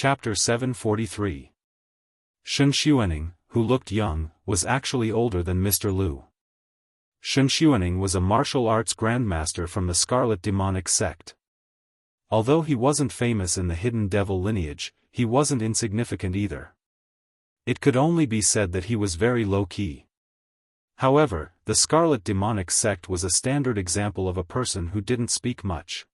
Chapter 743. Xuening, who looked young, was actually older than Mr. Lu. Xuening was a martial arts grandmaster from the Scarlet Demonic sect. Although he wasn't famous in the Hidden Devil lineage, he wasn't insignificant either. It could only be said that he was very low-key. However, the Scarlet Demonic sect was a standard example of a person who didn't speak much.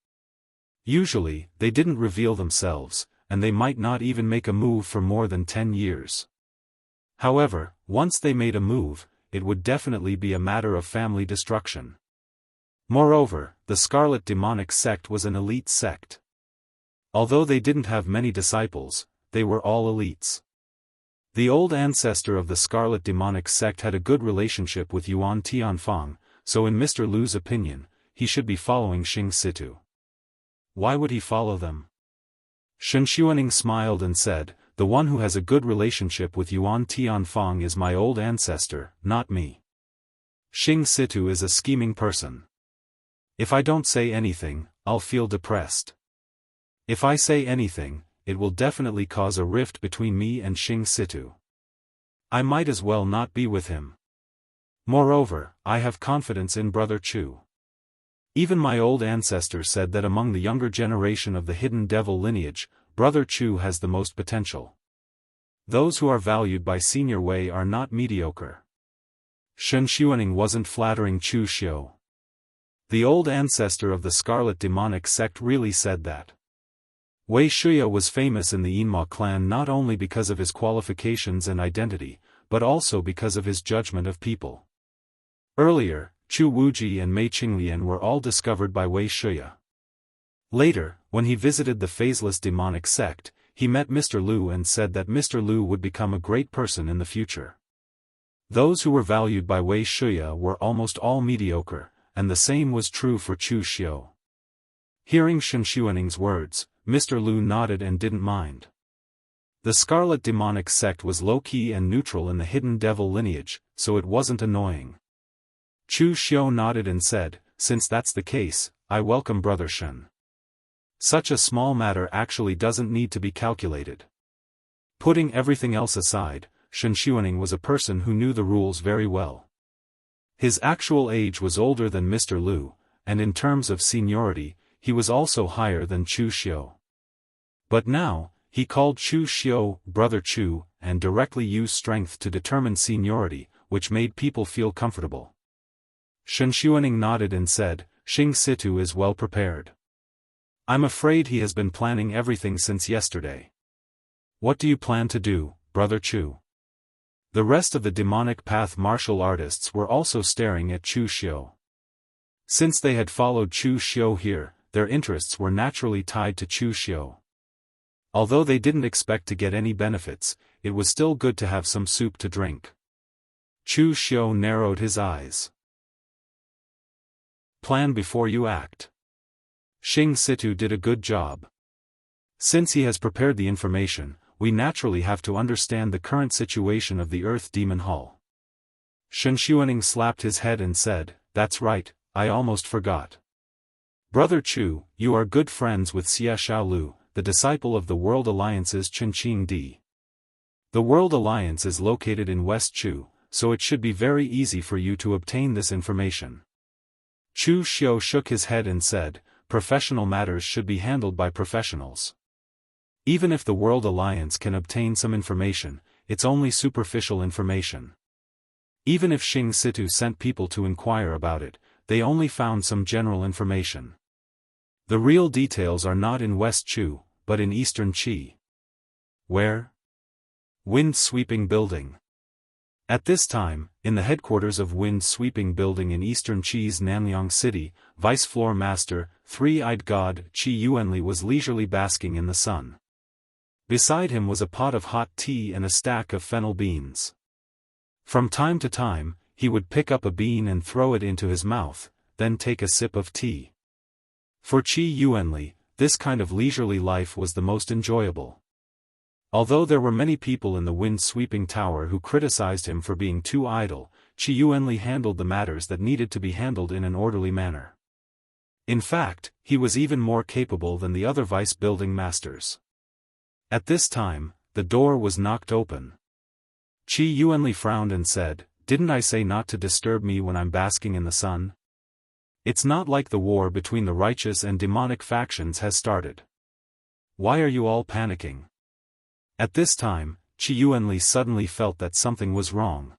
Usually, they didn't reveal themselves, and they might not even make a move for more than 10 years. However, once they made a move, it would definitely be a matter of family destruction. Moreover, the Scarlet Demonic sect was an elite sect. Although they didn't have many disciples, they were all elites. The old ancestor of the Scarlet Demonic sect had a good relationship with Yuan Tianfang, so in Mr. Lu's opinion, he should be following Xing Situ. Why would he follow them? Xuening smiled and said, "The one who has a good relationship with Yuan Tianfang is my old ancestor, not me. Xing Situ is a scheming person. If I don't say anything, I'll feel depressed. If I say anything, it will definitely cause a rift between me and Xing Situ. I might as well not be with him. Moreover, I have confidence in Brother Chu. Even my old ancestor said that among the younger generation of the Hidden Devil lineage, Brother Chu has the most potential. Those who are valued by Senior Wei are not mediocre." Xuening wasn't flattering Chu Xiu. The old ancestor of the Scarlet Demonic sect really said that. Wei Shuya was famous in the Yinma clan not only because of his qualifications and identity, but also because of his judgment of people. Earlier, Chu Wuji and Mei Qinglian were all discovered by Wei Shuya. Later, when he visited the Phaseless Demonic sect, he met Mr. Lu and said that Mr. Lu would become a great person in the future. Those who were valued by Wei Shuya were almost all mediocre, and the same was true for Chu Xiu. Hearing Xuening's words, Mr. Lu nodded and didn't mind. The Scarlet Demonic sect was low-key and neutral in the Hidden Devil lineage, so it wasn't annoying. Chu Xiu nodded and said, "Since that's the case, I welcome Brother Shen. Such a small matter actually doesn't need to be calculated." Putting everything else aside, Xuening was a person who knew the rules very well. His actual age was older than Mr. Lu, and in terms of seniority, he was also higher than Chu Xiu. But now, he called Chu Xiu Brother Chu, and directly used strength to determine seniority, which made people feel comfortable. Xuening nodded and said, "Xing Situ is well prepared. I'm afraid he has been planning everything since yesterday. What do you plan to do, Brother Chu?" The rest of the Demonic Path martial artists were also staring at Chu Xiu. Since they had followed Chu Xiu here, their interests were naturally tied to Chu Xiu. Although they didn't expect to get any benefits, it was still good to have some soup to drink. Chu Xiu narrowed his eyes. "Plan before you act. Xing Situ did a good job. Since he has prepared the information, we naturally have to understand the current situation of the Earth Demon Hall." Xuening slapped his head and said, "That's right, I almost forgot. Brother Chu, you are good friends with Xia Xiaolu, the disciple of the World Alliance's Qinqing Di. The World Alliance is located in West Chu, so it should be very easy for you to obtain this information." Chu Xiu shook his head and said, "Professional matters should be handled by professionals. Even if the World Alliance can obtain some information, it's only superficial information. Even if Xing Situ sent people to inquire about it, they only found some general information. The real details are not in West Chu, but in Eastern Qi." "Where?" "Wind Sweeping Building." At this time, in the headquarters of Wind Sweeping Building in Eastern Qi's Nanyang City, Vice Floor Master, Three-Eyed God Qi Yuanli was leisurely basking in the sun. Beside him was a pot of hot tea and a stack of fennel beans. From time to time, he would pick up a bean and throw it into his mouth, then take a sip of tea. For Qi Yuanli, this kind of leisurely life was the most enjoyable. Although there were many people in the wind-sweeping tower who criticized him for being too idle, Qi Yuanli handled the matters that needed to be handled in an orderly manner. In fact, he was even more capable than the other vice-building masters. At this time, the door was knocked open. Qi Yuanli frowned and said, "Didn't I say not to disturb me when I'm basking in the sun? It's not like the war between the righteous and demonic factions has started. Why are you all panicking?" At this time, Qi Yuanli suddenly felt that something was wrong.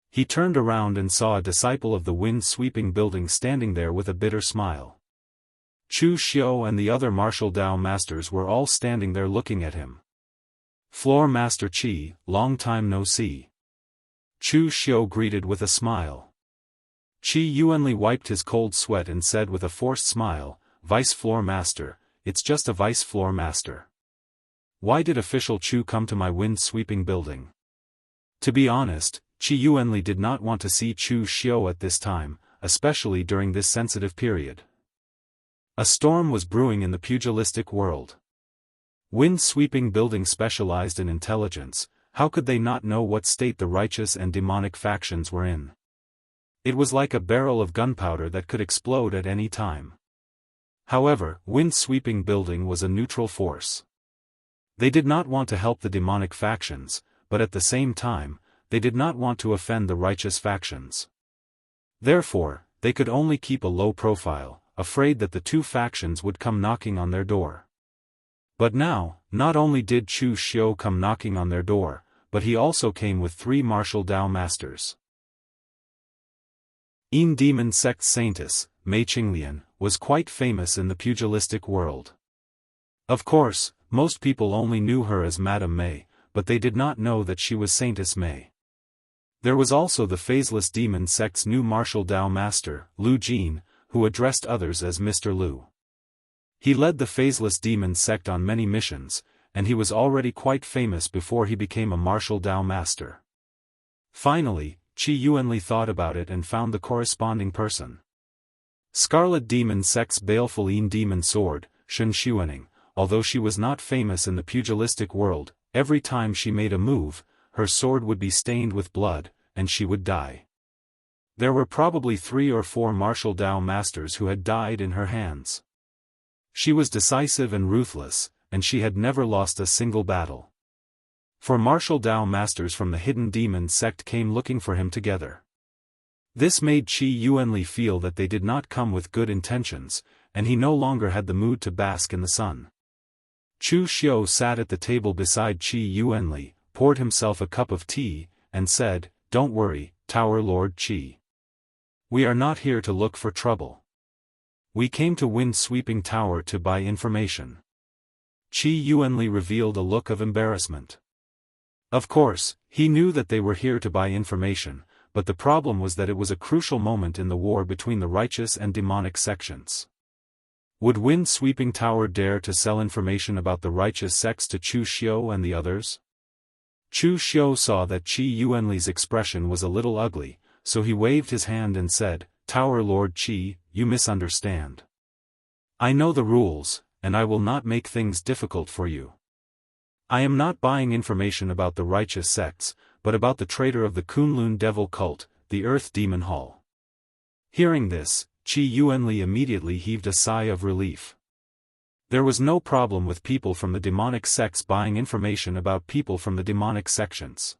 He turned around and saw a disciple of the wind-sweeping building standing there with a bitter smile. Chu Xiu and the other martial Dao masters were all standing there looking at him. "Floor Master Qi, long time no see." Chu Xiu greeted with a smile. Qi Yuanli wiped his cold sweat and said with a forced smile, "Vice Floor Master, it's just a Vice Floor Master. Why did official Chu come to my wind-sweeping building?" To be honest, Qi Yuanli did not want to see Chu Xiu at this time, especially during this sensitive period. A storm was brewing in the pugilistic world. Wind-sweeping buildings specialized in intelligence. How could they not know what state the righteous and demonic factions were in? It was like a barrel of gunpowder that could explode at any time. However, wind-sweeping building was a neutral force. They did not want to help the demonic factions, but at the same time, they did not want to offend the righteous factions. Therefore, they could only keep a low profile, afraid that the two factions would come knocking on their door. But now, not only did Chu Xiu come knocking on their door, but he also came with 3 martial Dao masters. Yin demon sect saintess, Mei Qinglian, was quite famous in the pugilistic world. Of course, most people only knew her as Madame Mei, but they did not know that she was Saintess Mei. There was also the phaseless demon sect's new martial Dao master, Lu Jin, who addressed others as Mr. Lu. He led the phaseless demon sect on many missions, and he was already quite famous before he became a martial Dao master. Finally, Qi Yuanli thought about it and found the corresponding person. Scarlet demon sect's baleful Yin demon sword, Xianxia. Although she was not famous in the pugilistic world, every time she made a move, her sword would be stained with blood, and she would die. There were probably 3 or 4 martial Dao masters who had died in her hands. She was decisive and ruthless, and she had never lost a single battle. 4 martial Dao masters from the hidden demon sect came looking for him together. This made Qi Yuanli feel that they did not come with good intentions, and he no longer had the mood to bask in the sun. Chu Xiu sat at the table beside Qi Yuanli, poured himself a cup of tea, and said, "Don't worry, Tower Lord Qi. We are not here to look for trouble. We came to Wind-Sweeping Tower to buy information." Qi Yuanli revealed a look of embarrassment. Of course, he knew that they were here to buy information, but the problem was that it was a crucial moment in the war between the righteous and demonic sections. Would Wind-Sweeping Tower dare to sell information about the righteous sects to Chu Xiu and the others? Chu Xiu saw that Qi Yuanli's expression was a little ugly, so he waved his hand and said, "Tower Lord Qi, you misunderstand. I know the rules, and I will not make things difficult for you. I am not buying information about the righteous sects, but about the traitor of the Kunlun devil cult, the Earth Demon Hall." Hearing this, Qi Yuanli immediately heaved a sigh of relief. There was no problem with people from the demonic sects buying information about people from the demonic sections.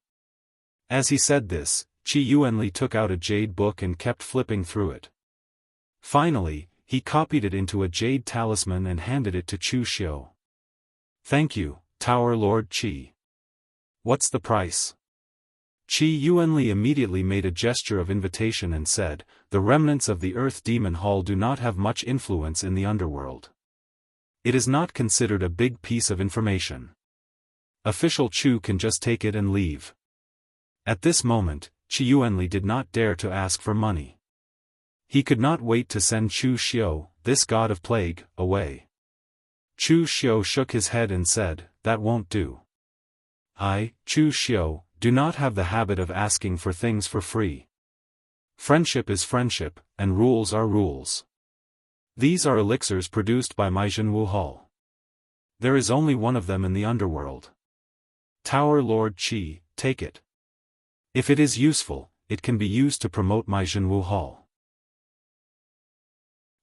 As he said this, Qi Yuanli took out a jade book and kept flipping through it. Finally, he copied it into a jade talisman and handed it to Chu Xiu. "Thank you, Tower Lord Qi. What's the price?" Qi Yuanli immediately made a gesture of invitation and said, "The remnants of the Earth Demon Hall do not have much influence in the underworld. It is not considered a big piece of information. Official Chu can just take it and leave." At this moment, Qi Yuanli did not dare to ask for money. He could not wait to send Chu Xiu, this god of plague, away. Chu Xiu shook his head and said, "That won't do. I, Chu Xiu, do not have the habit of asking for things for free. Friendship is friendship, and rules are rules. These are elixirs produced by my Jianghu Hall. There is only one of them in the underworld. Tower Lord Qi, take it. If it is useful, it can be used to promote my Jianghu Hall."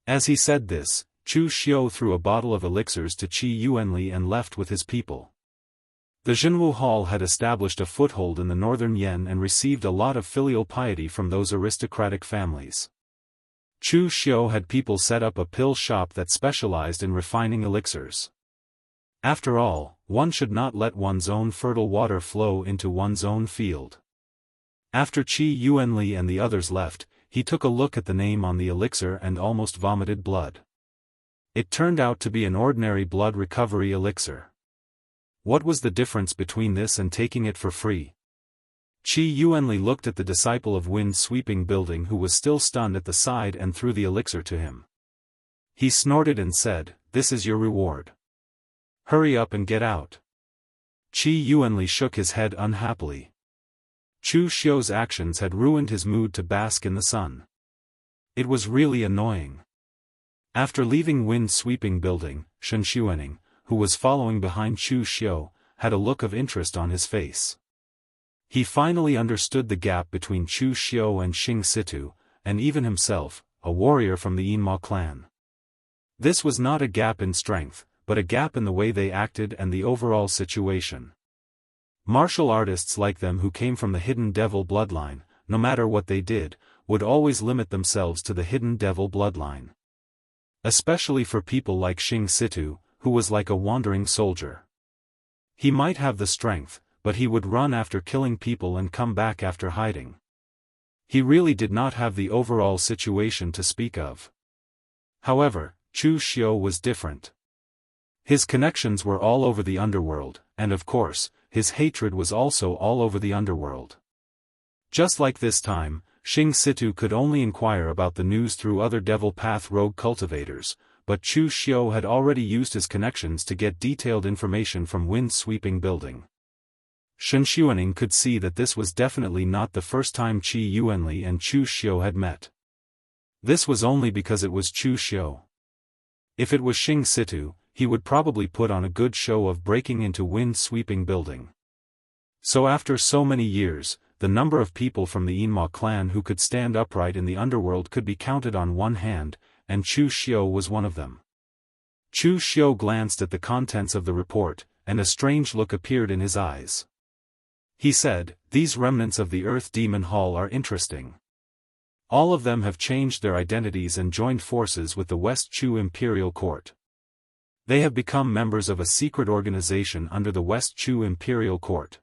As he said this, Chu Xiu threw a bottle of elixirs to Qi Yuanli and left with his people. The Jianghu Hall had established a foothold in the northern Yan and received a lot of filial piety from those aristocratic families. Chu Xiu had people set up a pill shop that specialized in refining elixirs. After all, one should not let one's own fertile water flow into one's own field. After Qi Yuanli and the others left, he took a look at the name on the elixir and almost vomited blood. It turned out to be an ordinary blood recovery elixir. What was the difference between this and taking it for free? Qi Yuanli looked at the disciple of wind-sweeping building who was still stunned at the side and threw the elixir to him. He snorted and said, "This is your reward. Hurry up and get out." Qi Yuanli shook his head unhappily. Chu Xiu's actions had ruined his mood to bask in the sun. It was really annoying. After leaving wind-sweeping building, Shen Xuaning, who was following behind Chu Xiu, had a look of interest on his face. He finally understood the gap between Chu Xiu and Xing Situ, and even himself, a warrior from the Yinma clan. This was not a gap in strength, but a gap in the way they acted and the overall situation. Martial artists like them who came from the hidden devil bloodline, no matter what they did, would always limit themselves to the hidden devil bloodline. Especially for people like Xing Situ, who was like a wandering soldier. He might have the strength, but he would run after killing people and come back after hiding. He really did not have the overall situation to speak of. However, Chu Xiu was different. His connections were all over the underworld, and of course, his hatred was also all over the underworld. Just like this time, Xing Situ could only inquire about the news through other Devil Path rogue cultivators, but Chu Xiu had already used his connections to get detailed information from wind-sweeping building. Shen Xuaning could see that this was definitely not the first time Qi Yuanli and Chu Xiu had met. This was only because it was Chu Xiu. If it was Xing Situ, he would probably put on a good show of breaking into wind-sweeping building. So after so many years, the number of people from the Yinma clan who could stand upright in the underworld could be counted on one hand, and Chu Xiu was one of them. Chu Xiu glanced at the contents of the report, and a strange look appeared in his eyes. He said, "These remnants of the Earth Demon Hall are interesting. All of them have changed their identities and joined forces with the West Chu Imperial Court. They have become members of a secret organization under the West Chu Imperial Court."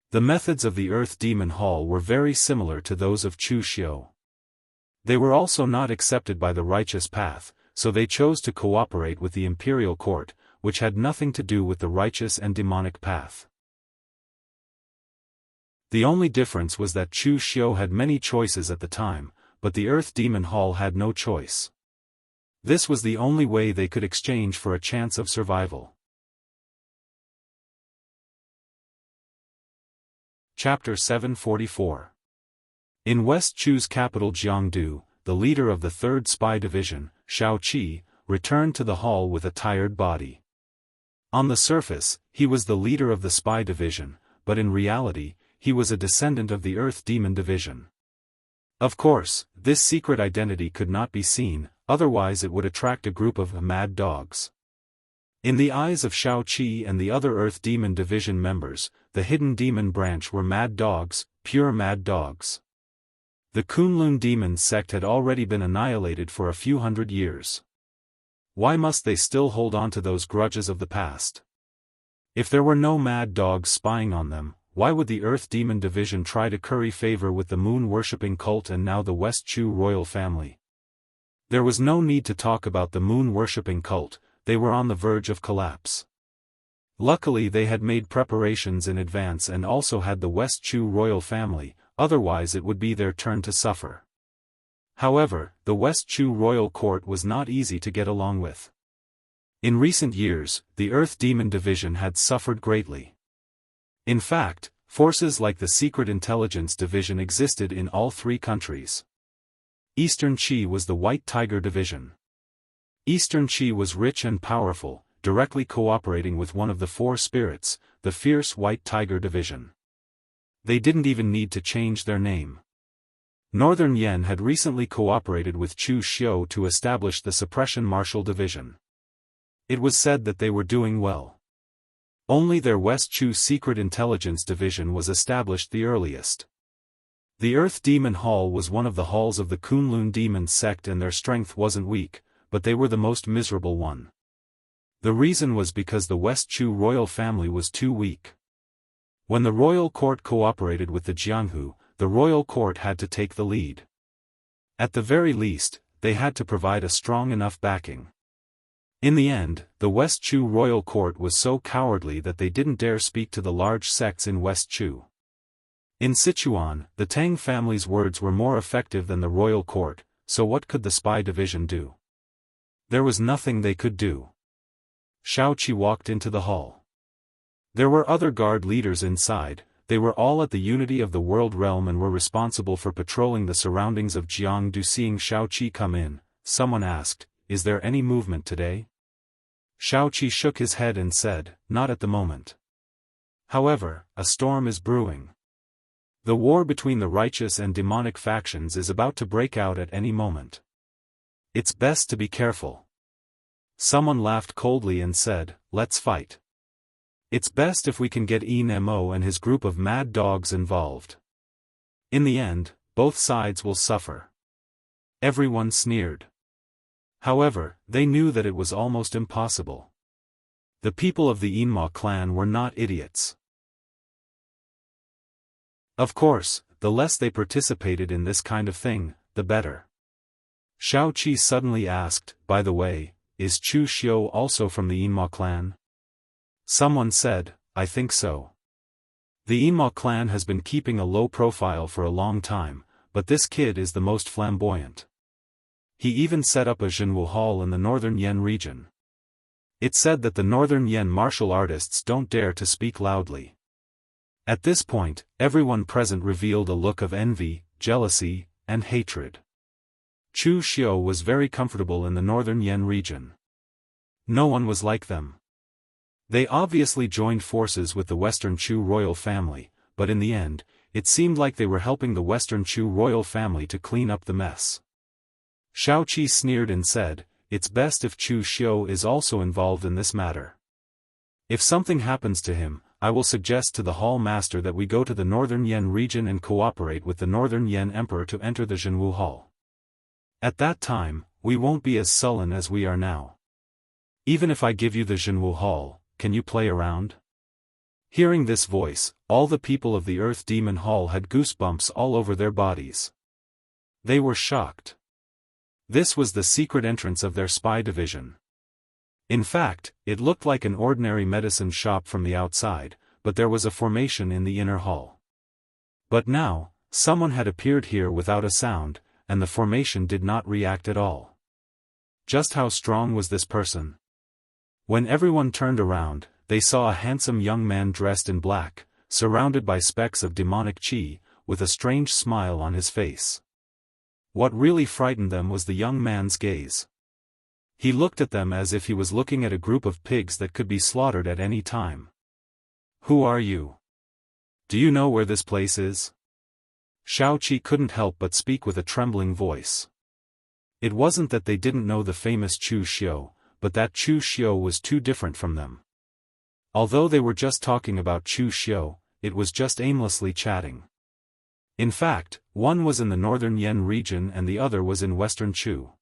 The methods of the Earth Demon Hall were very similar to those of Chu Xiu. They were also not accepted by the righteous path, so they chose to cooperate with the Imperial Court, which had nothing to do with the righteous and demonic path. The only difference was that Chu Xiu had many choices at the time, but the Earth Demon Hall had no choice. This was the only way they could exchange for a chance of survival. Chapter 744. In West Chu's capital Jianghu, the leader of the 3rd Spy Division, Shao Qi, returned to the hall with a tired body. On the surface, he was the leader of the Spy Division, but in reality, he was a descendant of the Earth Demon Division. Of course, this secret identity could not be seen, otherwise it would attract a group of mad dogs. In the eyes of Shao Qi and the other Earth Demon Division members, the hidden demon branch were mad dogs, pure mad dogs. The Kunlun demon sect had already been annihilated for a few hundred years. Why must they still hold on to those grudges of the past? If there were no mad dogs spying on them, why would the Earth Demon Division try to curry favor with the moon-worshipping cult and now the West Chu royal family? There was no need to talk about the moon-worshipping cult, they were on the verge of collapse. Luckily they had made preparations in advance and also had the West Chu royal family, otherwise it would be their turn to suffer. However, the West Chu royal court was not easy to get along with. In recent years, the Earth Demon Division had suffered greatly. In fact, forces like the Secret Intelligence Division existed in all 3 countries. Eastern Qi was the White Tiger Division. Eastern Qi was rich and powerful, directly cooperating with one of the 4 spirits, the fierce White Tiger Division. They didn't even need to change their name. Northern Yan had recently cooperated with Chu Xiu to establish the Suppression Martial Division. It was said that they were doing well. Only their West Chu Secret Intelligence Division was established the earliest. The Earth Demon Hall was one of the halls of the Kunlun Demon sect, and their strength wasn't weak, but they were the most miserable one. The reason was because the West Chu royal family was too weak. When the royal court cooperated with the Jianghu, the royal court had to take the lead. At the very least, they had to provide a strong enough backing. In the end, the West Chu royal court was so cowardly that they didn't dare speak to the large sects in West Chu. In Sichuan, the Tang family's words were more effective than the royal court, so what could the spy division do? There was nothing they could do. Xiaoqi walked into the hall. There were other guard leaders inside. They were all at the unity of the world realm and were responsible for patrolling the surroundings of Jianghu. Seeing Xiaoqi come in, someone asked, "Is there any movement today?" Xiaoqi shook his head and said, "Not at the moment. However, a storm is brewing. The war between the righteous and demonic factions is about to break out at any moment. It's best to be careful." Someone laughed coldly and said, "Let's fight. It's best if we can get Nemo and his group of mad dogs involved. In the end, both sides will suffer." Everyone sneered. However, they knew that it was almost impossible. The people of the Immortal clan were not idiots. Of course, the less they participated in this kind of thing, the better. Xiaoqi suddenly asked, "By the way, is Chu Xiu also from the Immortal clan?" Someone said, "I think so. The Immortal clan has been keeping a low profile for a long time, but this kid is the most flamboyant. He even set up a Jianghu hall in the northern Yan region. It's said that the northern Yan martial artists don't dare to speak loudly." At this point, everyone present revealed a look of envy, jealousy, and hatred. Chu Xiu was very comfortable in the northern Yan region. No one was like them. They obviously joined forces with the Western Chu royal family, but in the end, it seemed like they were helping the Western Chu royal family to clean up the mess. Xiaoqi sneered and said, "It's best if Chu Xiu is also involved in this matter. If something happens to him, I will suggest to the hall master that we go to the northern Yan region and cooperate with the northern Yan emperor to enter the Jianghu hall. At that time, we won't be as sullen as we are now. Even if I give you the Jianghu hall, can you play around?" Hearing this voice, all the people of the Earth Demon Hall had goosebumps all over their bodies. They were shocked. This was the secret entrance of their spy division. In fact, it looked like an ordinary medicine shop from the outside, but there was a formation in the inner hall. But now, someone had appeared here without a sound, and the formation did not react at all. Just how strong was this person? When everyone turned around, they saw a handsome young man dressed in black, surrounded by specks of demonic chi, with a strange smile on his face. What really frightened them was the young man's gaze. He looked at them as if he was looking at a group of pigs that could be slaughtered at any time. "Who are you? Do you know where this place is?" Xiaoqi couldn't help but speak with a trembling voice. It wasn't that they didn't know the famous Chu Xiu, but that Chu Xiu was too different from them. Although they were just talking about Chu Xiu, it was just aimlessly chatting. In fact, one was in the northern Yan region and the other was in western Chu.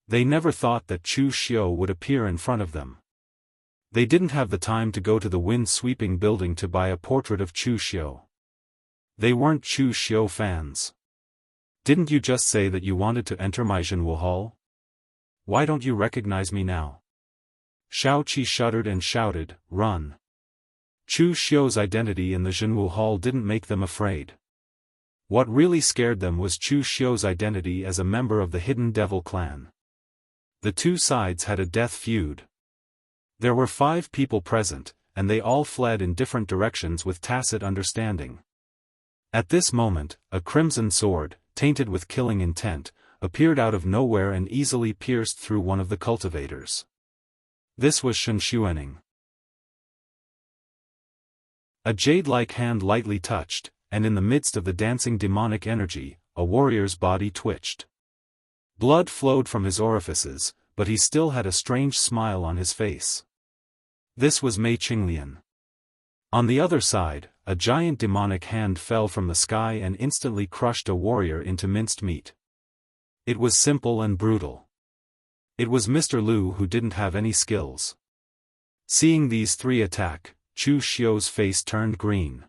They never thought that Chu Xiu would appear in front of them. They didn't have the time to go to the wind-sweeping building to buy a portrait of Chu Xiu. They weren't Chu Xiu fans. "Didn't you just say that you wanted to enter my Jianghu hall? Why don't you recognize me now?" Xiaoqi shuddered and shouted, "Run!" Chu Xiu's identity in the Jianghu hall didn't make them afraid. What really scared them was Chu Xiu's identity as a member of the Hidden Devil clan. The two sides had a death feud. There were 5 people present, and they all fled in different directions with tacit understanding. At this moment, a crimson sword, tainted with killing intent, appeared out of nowhere and easily pierced through one of the cultivators. This was Xianxia. A jade-like hand lightly touched, and in the midst of the dancing demonic energy, a warrior's body twitched. Blood flowed from his orifices, but he still had a strange smile on his face. This was Mei Qinglian. On the other side, a giant demonic hand fell from the sky and instantly crushed a warrior into minced meat. It was simple and brutal. It was Mr. Lu who didn't have any skills. Seeing these three attack, Chu Xiu's face turned green.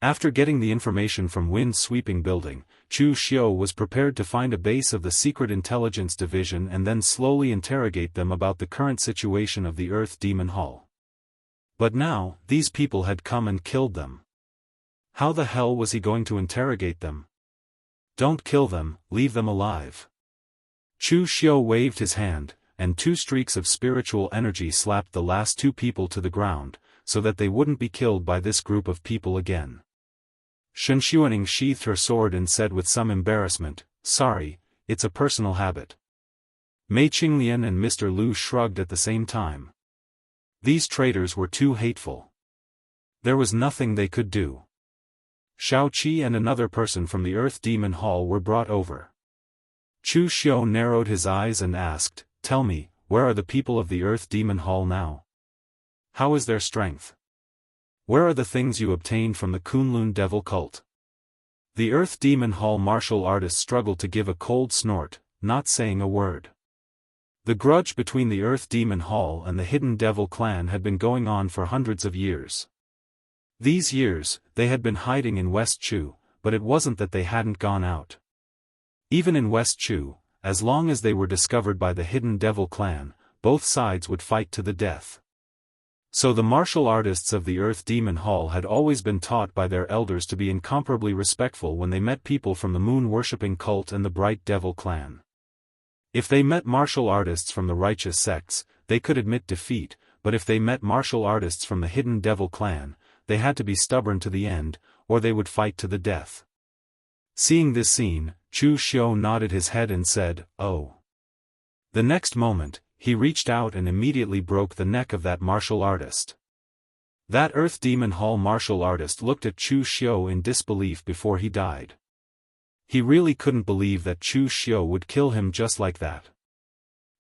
After getting the information from Wind Sweeping Building, Chu Xiu was prepared to find a base of the Secret Intelligence Division and then slowly interrogate them about the current situation of the Earth Demon Hall. But now, these people had come and killed them. How the hell was he going to interrogate them? Don't kill them, leave them alive. Chu Xiu waved his hand, and two streaks of spiritual energy slapped the last two people to the ground, so that they wouldn't be killed by this group of people again. Shen Xuaning sheathed her sword and said with some embarrassment, "Sorry, it's a personal habit." Mei Qinglian and Mr. Lu shrugged at the same time. These traitors were too hateful. There was nothing they could do. Shao Qi and another person from the Earth Demon Hall were brought over. Chu Xiu narrowed his eyes and asked, "Tell me, where are the people of the Earth Demon Hall now? How is their strength? Where are the things you obtained from the Kunlun Devil cult?" The Earth Demon Hall martial artist struggled to give a cold snort, not saying a word. The grudge between the Earth Demon Hall and the Hidden Devil clan had been going on for hundreds of years. These years, they had been hiding in West Chu, but it wasn't that they hadn't gone out. Even in West Chu, as long as they were discovered by the Hidden Devil clan, both sides would fight to the death. So the martial artists of the Earth Demon Hall had always been taught by their elders to be incomparably respectful when they met people from the moon-worshipping cult and the Bright Devil clan. If they met martial artists from the righteous sects, they could admit defeat, but if they met martial artists from the Hidden Devil clan, they had to be stubborn to the end, or they would fight to the death. Seeing this scene, Chu Xiu nodded his head and said, "Oh." The next moment, he reached out and immediately broke the neck of that martial artist. That Earth Demon Hall martial artist looked at Chu Xiu in disbelief before he died. He really couldn't believe that Chu Xiu would kill him just like that.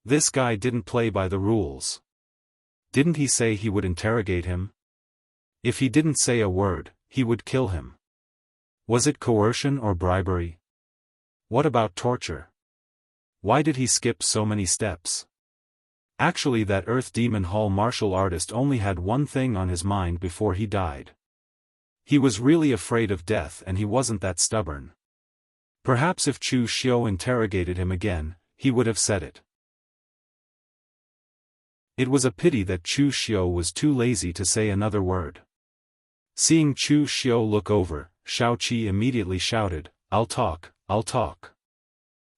This guy didn't play by the rules. Didn't he say he would interrogate him? If he didn't say a word, he would kill him. Was it coercion or bribery? What about torture? Why did he skip so many steps? Actually, that Earth Demon Hall martial artist only had one thing on his mind before he died. He was really afraid of death and he wasn't that stubborn. Perhaps if Chu Xiu interrogated him again, he would have said it. It was a pity that Chu Xiu was too lazy to say another word. Seeing Chu Xiu look over, Shao Qi immediately shouted, I'll talk."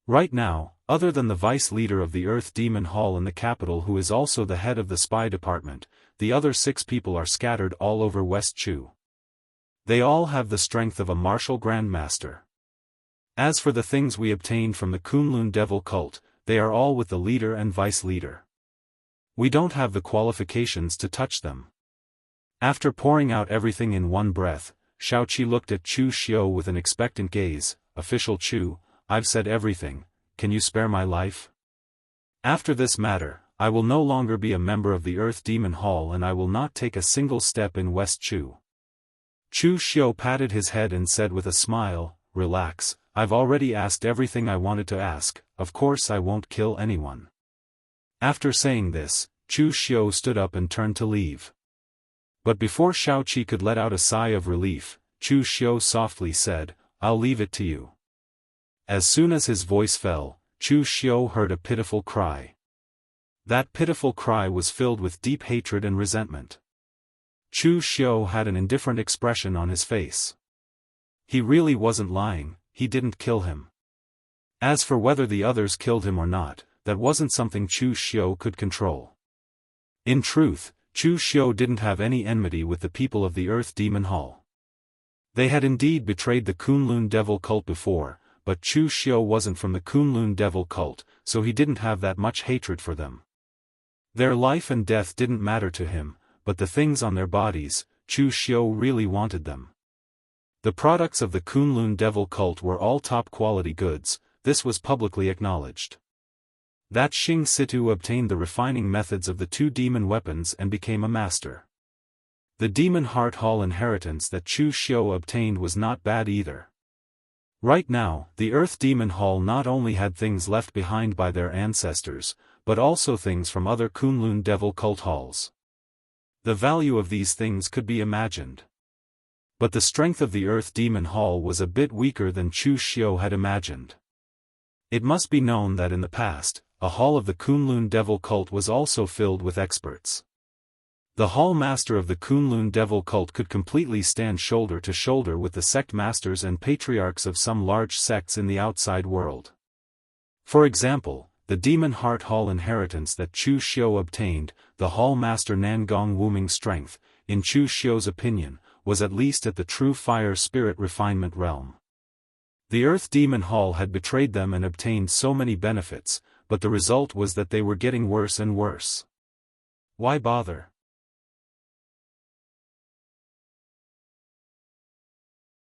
Right now, other than the vice leader of the Earth Demon Hall in the capital who is also the head of the spy department, the other 6 people are scattered all over West Chu. They all have the strength of a martial grandmaster. As for the things we obtained from the Kunlun Devil cult, they are all with the leader and vice leader. We don't have the qualifications to touch them. After pouring out everything in one breath, Shao Qi looked at Chu Xiu with an expectant gaze. "Official Chu, I've said everything, can you spare my life? After this matter, I will no longer be a member of the Earth Demon Hall and I will not take a single step in West Chu." Chu Xiu patted his head and said with a smile, "Relax, I've already asked everything I wanted to ask, of course I won't kill anyone." After saying this, Chu Xiu stood up and turned to leave. But before Shao Qi could let out a sigh of relief, Chu Xiu softly said, "I'll leave it to you." As soon as his voice fell, Chu Xiu heard a pitiful cry. That pitiful cry was filled with deep hatred and resentment. Chu Xiu had an indifferent expression on his face. He really wasn't lying, he didn't kill him. As for whether the others killed him or not, that wasn't something Chu Xiu could control. In truth, Chu Xiu didn't have any enmity with the people of the Earth Demon Hall. They had indeed betrayed the Kunlun Devil cult before, but Chu Xiu wasn't from the Kunlun Devil cult, so he didn't have that much hatred for them. Their life and death didn't matter to him, but the things on their bodies, Chu Xiu really wanted them. The products of the Kunlun Devil cult were all top-quality goods, this was publicly acknowledged. That Xing Situ obtained the refining methods of the two demon weapons and became a master. The Demon Heart Hall inheritance that Chu Xiu obtained was not bad either. Right now, the Earth Demon Hall not only had things left behind by their ancestors, but also things from other Kunlun Devil cult halls. The value of these things could be imagined. But the strength of the Earth Demon Hall was a bit weaker than Chu Xiu had imagined. It must be known that in the past, a hall of the Kunlun Devil cult was also filled with experts. The hall master of the Kunlun Devil cult could completely stand shoulder to shoulder with the sect masters and patriarchs of some large sects in the outside world. For example, the Demon Heart Hall inheritance that Chu Xiu obtained, the hall master Nangong Wuming strength, in Chu Xiu's opinion, was at least at the true fire spirit refinement realm. The Earth Demon Hall had betrayed them and obtained so many benefits, but the result was that they were getting worse and worse. Why bother?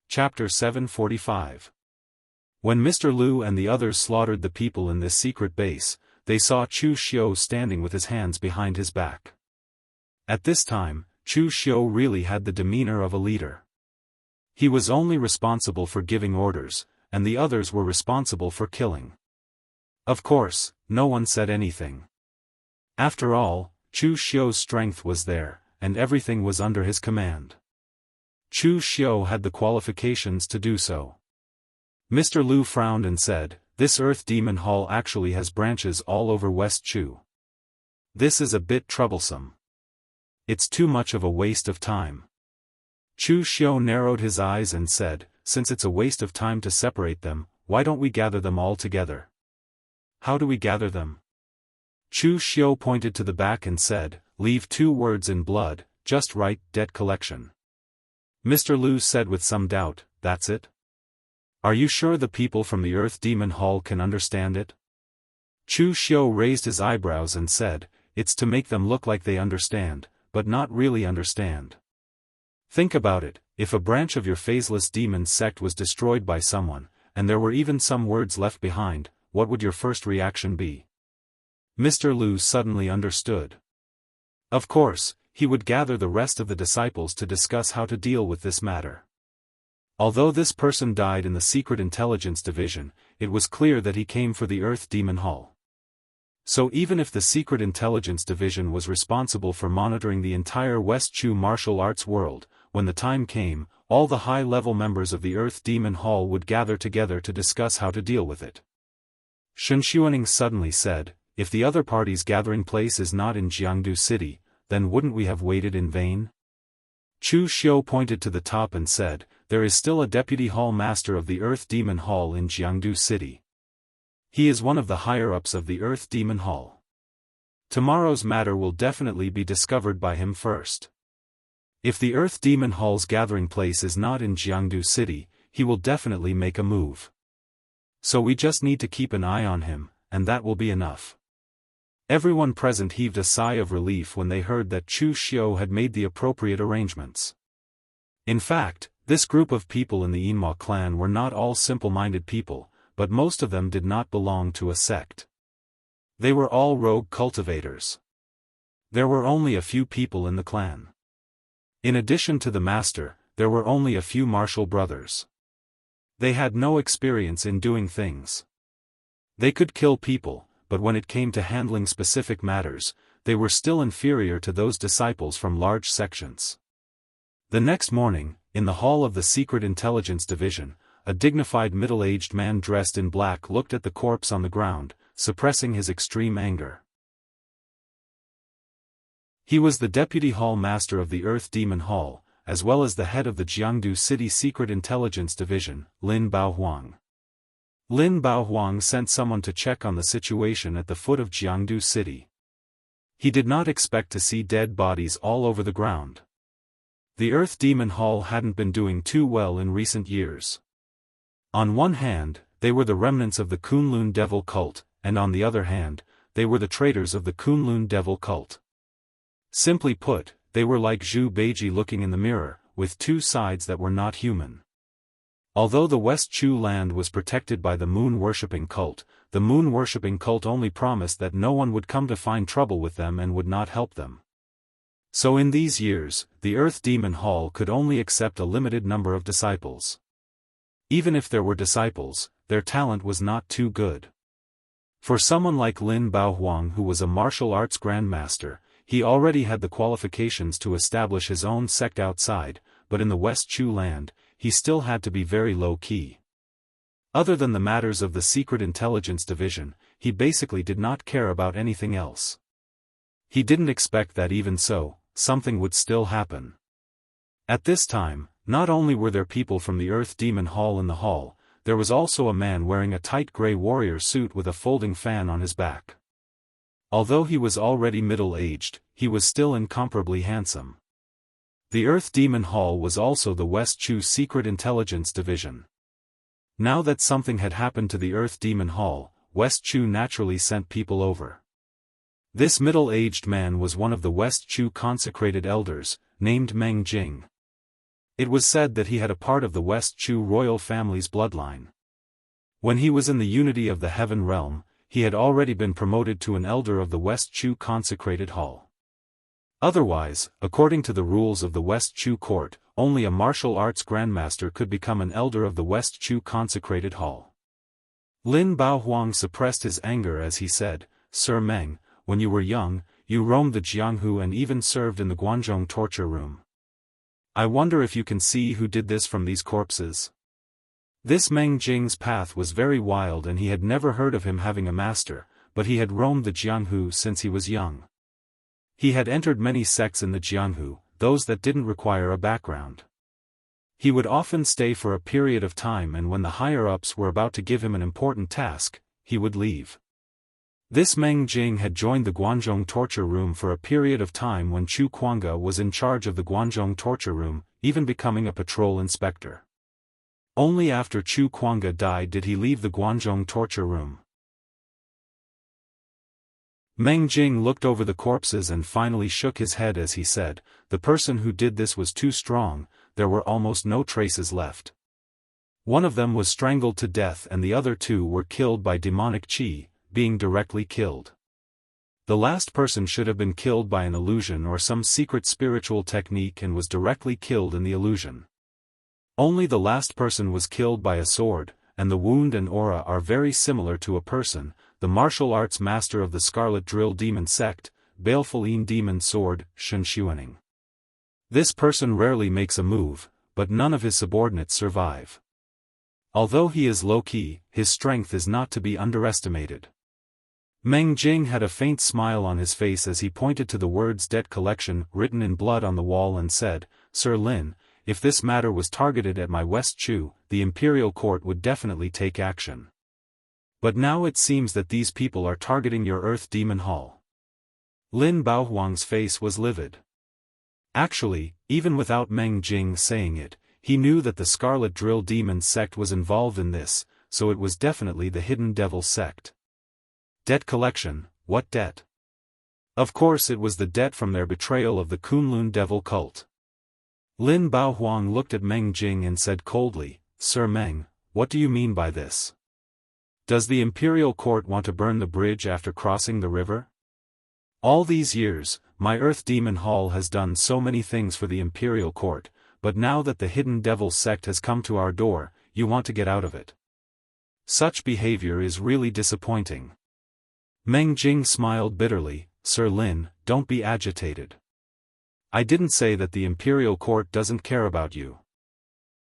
Chapter 745. When Mr. Liu and the others slaughtered the people in this secret base, they saw Chu Xiu standing with his hands behind his back. At this time, Chu Xiu really had the demeanor of a leader. He was only responsible for giving orders, and the others were responsible for killing. Of course, no one said anything. After all, Chu Xiu's strength was there, and everything was under his command. Chu Xiu had the qualifications to do so. Mr. Liu frowned and said, "This Earth Demon Hall actually has branches all over West Chu. This is a bit troublesome. It's too much of a waste of time." Chu Xiu narrowed his eyes and said, "Since it's a waste of time to separate them, why don't we gather them all together?" "How do we gather them?" Chu Xiu pointed to the back and said, "Leave 2 words in blood, just write, debt collection." Mr. Liu said with some doubt, "That's it? Are you sure the people from the Earth Demon Hall can understand it?" Chu Xiu raised his eyebrows and said, "It's to make them look like they understand, but not really understand. Think about it, if a branch of your phaseless demon sect was destroyed by someone, and there were even some words left behind, what would your first reaction be?" Mr. Liu suddenly understood. Of course, he would gather the rest of the disciples to discuss how to deal with this matter. Although this person died in the Secret Intelligence Division, it was clear that he came for the Earth Demon Hall. So even if the Secret Intelligence Division was responsible for monitoring the entire West Chu martial arts world, when the time came, all the high-level members of the Earth Demon Hall would gather together to discuss how to deal with it. Xianxia suddenly said, "If the other party's gathering place is not in Jianghu City, then wouldn't we have waited in vain?" Chu Xiu pointed to the top and said, "There is still a deputy hall master of the Earth Demon Hall in Jianghu City. He is one of the higher-ups of the Earth Demon Hall. Tomorrow's matter will definitely be discovered by him first. If the Earth Demon Hall's gathering place is not in Jianghu City, he will definitely make a move. So we just need to keep an eye on him, and that will be enough." Everyone present heaved a sigh of relief when they heard that Chu Xiu had made the appropriate arrangements. In fact, this group of people in the Yinma clan were not all simple-minded people, but most of them did not belong to a sect. They were all rogue cultivators. There were only a few people in the clan. In addition to the master, there were only a few martial brothers. They had no experience in doing things. They could kill people, but when it came to handling specific matters, they were still inferior to those disciples from large sections. The next morning, in the hall of the Secret Intelligence Division, a dignified middle-aged man dressed in black looked at the corpse on the ground, suppressing his extreme anger. He was the deputy hall master of the Earth Demon Hall, as well as the head of the Jianghu City Secret Intelligence Division, Lin Baohuang. Lin Baohuang sent someone to check on the situation at the foot of Jianghu City. He did not expect to see dead bodies all over the ground. The Earth Demon Hall hadn't been doing too well in recent years. On one hand, they were the remnants of the Kunlun Devil cult, and on the other hand, they were the traitors of the Kunlun Devil cult. Simply put, they were like Zhu Beiji looking in the mirror, with 2 sides that were not human. Although the West Chu land was protected by the moon-worshipping cult, the moon-worshipping cult only promised that no one would come to find trouble with them and would not help them. So in these years, the Earth Demon Hall could only accept a limited number of disciples. Even if there were disciples, their talent was not too good. For someone like Lin Baohuang, who was a martial arts grandmaster, he already had the qualifications to establish his own sect outside, but in the West Chu land, he still had to be very low-key. Other than the matters of the Secret Intelligence Division, he basically did not care about anything else. He didn't expect that even so, something would still happen. At this time, not only were there people from the Earth Demon Hall in the hall, there was also a man wearing a tight gray warrior suit with a folding fan on his back. Although he was already middle-aged, he was still incomparably handsome. The Earth Demon Hall was also the West Chu Secret Intelligence Division. Now that something had happened to the Earth Demon Hall, West Chu naturally sent people over. This middle-aged man was one of the West Chu consecrated elders, named Meng Jing. It was said that he had a part of the West Chu royal family's bloodline. When he was in the unity of the Heaven Realm, he had already been promoted to an elder of the West Chu consecrated hall. Otherwise, according to the rules of the West Chu court, only a martial arts grandmaster could become an elder of the West Chu consecrated hall. Lin Baohuang suppressed his anger as he said, "Sir Meng, when you were young, you roamed the Jianghu and even served in the Guangzhong torture room. I wonder if you can see who did this from these corpses." This Meng Jing's path was very wild and he had never heard of him having a master, but he had roamed the Jianghu since he was young. He had entered many sects in the Jianghu, those that didn't require a background. He would often stay for a period of time, and when the higher-ups were about to give him an important task, he would leave. This Meng Jing had joined the Guangzhong torture room for a period of time when Chu Kuanga was in charge of the Guangzhong torture room, even becoming a patrol inspector. Only after Chu Kuanga died did he leave the Guangzhong torture room. Meng Jing looked over the corpses and finally shook his head as he said, "The person who did this was too strong, there were almost no traces left. One of them was strangled to death and the other two were killed by demonic qi, being directly killed. The last person should have been killed by an illusion or some secret spiritual technique and was directly killed in the illusion. Only the last person was killed by a sword, and the wound and aura are very similar to a person, the martial arts master of the Scarlet Drill Demon sect, Baleful Een Demon Sword, Xianxia. This person rarely makes a move, but none of his subordinates survive. Although he is low-key, his strength is not to be underestimated." Meng Jing had a faint smile on his face as he pointed to the words "debt collection" written in blood on the wall and said, "Sir Lin, if this matter was targeted at my West Chu, the Imperial Court would definitely take action. But now it seems that these people are targeting your Earth Demon Hall." Lin Baohuang's face was livid. Actually, even without Meng Jing saying it, he knew that the Scarlet Drill Demon sect was involved in this, so it was definitely the Hidden Devil sect. Debt collection, what debt? Of course it was the debt from their betrayal of the Kunlun Devil cult. Lin Baohuang looked at Meng Jing and said coldly, "Sir Meng, what do you mean by this? Does the Imperial Court want to burn the bridge after crossing the river? All these years, my Earth Demon Hall has done so many things for the Imperial Court, but now that the Hidden Devil sect has come to our door, you want to get out of it. Such behavior is really disappointing." Meng Jing smiled bitterly, "Sir Lin, don't be agitated. I didn't say that the Imperial Court doesn't care about you.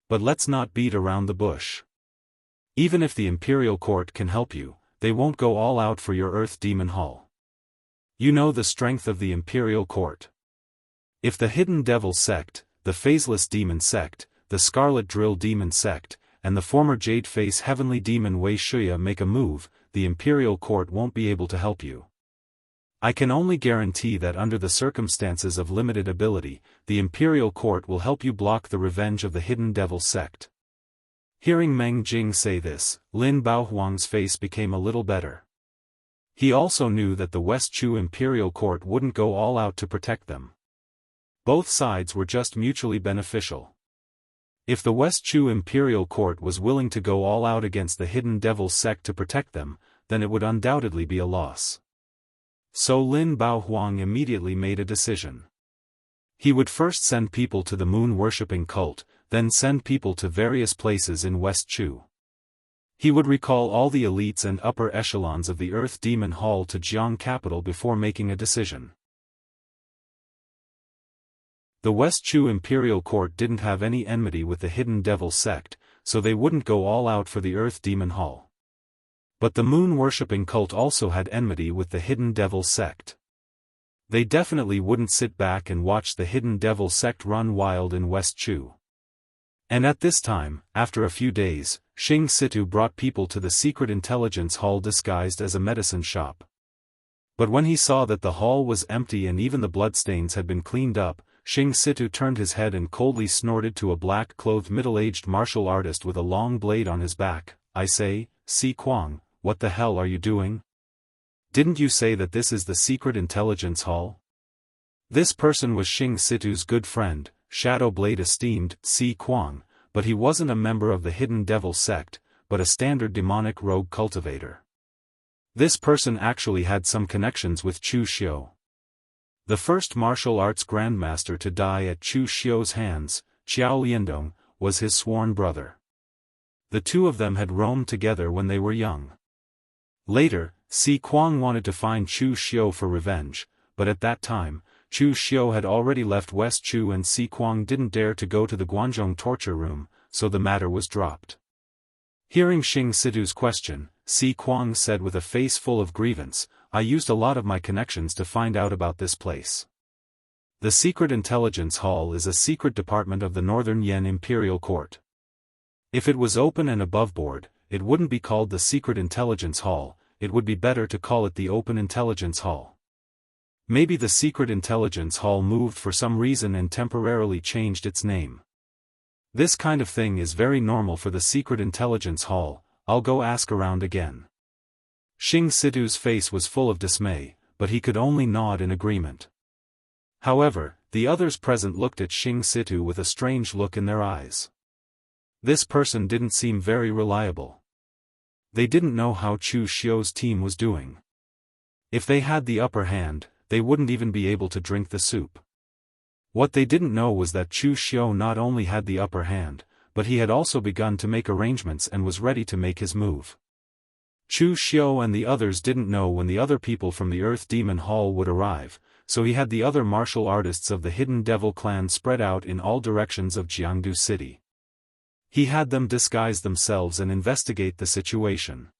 But let's not beat around the bush. Even if the Imperial Court can help you, they won't go all out for your Earth Demon Hall. You know the strength of the Imperial Court. If the Hidden Devil sect, the Phaseless Demon sect, the Scarlet Drill Demon sect, and the former Jade Face Heavenly Demon Wei Shuya make a move, the Imperial Court won't be able to help you. I can only guarantee that under the circumstances of limited ability, the Imperial Court will help you block the revenge of the Hidden Devil sect." Hearing Meng Jing say this, Lin Baohuang's face became a little better. He also knew that the West Chu Imperial Court wouldn't go all out to protect them. Both sides were just mutually beneficial. If the West Chu Imperial Court was willing to go all out against the Hidden Devil sect to protect them, then it would undoubtedly be a loss. So Lin Baohuang immediately made a decision. He would first send people to the moon-worshipping cult, then send people to various places in West Chu. He would recall all the elites and upper echelons of the Earth Demon Hall to Jianghu capital before making a decision. The West Chu Imperial Court didn't have any enmity with the Hidden Devil sect, so they wouldn't go all out for the Earth Demon Hall. But the moon-worshipping cult also had enmity with the Hidden Devil sect. They definitely wouldn't sit back and watch the Hidden Devil sect run wild in West Chu. And at this time, after a few days, Xing Situ brought people to the secret intelligence hall disguised as a medicine shop. But when he saw that the hall was empty and even the bloodstains had been cleaned up, Xing Situ turned his head and coldly snorted to a black-clothed middle-aged martial artist with a long blade on his back, "I say, Si Kuang, what the hell are you doing? Didn't you say that this is the secret intelligence hall?" This person was Xing Situ's good friend, Shadow Blade esteemed Si Kuang, but he wasn't a member of the Hidden Devil sect, but a standard demonic rogue cultivator. This person actually had some connections with Chu Xiu. The first martial arts grandmaster to die at Chu Xiu's hands, Qiao Liandong, was his sworn brother. The two of them had roamed together when they were young. Later, Si Kuang wanted to find Chu Xiu for revenge, but at that time, Chu Xiu had already left West Chu and Si Kuang didn't dare to go to the Guanzhong torture room, so the matter was dropped. Hearing Xing Situ's question, Si Kuang said with a face full of grievance, "I used a lot of my connections to find out about this place. The Secret Intelligence Hall is a secret department of the Northern Yan Imperial Court. If it was open and above board, it wouldn't be called the Secret Intelligence Hall, it would be better to call it the Open Intelligence Hall. Maybe the Secret Intelligence Hall moved for some reason and temporarily changed its name. This kind of thing is very normal for the Secret Intelligence Hall, I'll go ask around again." Xing Situ's face was full of dismay, but he could only nod in agreement. However, the others present looked at Xing Situ with a strange look in their eyes. This person didn't seem very reliable. They didn't know how Chu Xiu's team was doing. If they had the upper hand, they wouldn't even be able to drink the soup. What they didn't know was that Chu Xiu not only had the upper hand, but he had also begun to make arrangements and was ready to make his move. Chu Xiu and the others didn't know when the other people from the Earth Demon Hall would arrive, so he had the other martial artists of the Hidden Devil clan spread out in all directions of Jianghu city. He had them disguise themselves and investigate the situation.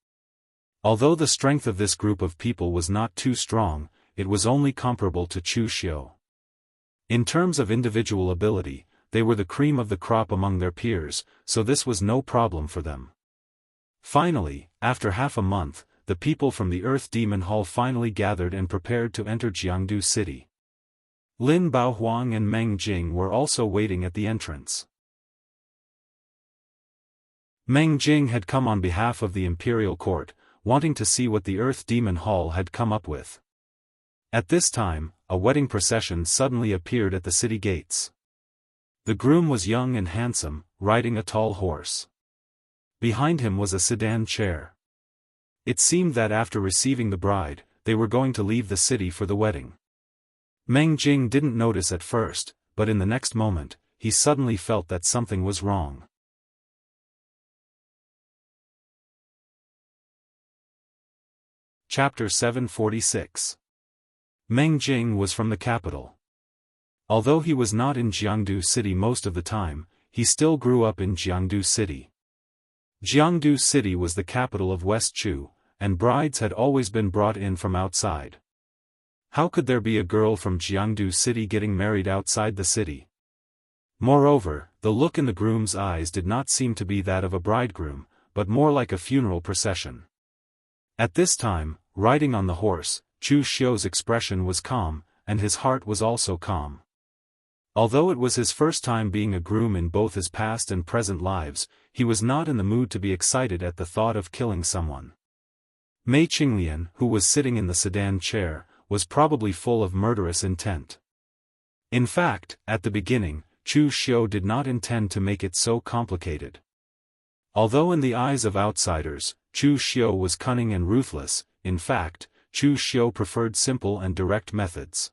Although the strength of this group of people was not too strong, it was only comparable to Chu Xiu. In terms of individual ability, they were the cream of the crop among their peers, so this was no problem for them. Finally, after half a month, the people from the Earth Demon Hall finally gathered and prepared to enter Jianghu city. Lin Baohuang and Meng Jing were also waiting at the entrance. Meng Jing had come on behalf of the Imperial Court, wanting to see what the Earth Demon Hall had come up with. At this time, a wedding procession suddenly appeared at the city gates. The groom was young and handsome, riding a tall horse. Behind him was a sedan chair. It seemed that after receiving the bride, they were going to leave the city for the wedding. Meng Jing didn't notice at first, but in the next moment, he suddenly felt that something was wrong. Chapter 746. Meng Jing was from the capital. Although he was not in Jianghu city most of the time, he still grew up in Jianghu city. Jianghu city was the capital of West Chu, and brides had always been brought in from outside. How could there be a girl from Jianghu city getting married outside the city? Moreover, the look in the groom's eyes did not seem to be that of a bridegroom, but more like a funeral procession. At this time, riding on the horse, Chu Xiu's expression was calm, and his heart was also calm. Although it was his first time being a groom in both his past and present lives, he was not in the mood to be excited at the thought of killing someone. Mei Qinglian, who was sitting in the sedan chair, was probably full of murderous intent. In fact, at the beginning, Chu Xiu did not intend to make it so complicated. Although in the eyes of outsiders, Chu Xiu was cunning and ruthless. In fact, Chu Xiu preferred simple and direct methods.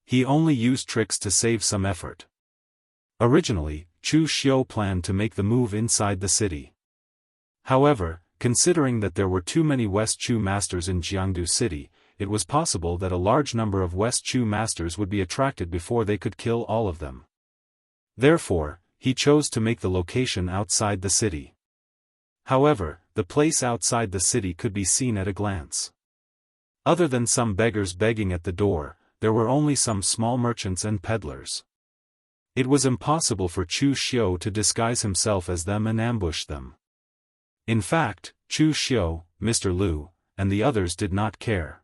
He only used tricks to save some effort. Originally, Chu Xiu planned to make the move inside the city. However, considering that there were too many West Chu masters in Jianghu city, it was possible that a large number of West Chu masters would be attracted before they could kill all of them. Therefore, he chose to make the location outside the city. However, the place outside the city could be seen at a glance. Other than some beggars begging at the door, there were only some small merchants and peddlers. It was impossible for Chu Xiu to disguise himself as them and ambush them. In fact, Chu Xiu, Mr. Lu, and the others did not care.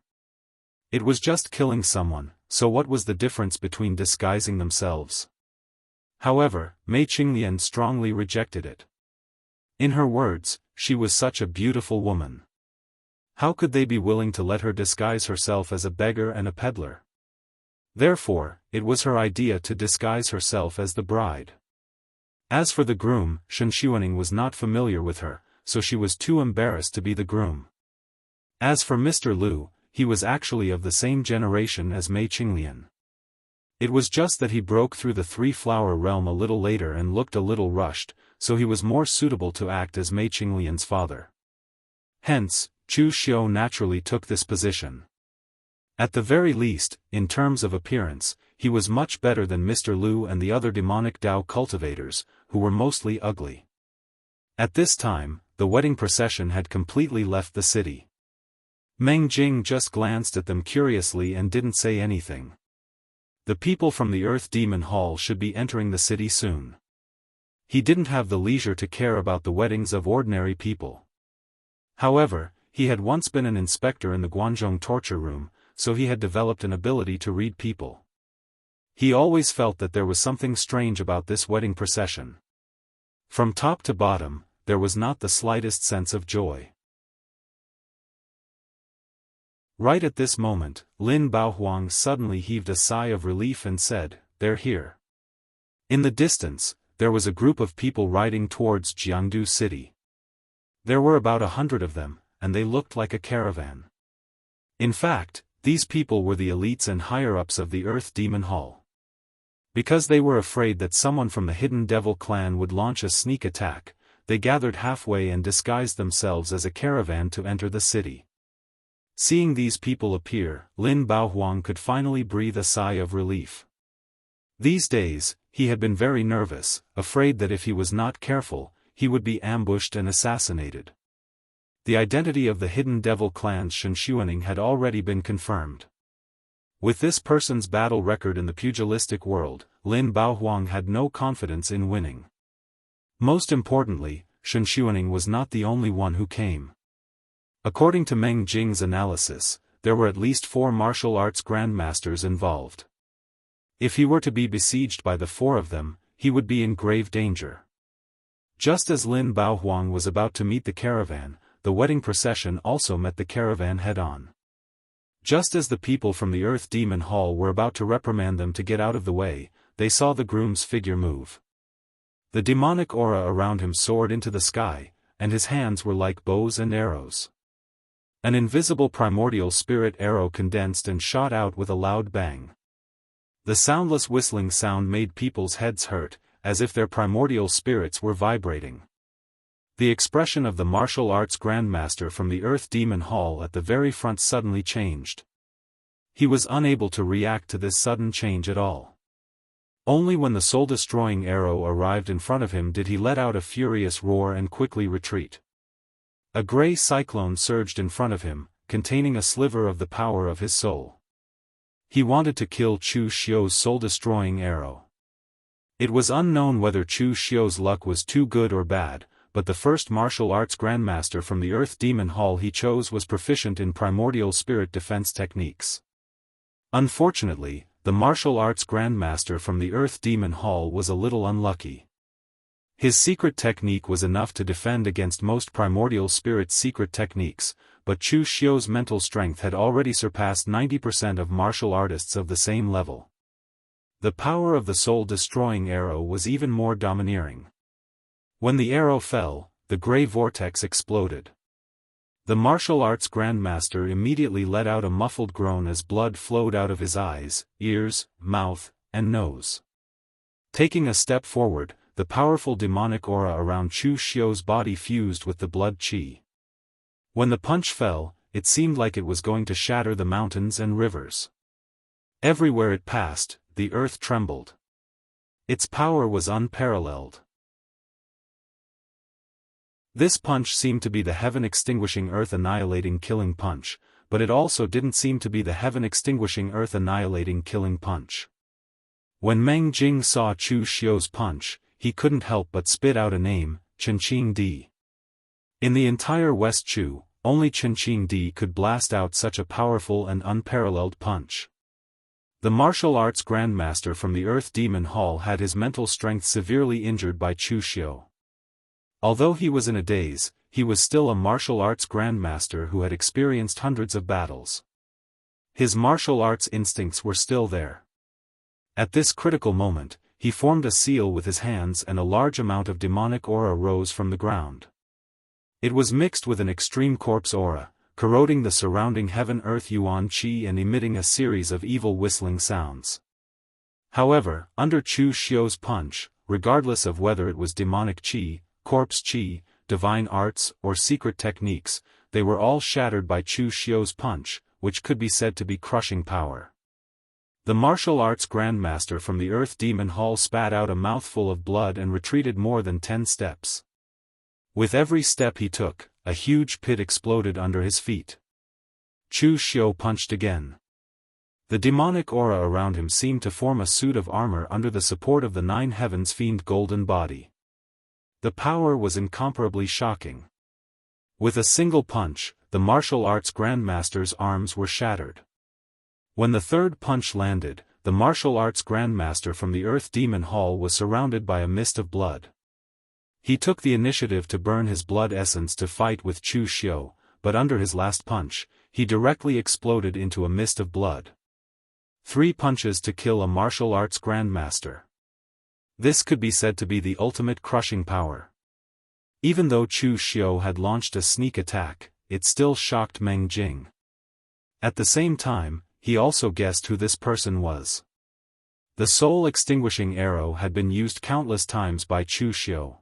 It was just killing someone, so what was the difference between disguising themselves? However, Mei Qinglian strongly rejected it. In her words, she was such a beautiful woman. How could they be willing to let her disguise herself as a beggar and a peddler? Therefore, it was her idea to disguise herself as the bride. As for the groom, Shen Xuaning was not familiar with her, so she was too embarrassed to be the groom. As for Mr. Lu, he was actually of the same generation as Mei Qinglian. It was just that he broke through the three-flower realm a little later and looked a little rushed, so he was more suitable to act as Mei Qinglian's father. Hence, Chu Xiu naturally took this position. At the very least, in terms of appearance, he was much better than Mr. Lu and the other demonic Dao cultivators, who were mostly ugly. At this time, the wedding procession had completely left the city. Meng Jing just glanced at them curiously and didn't say anything. The people from the Earth Demon Hall should be entering the city soon. He didn't have the leisure to care about the weddings of ordinary people. However, he had once been an inspector in the Guanzhong torture room, so he had developed an ability to read people. He always felt that there was something strange about this wedding procession. From top to bottom, there was not the slightest sense of joy. Right at this moment, Lin Baohuang suddenly heaved a sigh of relief and said, "They're here." In the distance, there was a group of people riding towards Jianghu city. There were about 100 of them, and they looked like a caravan. In fact, these people were the elites and higher-ups of the Earth Demon Hall. Because they were afraid that someone from the Hidden Devil clan would launch a sneak attack, they gathered halfway and disguised themselves as a caravan to enter the city. Seeing these people appear, Lin Baohuang could finally breathe a sigh of relief. These days, he had been very nervous, afraid that if he was not careful, he would be ambushed and assassinated. The identity of the Hidden Devil clan's Shen Xuaning had already been confirmed. With this person's battle record in the pugilistic world, Lin Baohuang had no confidence in winning. Most importantly, Shen Xuaning was not the only one who came. According to Meng Jing's analysis, there were at least 4 martial arts grandmasters involved. If he were to be besieged by the 4 of them, he would be in grave danger. Just as Lin Baohuang was about to meet the caravan, the wedding procession also met the caravan head-on. Just as the people from the Earth Demon Hall were about to reprimand them to get out of the way, they saw the groom's figure move. The demonic aura around him soared into the sky, and his hands were like bows and arrows. An invisible primordial spirit arrow condensed and shot out with a loud bang. The soundless whistling sound made people's heads hurt, as if their primordial spirits were vibrating. The expression of the martial arts grandmaster from the Earth Demon Hall at the very front suddenly changed. He was unable to react to this sudden change at all. Only when the soul-destroying arrow arrived in front of him did he let out a furious roar and quickly retreat. A grey cyclone surged in front of him, containing a sliver of the power of his soul. He wanted to kill Chu Xiu's soul-destroying arrow. It was unknown whether Chu Xiu's luck was too good or bad, but the first martial arts grandmaster from the Earth Demon Hall he chose was proficient in primordial spirit defense techniques. Unfortunately, the martial arts grandmaster from the Earth Demon Hall was a little unlucky. His secret technique was enough to defend against most primordial spirit secret techniques, but Chu Xiu's mental strength had already surpassed 90% of martial artists of the same level. The power of the soul-destroying arrow was even more domineering. When the arrow fell, the grey vortex exploded. The martial arts grandmaster immediately let out a muffled groan as blood flowed out of his eyes, ears, mouth, and nose. Taking a step forward, the powerful demonic aura around Chu Xiu's body fused with the blood qi. When the punch fell, it seemed like it was going to shatter the mountains and rivers. Everywhere it passed, the earth trembled. Its power was unparalleled. This punch seemed to be the heaven-extinguishing earth-annihilating killing punch, but it also didn't seem to be the heaven-extinguishing earth-annihilating killing punch. When Meng Jing saw Chu Xiu's punch, he couldn't help but spit out a name, Chenqing Di. In the entire West Chu, only Chenqing Di could blast out such a powerful and unparalleled punch. The martial arts grandmaster from the Earth Demon Hall had his mental strength severely injured by Chu Xiu. Although he was in a daze, he was still a martial arts grandmaster who had experienced hundreds of battles. His martial arts instincts were still there. At this critical moment, he formed a seal with his hands and a large amount of demonic aura rose from the ground. It was mixed with an extreme corpse aura, corroding the surrounding heaven-earth yuan qi and emitting a series of evil whistling sounds. However, under Chu Xiu's punch, regardless of whether it was demonic qi, corpse qi, divine arts, or secret techniques, they were all shattered by Chu Xiu's punch, which could be said to be crushing power. The martial arts grandmaster from the Earth Demon Hall spat out a mouthful of blood and retreated more than 10 steps. With every step he took, a huge pit exploded under his feet. Chu Xiu punched again. The demonic aura around him seemed to form a suit of armor under the support of the nine heavens fiend golden body. The power was incomparably shocking. With a single punch, the martial arts grandmaster's arms were shattered. When the third punch landed, the martial arts grandmaster from the Earth Demon Hall was surrounded by a mist of blood. He took the initiative to burn his blood essence to fight with Chu Xiu, but under his last punch, he directly exploded into a mist of blood. 3 punches to kill a martial arts grandmaster. This could be said to be the ultimate crushing power. Even though Chu Xiu had launched a sneak attack, it still shocked Meng Jing. At the same time, he also guessed who this person was. The soul-extinguishing arrow had been used countless times by Chu Xiu.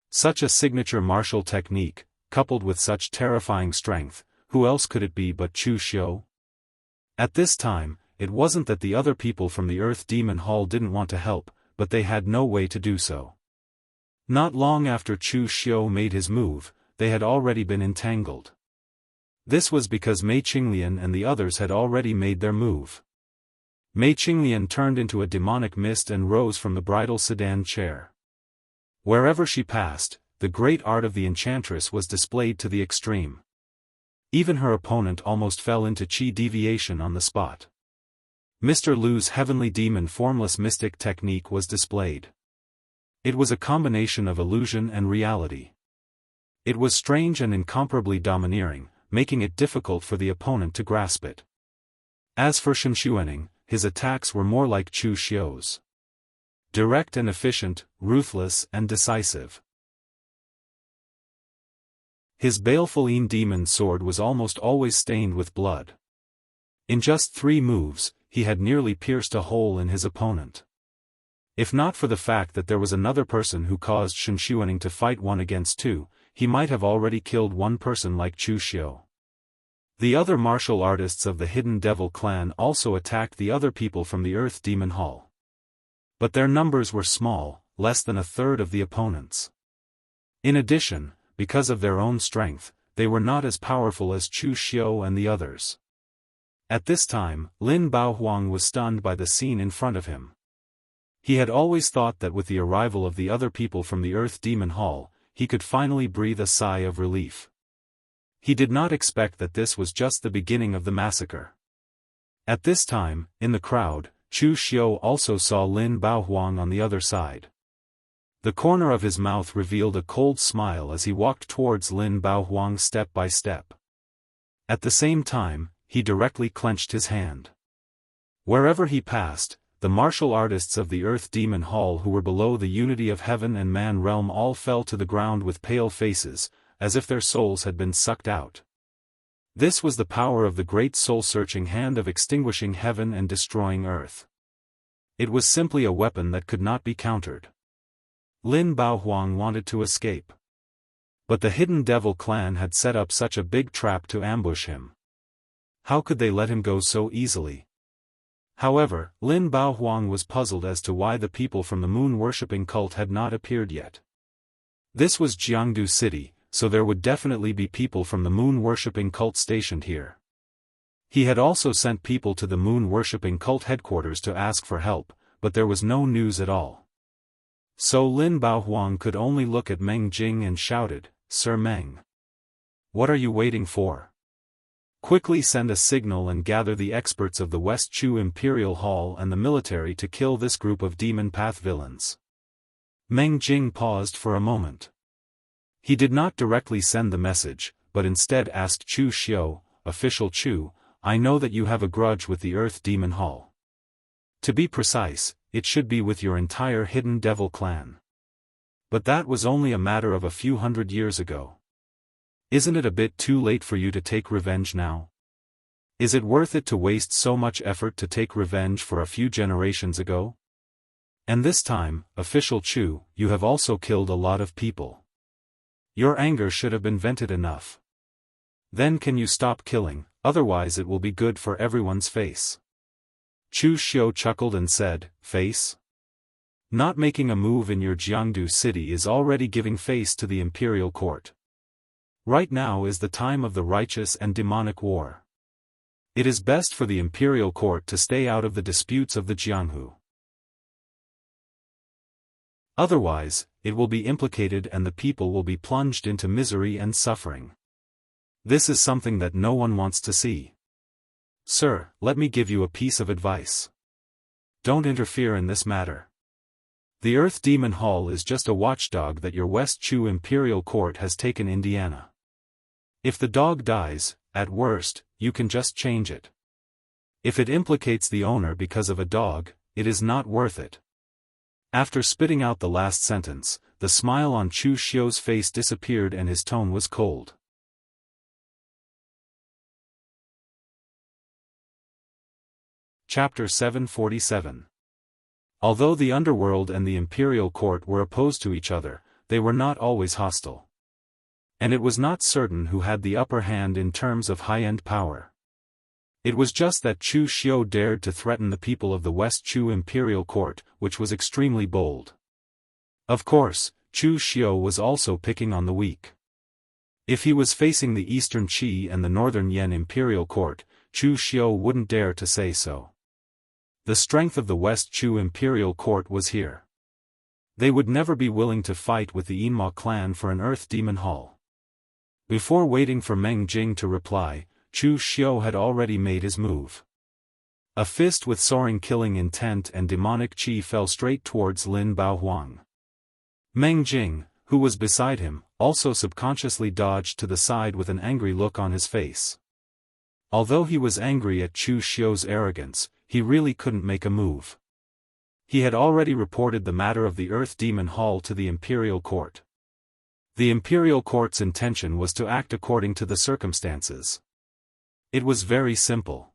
Such a signature martial technique, coupled with such terrifying strength, who else could it be but Chu Xiu? At this time, it wasn't that the other people from the Earth Demon Hall didn't want to help, but they had no way to do so. Not long after Chu Xiu made his move, they had already been entangled. This was because Mei Qinglian and the others had already made their move. Mei Qinglian turned into a demonic mist and rose from the bridal sedan chair. Wherever she passed, the great art of the enchantress was displayed to the extreme. Even her opponent almost fell into qi deviation on the spot. Mr. Lu's heavenly demon formless mystic technique was displayed. It was a combination of illusion and reality. It was strange and incomparably domineering, making it difficult for the opponent to grasp it. As for Shenxuaning, his attacks were more like Chu Xiu's. Direct and efficient, ruthless and decisive. His baleful demon sword was almost always stained with blood. In just 3 moves, he had nearly pierced a hole in his opponent. If not for the fact that there was another person who caused Shenxuaning to fight 1 against 2, he might have already killed one person like Chu Xiu. The other martial artists of the Hidden Devil clan also attacked the other people from the Earth Demon Hall. But their numbers were small, less than a third of the opponents. In addition, because of their own strength, they were not as powerful as Chu Xiu and the others. At this time, Lin Baohuang was stunned by the scene in front of him. He had always thought that with the arrival of the other people from the Earth Demon Hall, he could finally breathe a sigh of relief. He did not expect that this was just the beginning of the massacre. At this time, in the crowd, Chu Xiu also saw Lin Baohuang on the other side. The corner of his mouth revealed a cold smile as he walked towards Lin Baohuang step by step. At the same time, he directly clenched his hand. Wherever he passed, the martial artists of the Earth Demon Hall who were below the unity of heaven and man realm all fell to the ground with pale faces, as if their souls had been sucked out. This was the power of the great soul-searching hand of extinguishing heaven and destroying earth. It was simply a weapon that could not be countered. Lin Baohuang wanted to escape. But the hidden devil clan had set up such a big trap to ambush him. How could they let him go so easily? However, Lin Baohuang was puzzled as to why the people from the moon-worshipping cult had not appeared yet. This was Jianghu city, so there would definitely be people from the moon-worshipping cult stationed here. He had also sent people to the moon-worshipping cult headquarters to ask for help, but there was no news at all. So Lin Baohuang could only look at Meng Jing and shouted, "Sir Meng! What are you waiting for? Quickly send a signal and gather the experts of the West Chu Imperial Hall and the military to kill this group of demon path villains." Meng Jing paused for a moment. He did not directly send the message, but instead asked Chu Xiu, "Official Chu, I know that you have a grudge with the Earth Demon Hall. To be precise, it should be with your entire Hidden Devil clan. But that was only a matter of a few hundred years ago. Isn't it a bit too late for you to take revenge now? Is it worth it to waste so much effort to take revenge for a few generations ago? And this time, Official Chu, you have also killed a lot of people. Your anger should have been vented enough. Then can you stop killing, otherwise it will be good for everyone's face." Chu Xiu chuckled and said, "Face? Not making a move in your Jianghu city is already giving face to the imperial court. Right now is the time of the righteous and demonic war. It is best for the imperial court to stay out of the disputes of the Jianghu. Otherwise, it will be implicated and the people will be plunged into misery and suffering. This is something that no one wants to see. Sir, let me give you a piece of advice. Don't interfere in this matter. The Earth Demon Hall is just a watchdog that your West Chu Imperial Court has taken Indiana. If the dog dies, at worst, you can just change it. If it implicates the owner because of a dog, it is not worth it." After spitting out the last sentence, the smile on Chu Xiu's face disappeared and his tone was cold. Chapter 747. Although the underworld and the imperial court were opposed to each other, they were not always hostile. And it was not certain who had the upper hand in terms of high-end power. It was just that Chu Xiu dared to threaten the people of the West Chu Imperial Court, which was extremely bold. Of course, Chu Xiu was also picking on the weak. If he was facing the Eastern Qi and the Northern Yan Imperial Court, Chu Xiu wouldn't dare to say so. The strength of the West Chu Imperial Court was here. They would never be willing to fight with the Yinma clan for an Earth Demon Hall. Before waiting for Meng Jing to reply, Chu Xiu had already made his move. A fist with soaring killing intent and demonic qi fell straight towards Lin Baohuang. Meng Jing, who was beside him, also subconsciously dodged to the side with an angry look on his face. Although he was angry at Chu Xiu's arrogance, he really couldn't make a move. He had already reported the matter of the Earth Demon Hall to the Imperial Court. The Imperial Court's intention was to act according to the circumstances. It was very simple.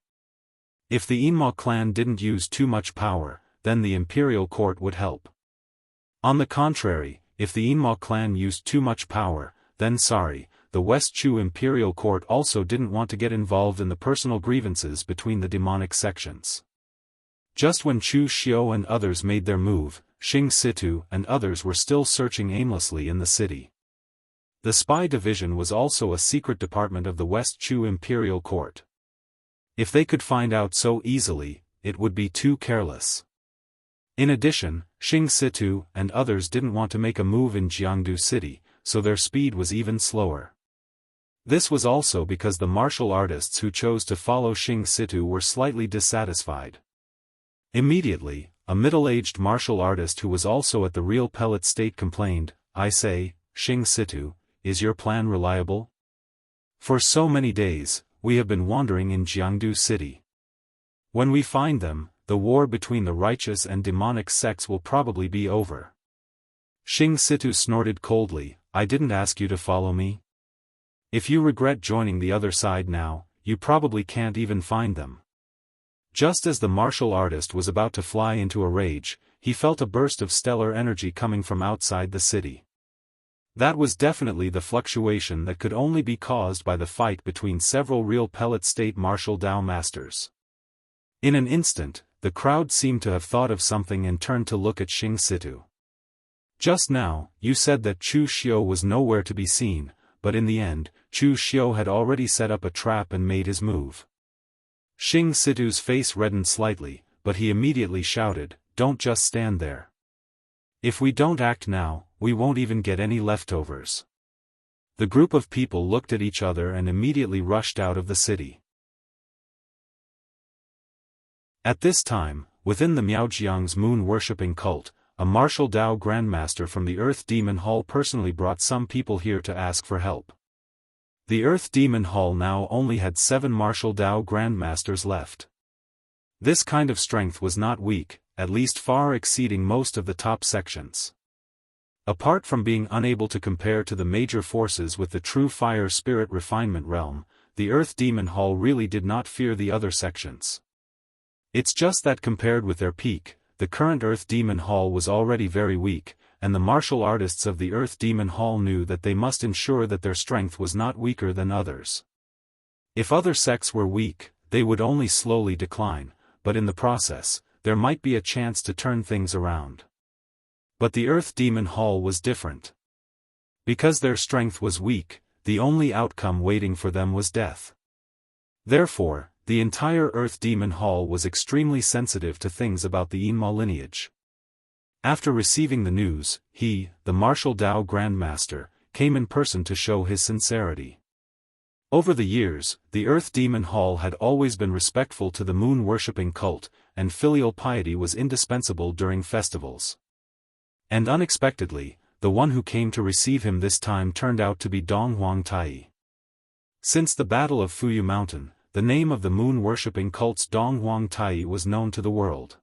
If the Yinma clan didn't use too much power, then the Imperial Court would help. On the contrary, if the Yinma clan used too much power, then the West Chu Imperial Court also didn't want to get involved in the personal grievances between the demonic sections. Just when Chu Xiu and others made their move, Xing Situ and others were still searching aimlessly in the city. The spy division was also a secret department of the West Chu Imperial Court. If they could find out so easily, it would be too careless. In addition, Xing Situ and others didn't want to make a move in Jianghu city, so their speed was even slower. This was also because the martial artists who chose to follow Xing Situ were slightly dissatisfied. Immediately, a middle-aged martial artist who was also at the Real Pellet State complained, "I say, Xing Situ, is your plan reliable? For so many days, we have been wandering in Jianghu city. When we find them, the war between the righteous and demonic sects will probably be over." Xing Situ snorted coldly, "I didn't ask you to follow me." If you regret joining the other side now, you probably can't even find them. Just as the martial artist was about to fly into a rage, he felt a burst of stellar energy coming from outside the city. That was definitely the fluctuation that could only be caused by the fight between several real pellet state martial Dao masters. In an instant, the crowd seemed to have thought of something and turned to look at Xing Situ. Just now, you said that Chu Xiu was nowhere to be seen, but in the end, Chu Xiu had already set up a trap and made his move. Xing Situ's face reddened slightly, but he immediately shouted, "Don't just stand there. If we don't act now, we won't even get any leftovers." The group of people looked at each other and immediately rushed out of the city. At this time, within the Miaojiang's moon-worshipping cult, a martial Dao grandmaster from the Earth Demon Hall personally brought some people here to ask for help. The Earth Demon Hall now only had 7 martial Dao grandmasters left. This kind of strength was not weak, at least far exceeding most of the top sections. Apart from being unable to compare to the major forces with the true fire spirit refinement realm, the Earth Demon Hall really did not fear the other sections. It's just that compared with their peak, the current Earth Demon Hall was already very weak, and the martial artists of the Earth Demon Hall knew that they must ensure that their strength was not weaker than others. If other sects were weak, they would only slowly decline, but in the process, there might be a chance to turn things around. But the Earth Demon Hall was different. Because their strength was weak, the only outcome waiting for them was death. Therefore, the entire Earth Demon Hall was extremely sensitive to things about the Immortal lineage. After receiving the news, he, the martial Dao Grandmaster, came in person to show his sincerity. Over the years, the Earth Demon Hall had always been respectful to the moon-worshipping cult, and filial piety was indispensable during festivals. And unexpectedly, the one who came to receive him this time turned out to be Dong Huang Tai. Since the Battle of Fuyu Mountain, the name of the moon-worshipping cult's Dong Huang Tai was known to the world.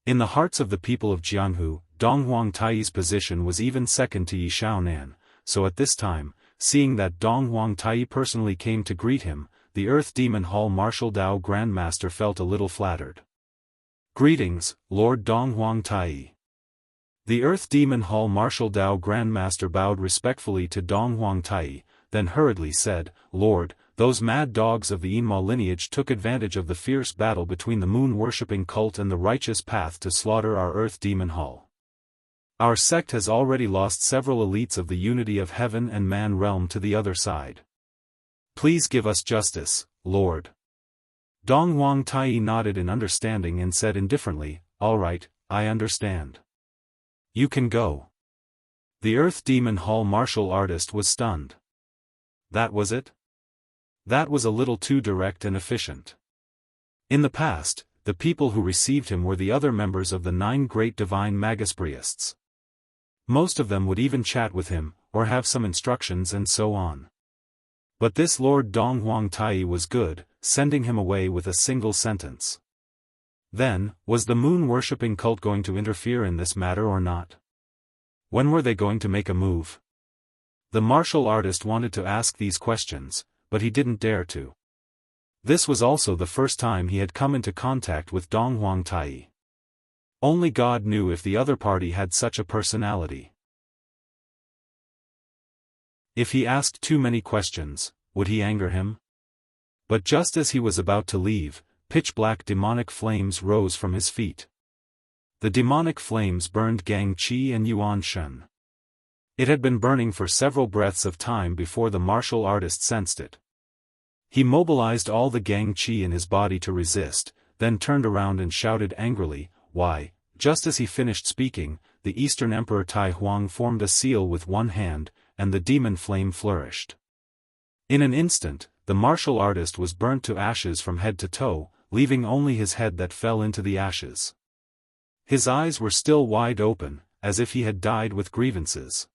In the hearts of the people of Jianghu, Dong Huang Tai's position was even second to Yi Shaonan, so at this time, seeing that Dong Huang Tai personally came to greet him, the Earth Demon Hall Martial Dao Grandmaster felt a little flattered. "Greetings, Lord Dong Huang Tai." The Earth Demon Hall Martial Dao Grandmaster bowed respectfully to Dong Huang Tai, then hurriedly said, "Lord, those mad dogs of the Immortal lineage took advantage of the fierce battle between the moon-worshipping cult and the righteous path to slaughter our Earth Demon Hall. Our sect has already lost several elites of the unity of heaven and man realm to the other side. Please give us justice, Lord." Dong Huang Tai nodded in understanding and said indifferently, "All right, I understand. You can go." The Earth Demon Hall martial artist was stunned. That was it? That was a little too direct and efficient. In the past, the people who received him were the other members of the 9 great divine magus priests. Most of them would even chat with him, or have some instructions and so on. But this Lord Dong Huang Tai was good, sending him away with a single sentence. Then, was the moon-worshipping cult going to interfere in this matter or not? When were they going to make a move? The martial artist wanted to ask these questions, but he didn't dare to. This was also the first time he had come into contact with Dong Huang Tai. Only God knew if the other party had such a personality. If he asked too many questions, would he anger him? But just as he was about to leave, pitch-black demonic flames rose from his feet. The demonic flames burned Gang Qi and Yuan Shen. It had been burning for several breaths of time before the martial artist sensed it. He mobilized all the Gang Qi in his body to resist, then turned around and shouted angrily, "Why?" Just as he finished speaking, the Eastern Emperor Tai Huang formed a seal with one hand, and the demon flame flourished. In an instant, the martial artist was burnt to ashes from head to toe, leaving only his head that fell into the ashes. His eyes were still wide open, as if he had died with grievances.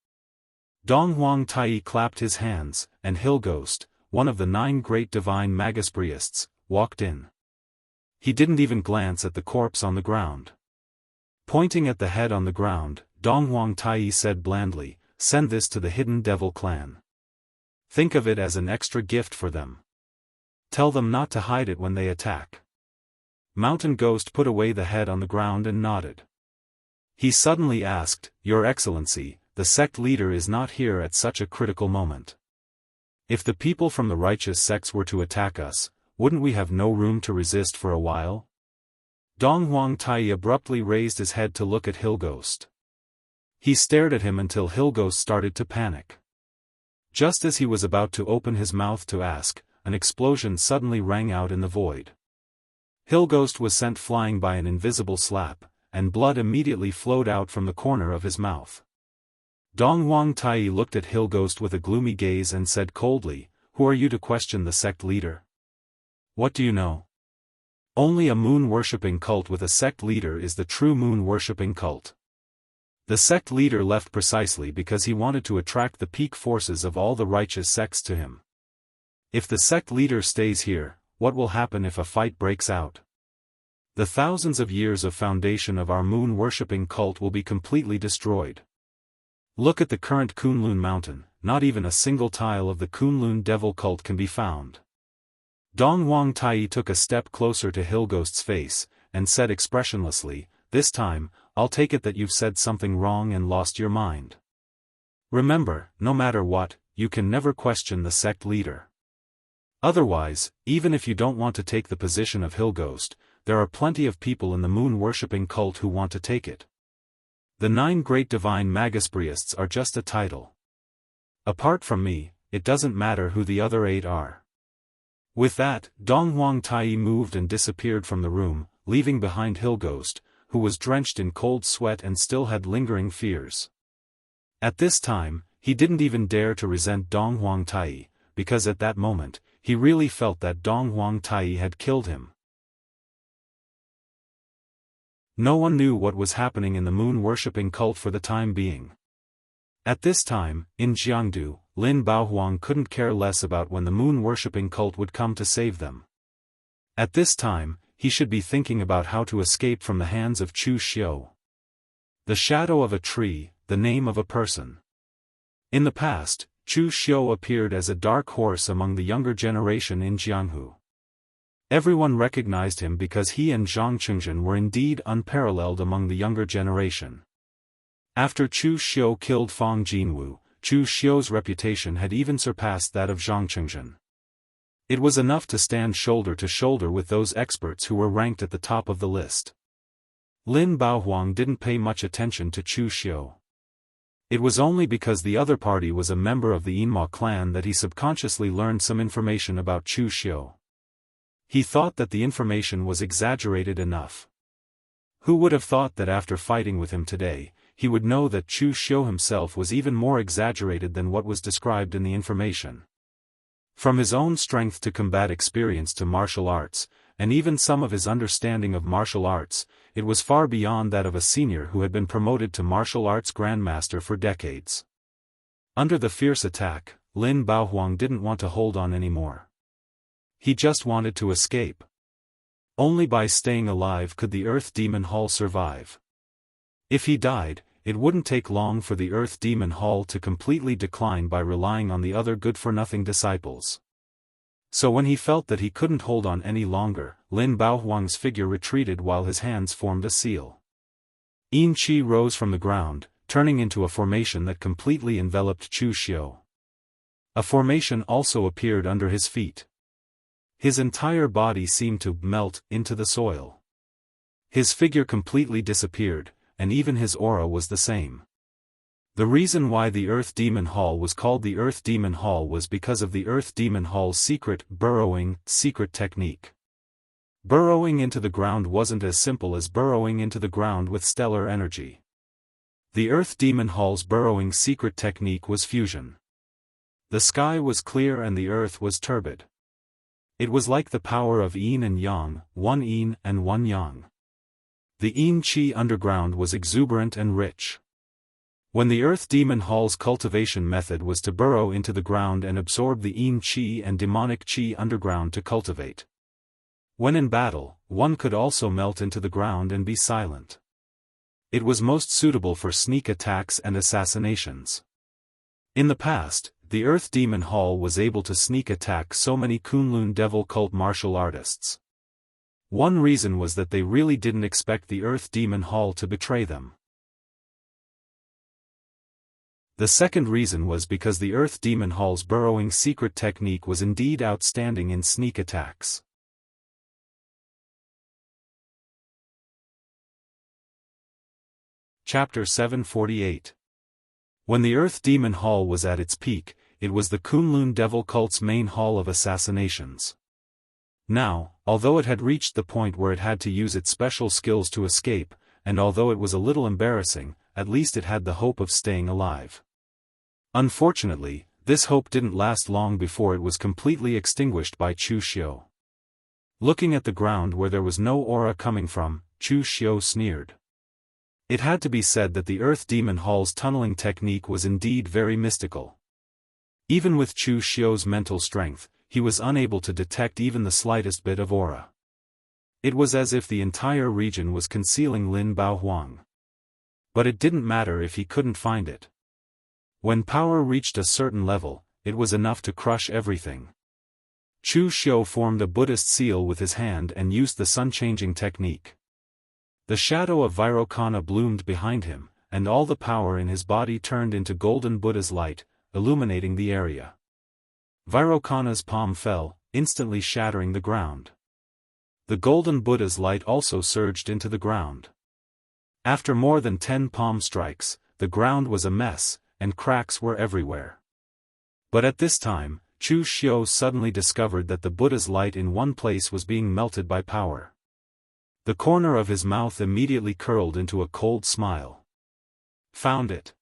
Dong Huang Tai clapped his hands, and Hilghost, one of the 9 great divine magus priests, walked in. He didn't even glance at the corpse on the ground. Pointing at the head on the ground, Dong Huang Tai said blandly, "Send this to the Hidden Devil clan." Think of it as an extra gift for them. Tell them not to hide it when they attack. Mountain Ghost put away the head on the ground and nodded. He suddenly asked, Your Excellency, the sect leader is not here at such a critical moment. If the people from the righteous sects were to attack us, wouldn't we have no room to resist for a while? Dong Huang Tai abruptly raised his head to look at Hillghost. He stared at him until Hillghost started to panic. Just as he was about to open his mouth to ask, an explosion suddenly rang out in the void. Hillghost was sent flying by an invisible slap, and blood immediately flowed out from the corner of his mouth. Dong Huang Tai looked at Hillghost with a gloomy gaze and said coldly, Who are you to question the sect leader? What do you know? Only a moon-worshipping cult with a sect leader is the true moon-worshipping cult. The sect leader left precisely because he wanted to attract the peak forces of all the righteous sects to him. If the sect leader stays here, what will happen if a fight breaks out? The thousands of years of foundation of our moon-worshipping cult will be completely destroyed. Look at the current Kunlun mountain, not even a single tile of the Kunlun devil cult can be found. Dong Huang Tai took a step closer to Hillghost's face, and said expressionlessly, This time, I'll take it that you've said something wrong and lost your mind. Remember, no matter what, you can never question the sect leader. Otherwise, even if you don't want to take the position of Hillghost, there are plenty of people in the moon-worshipping cult who want to take it. The 9 great divine magus priests are just a title. Apart from me, it doesn't matter who the other 8 are. With that, Dong Huang Tai moved and disappeared from the room, leaving behind Hillghost, who was drenched in cold sweat and still had lingering fears. At this time, he didn't even dare to resent Dong Huang Tai, because at that moment, he really felt that Dong Huang Tai had killed him. No one knew what was happening in the moon-worshipping cult for the time being. At this time, in Jianghu, Lin Baohuang couldn't care less about when the moon-worshipping cult would come to save them. At this time, he should be thinking about how to escape from the hands of Chu Xiu. The shadow of a tree, the name of a person. In the past, Chu Xiu appeared as a dark horse among the younger generation in Jianghu. Everyone recognized him because he and Zhang Chengzhen were indeed unparalleled among the younger generation. After Chu Xiu killed Fang Jinwu, Chu Xiu's reputation had even surpassed that of Zhang Chengzhen. It was enough to stand shoulder to shoulder with those experts who were ranked at the top of the list. Lin Baohuang didn't pay much attention to Chu Xiu. It was only because the other party was a member of the Yinma clan that he subconsciously learned some information about Chu Xiu. He thought that the information was exaggerated enough. Who would have thought that after fighting with him today, he would know that Chu Xiu himself was even more exaggerated than what was described in the information. From his own strength to combat experience to martial arts, and even some of his understanding of martial arts, it was far beyond that of a senior who had been promoted to martial arts grandmaster for decades. Under the fierce attack, Lin Baohuang didn't want to hold on anymore. He just wanted to escape. Only by staying alive could the Earth Demon Hall survive. If he died, it wouldn't take long for the Earth Demon Hall to completely decline by relying on the other good-for-nothing disciples. So when he felt that he couldn't hold on any longer, Lin Baohuang's figure retreated while his hands formed a seal. Yin Qi rose from the ground, turning into a formation that completely enveloped Chu Xiu. A formation also appeared under his feet. His entire body seemed to melt into the soil. His figure completely disappeared, and even his aura was the same. The reason why the Earth Demon Hall was called the Earth Demon Hall was because of the Earth Demon Hall's secret technique. Burrowing into the ground wasn't as simple as burrowing into the ground with stellar energy. The Earth Demon Hall's burrowing secret technique was fusion. The sky was clear and the earth was turbid. It was like the power of yin and yang, one yin and one yang. The yin qi underground was exuberant and rich. When the Earth Demon Hall's cultivation method was to burrow into the ground and absorb the yin qi and demonic qi underground to cultivate. When in battle, one could also melt into the ground and be silent. It was most suitable for sneak attacks and assassinations. In the past, the Earth Demon Hall was able to sneak attack so many Kunlun Devil Cult martial artists? One reason was that they really didn't expect the Earth Demon Hall to betray them. The second reason was because the Earth Demon Hall's burrowing secret technique was indeed outstanding in sneak attacks. Chapter 748. When the Earth Demon Hall was at its peak, it was the Kunlun Devil Cult's main hall of assassinations. Now, although it had reached the point where it had to use its special skills to escape, and although it was a little embarrassing, at least it had the hope of staying alive. Unfortunately, this hope didn't last long before it was completely extinguished by Chu Xiu. Looking at the ground where there was no aura coming from, Chu Xiu sneered. It had to be said that the Earth Demon Hall's tunneling technique was indeed very mystical. Even with Chu Xiu's mental strength, he was unable to detect even the slightest bit of aura. It was as if the entire region was concealing Lin Baohuang. But it didn't matter if he couldn't find it. When power reached a certain level, it was enough to crush everything. Chu Xiu formed a Buddhist seal with his hand and used the sun-changing technique. The shadow of Vairocana bloomed behind him, and all the power in his body turned into golden Buddha's light, illuminating the area. Vairocana's palm fell, instantly shattering the ground. The golden Buddha's light also surged into the ground. After more than 10 palm strikes, the ground was a mess, and cracks were everywhere. But at this time, Chu Xiu suddenly discovered that the Buddha's light in one place was being melted by power. The corner of his mouth immediately curled into a cold smile. Found it.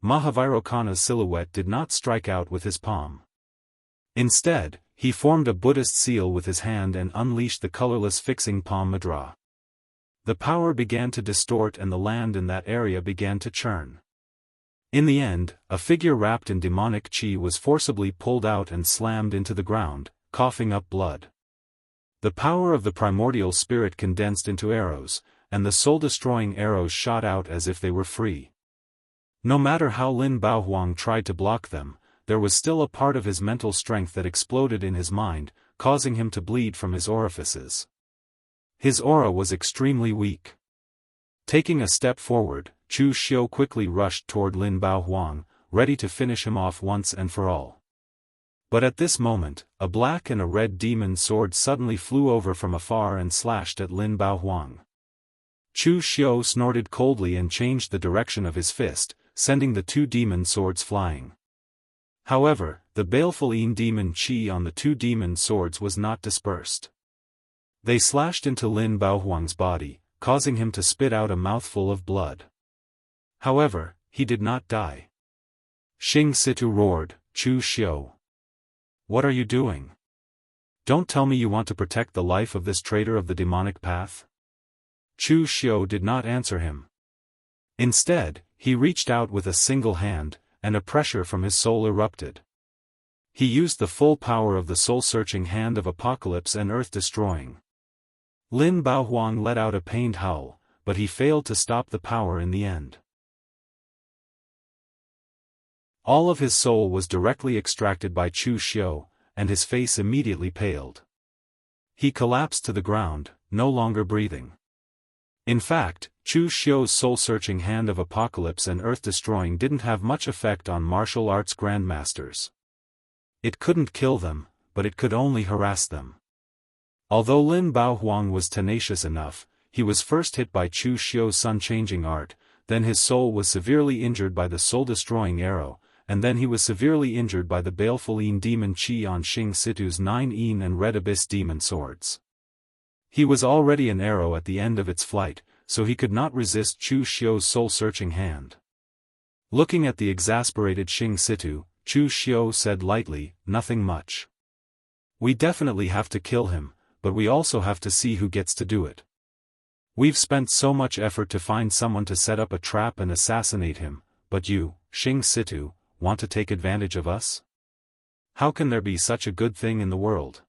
Mahavairocana's silhouette did not strike out with his palm. Instead, he formed a Buddhist seal with his hand and unleashed the colorless fixing palm mudra. The power began to distort and the land in that area began to churn. In the end, a figure wrapped in demonic qi was forcibly pulled out and slammed into the ground, coughing up blood. The power of the primordial spirit condensed into arrows, and the soul-destroying arrows shot out as if they were free. No matter how Lin Baohuang tried to block them, there was still a part of his mental strength that exploded in his mind, causing him to bleed from his orifices. His aura was extremely weak. Taking a step forward, Chu Xiu quickly rushed toward Lin Baohuang, ready to finish him off once and for all. But at this moment, a black and a red demon sword suddenly flew over from afar and slashed at Lin Baohuang. Chu Xiu snorted coldly and changed the direction of his fist, sending the two demon swords flying. However, the baleful demon qi on the two demon swords was not dispersed. They slashed into Lin Baohuang's body, causing him to spit out a mouthful of blood. However, he did not die. Xing Situ roared, Chu Xiu. What are you doing? Don't tell me you want to protect the life of this traitor of the demonic path? Chu Xiu did not answer him. Instead, he reached out with a single hand, and a pressure from his soul erupted. He used the full power of the soul-searching hand of apocalypse and earth-destroying. Lin Baohuang let out a pained howl, but he failed to stop the power in the end. All of his soul was directly extracted by Chu Xiu, and his face immediately paled. He collapsed to the ground, no longer breathing. In fact, Chu Xiu's soul-searching hand of apocalypse and earth-destroying didn't have much effect on martial arts grandmasters. It couldn't kill them, but it could only harass them. Although Lin Baohuang was tenacious enough, he was first hit by Chu Xiu's sun-changing art, then his soul was severely injured by the soul-destroying arrow, and then he was severely injured by the baleful demon qi on Xing Situ's 9 and Red Abyss demon swords. He was already an arrow at the end of its flight, so he could not resist Chu Xiu's soul-searching hand. Looking at the exasperated Xing Situ, Chu Xiu said lightly, "Nothing much. We definitely have to kill him, but we also have to see who gets to do it. We've spent so much effort to find someone to set up a trap and assassinate him, but you, Xing Situ, want to take advantage of us? How can there be such a good thing in the world?"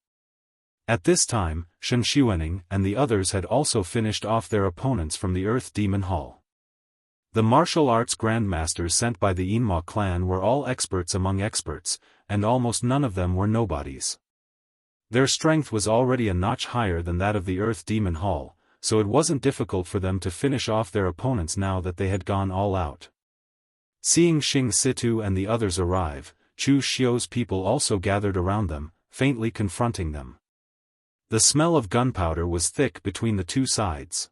At this time, Xianxia and the others had also finished off their opponents from the Earth Demon Hall. The martial arts grandmasters sent by the Yinma clan were all experts among experts, and almost none of them were nobodies. Their strength was already a notch higher than that of the Earth Demon Hall, so it wasn't difficult for them to finish off their opponents now that they had gone all out. Seeing Xing Situ and the others arrive, Chu Xiu's people also gathered around them, faintly confronting them. The smell of gunpowder was thick between the two sides.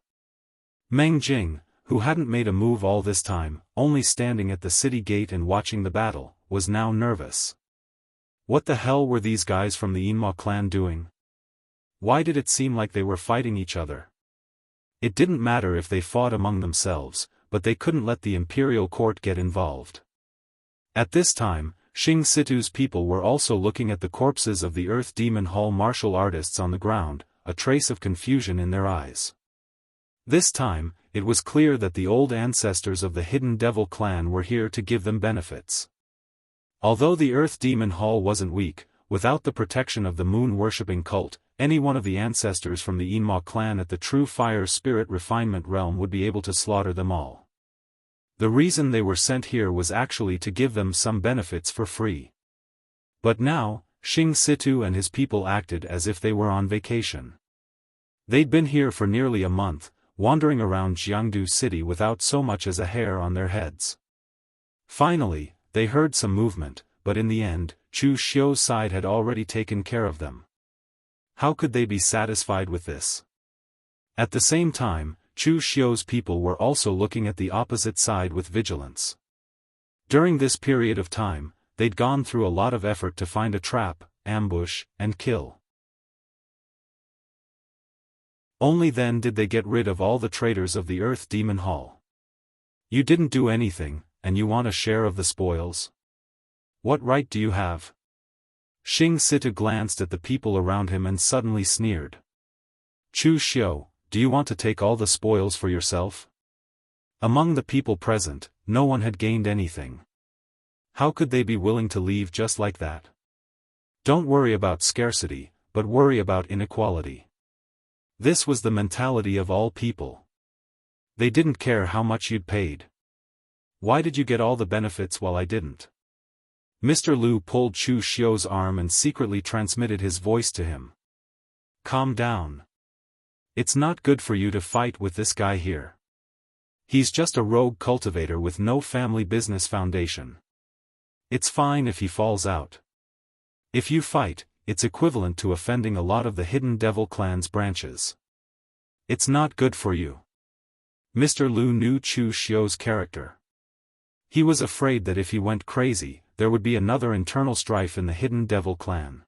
Meng Jing, who hadn't made a move all this time, only standing at the city gate and watching the battle, was now nervous. What the hell were these guys from the Yinma clan doing? Why did it seem like they were fighting each other? It didn't matter if they fought among themselves, but they couldn't let the imperial court get involved. At this time, Xing Situ's people were also looking at the corpses of the Earth Demon Hall martial artists on the ground, a trace of confusion in their eyes. This time, it was clear that the old ancestors of the Hidden Devil clan were here to give them benefits. Although the Earth Demon Hall wasn't weak, without the protection of the moon-worshipping cult, any one of the ancestors from the Yinma clan at the True Fire Spirit Refinement Realm would be able to slaughter them all. The reason they were sent here was actually to give them some benefits for free. But now, Xing Situ and his people acted as if they were on vacation. They'd been here for nearly a month, wandering around Jianghu city without so much as a hair on their heads. Finally, they heard some movement, but in the end, Chu Xiu's side had already taken care of them. How could they be satisfied with this? At the same time, Chu Xiu's people were also looking at the opposite side with vigilance. During this period of time, they'd gone through a lot of effort to find a trap, ambush, and kill. Only then did they get rid of all the traitors of the Earth Demon Hall. You didn't do anything, and you want a share of the spoils? What right do you have? Xing Situ glanced at the people around him and suddenly sneered. Chu Xiu, do you want to take all the spoils for yourself? Among the people present, no one had gained anything. How could they be willing to leave just like that? Don't worry about scarcity, but worry about inequality. This was the mentality of all people. They didn't care how much you'd paid. Why did you get all the benefits while I didn't? Mr. Lu pulled Chu Xiu's arm and secretly transmitted his voice to him. Calm down. It's not good for you to fight with this guy here. He's just a rogue cultivator with no family business foundation. It's fine if he falls out. If you fight, it's equivalent to offending a lot of the Hidden Devil clan's branches. It's not good for you. Mr. Lu knew Chu Xiu's character. He was afraid that if he went crazy, there would be another internal strife in the Hidden Devil clan.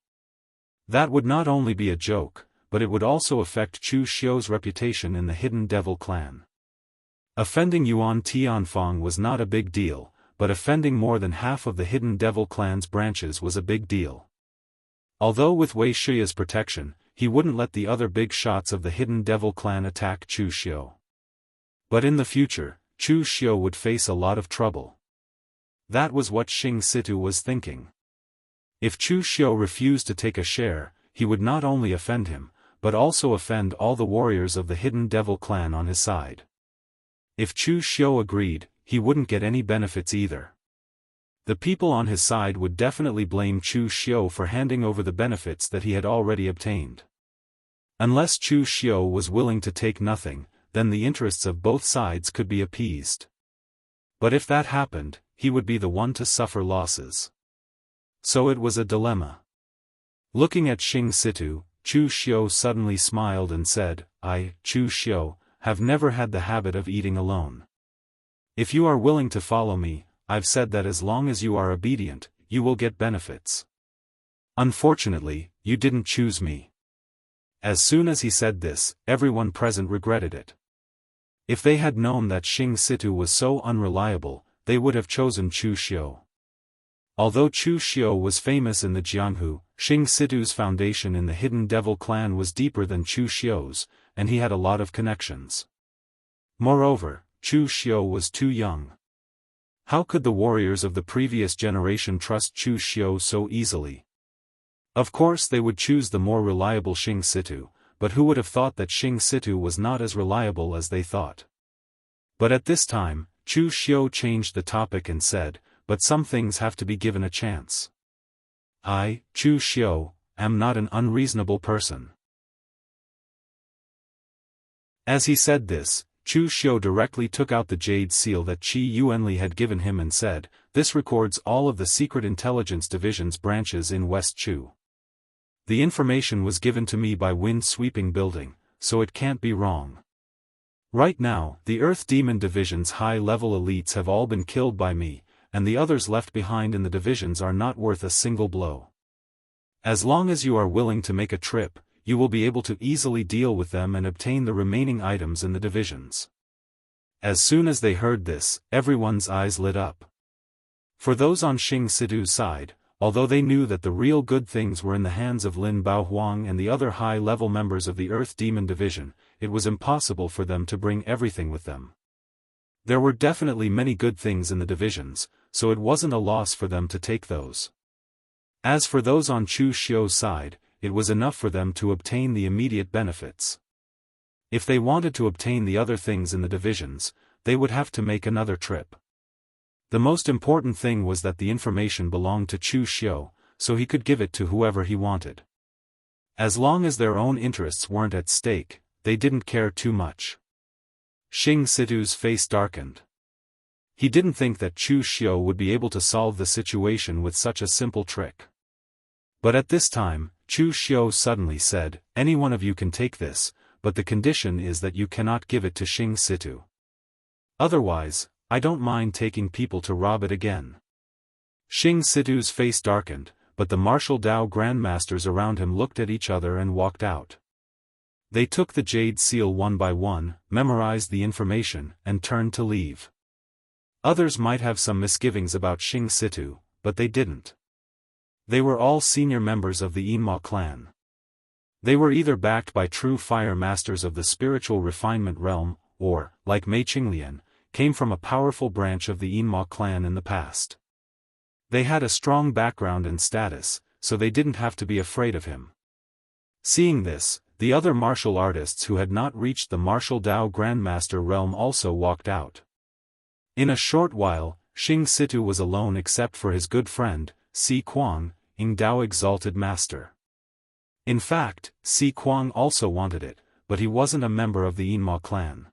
That would not only be a joke, but it would also affect Chu Xiu's reputation in the Hidden Devil clan. Offending Yuan Tianfang was not a big deal, but offending more than half of the Hidden Devil clan's branches was a big deal. Although with Wei Shiya's protection, he wouldn't let the other big shots of the Hidden Devil clan attack Chu Xiu. But in the future, Chu Xiu would face a lot of trouble. That was what Xing Situ was thinking. If Chu Xiu refused to take a share, he would not only offend him, but also offend all the warriors of the Hidden Devil clan on his side. If Chu Xiu agreed, he wouldn't get any benefits either. The people on his side would definitely blame Chu Xiu for handing over the benefits that he had already obtained. Unless Chu Xiu was willing to take nothing, then the interests of both sides could be appeased. But if that happened, he would be the one to suffer losses. So it was a dilemma. Looking at Xing Situ, Chu Xiu suddenly smiled and said, I, Chu Xiu, have never had the habit of eating alone. If you are willing to follow me, I've said that as long as you are obedient, you will get benefits. Unfortunately, you didn't choose me. As soon as he said this, everyone present regretted it. If they had known that Xing Situ was so unreliable, they would have chosen Chu Xiu. Although Chu Xiu was famous in the Jianghu, Xing Situ's foundation in the Hidden Devil clan was deeper than Chu Xiu's, and he had a lot of connections. Moreover, Chu Xiu was too young. How could the warriors of the previous generation trust Chu Xiu so easily? Of course they would choose the more reliable Xing Situ, but who would have thought that Xing Situ was not as reliable as they thought? But at this time, Chu Xiu changed the topic and said, "But some things have to be given a chance. I, Chu Xiu, am not an unreasonable person." As he said this, Chu Xiu directly took out the jade seal that Qi Yuanli had given him and said, "This records all of the Secret Intelligence Division's branches in West Chu. The information was given to me by Wind Sweeping Building, so it can't be wrong. Right now, the Earth Demon Division's high-level elites have all been killed by me, and the others left behind in the divisions are not worth a single blow. As long as you are willing to make a trip, you will be able to easily deal with them and obtain the remaining items in the divisions." As soon as they heard this, everyone's eyes lit up. For those on Xing Situ's side, although they knew that the real good things were in the hands of Lin Baohuang and the other high-level members of the Earth Demon Division, it was impossible for them to bring everything with them. There were definitely many good things in the divisions, so it wasn't a loss for them to take those. As for those on Chu Xiu's side, it was enough for them to obtain the immediate benefits. If they wanted to obtain the other things in the divisions, they would have to make another trip. The most important thing was that the information belonged to Chu Xiu, so he could give it to whoever he wanted. As long as their own interests weren't at stake, they didn't care too much. Xing Situ's face darkened. He didn't think that Chu Xiu would be able to solve the situation with such a simple trick. But at this time, Chu Xiu suddenly said, "Any one of you can take this, but the condition is that you cannot give it to Xing Situ. Otherwise, I don't mind taking people to rob it again." Xing Situ's face darkened, but the martial Dao grandmasters around him looked at each other and walked out. They took the jade seal one by one, memorized the information, and turned to leave. Others might have some misgivings about Xing Situ, but they didn't. They were all senior members of the Immortal clan. They were either backed by true fire masters of the spiritual refinement realm, or, like Mei Qinglian, came from a powerful branch of the Immortal clan in the past. They had a strong background and status, so they didn't have to be afraid of him. Seeing this, the other martial artists who had not reached the martial Dao Grandmaster realm also walked out. In a short while, Xing Situ was alone except for his good friend, Si Kuang, Ing Dao Exalted Master. In fact, Si Kuang also wanted it, but he wasn't a member of the Immortal clan.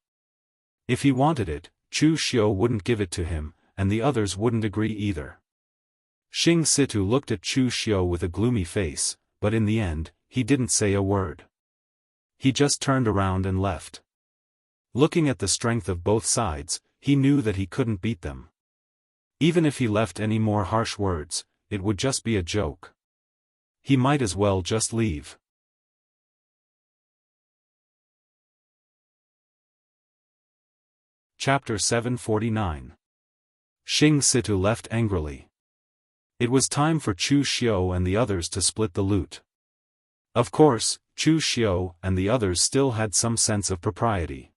If he wanted it, Chu Xiu wouldn't give it to him, and the others wouldn't agree either. Xing Situ looked at Chu Xiu with a gloomy face, but in the end, he didn't say a word. He just turned around and left. Looking at the strength of both sides, he knew that he couldn't beat them. Even if he left any more harsh words, it would just be a joke. He might as well just leave. Chapter 749. Xing Situ left angrily. It was time for Chu Xiu and the others to split the loot. Of course, Chu Xiu and the others still had some sense of propriety.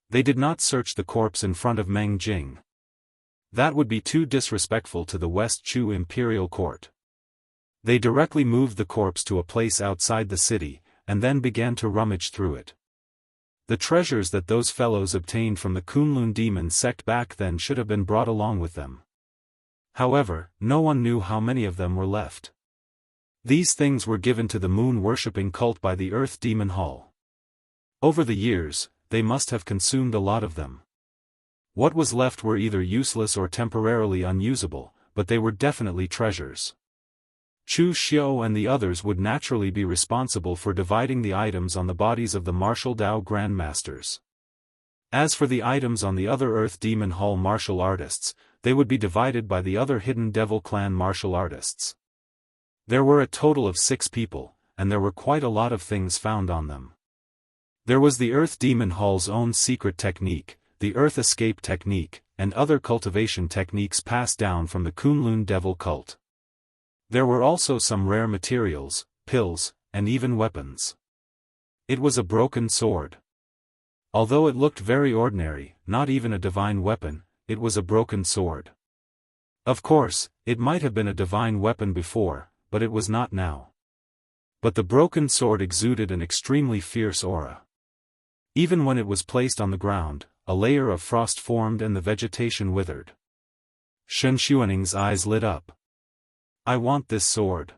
They did not search the corpse in front of Meng Jing. That would be too disrespectful to the West Chu Imperial Court. They directly moved the corpse to a place outside the city, and then began to rummage through it. The treasures that those fellows obtained from the Kunlun demon sect back then should have been brought along with them. However, no one knew how many of them were left. These things were given to the moon-worshipping cult by the Earth Demon Hall. Over the years, they must have consumed a lot of them. What was left were either useless or temporarily unusable, but they were definitely treasures. Chu Xiu and the others would naturally be responsible for dividing the items on the bodies of the martial Dao Grandmasters. As for the items on the other Earth Demon Hall martial artists, they would be divided by the other Hidden Devil Clan martial artists. There were a total of 6 people, and there were quite a lot of things found on them. There was the Earth Demon Hall's own secret technique, the Earth Escape technique, and other cultivation techniques passed down from the Kunlun Devil cult. There were also some rare materials, pills, and even weapons. It was a broken sword. Although it looked very ordinary, not even a divine weapon, it was a broken sword. Of course, it might have been a divine weapon before, but it was not now. But the broken sword exuded an extremely fierce aura. Even when it was placed on the ground, a layer of frost formed and the vegetation withered. Xianxianing's eyes lit up. "I want this sword.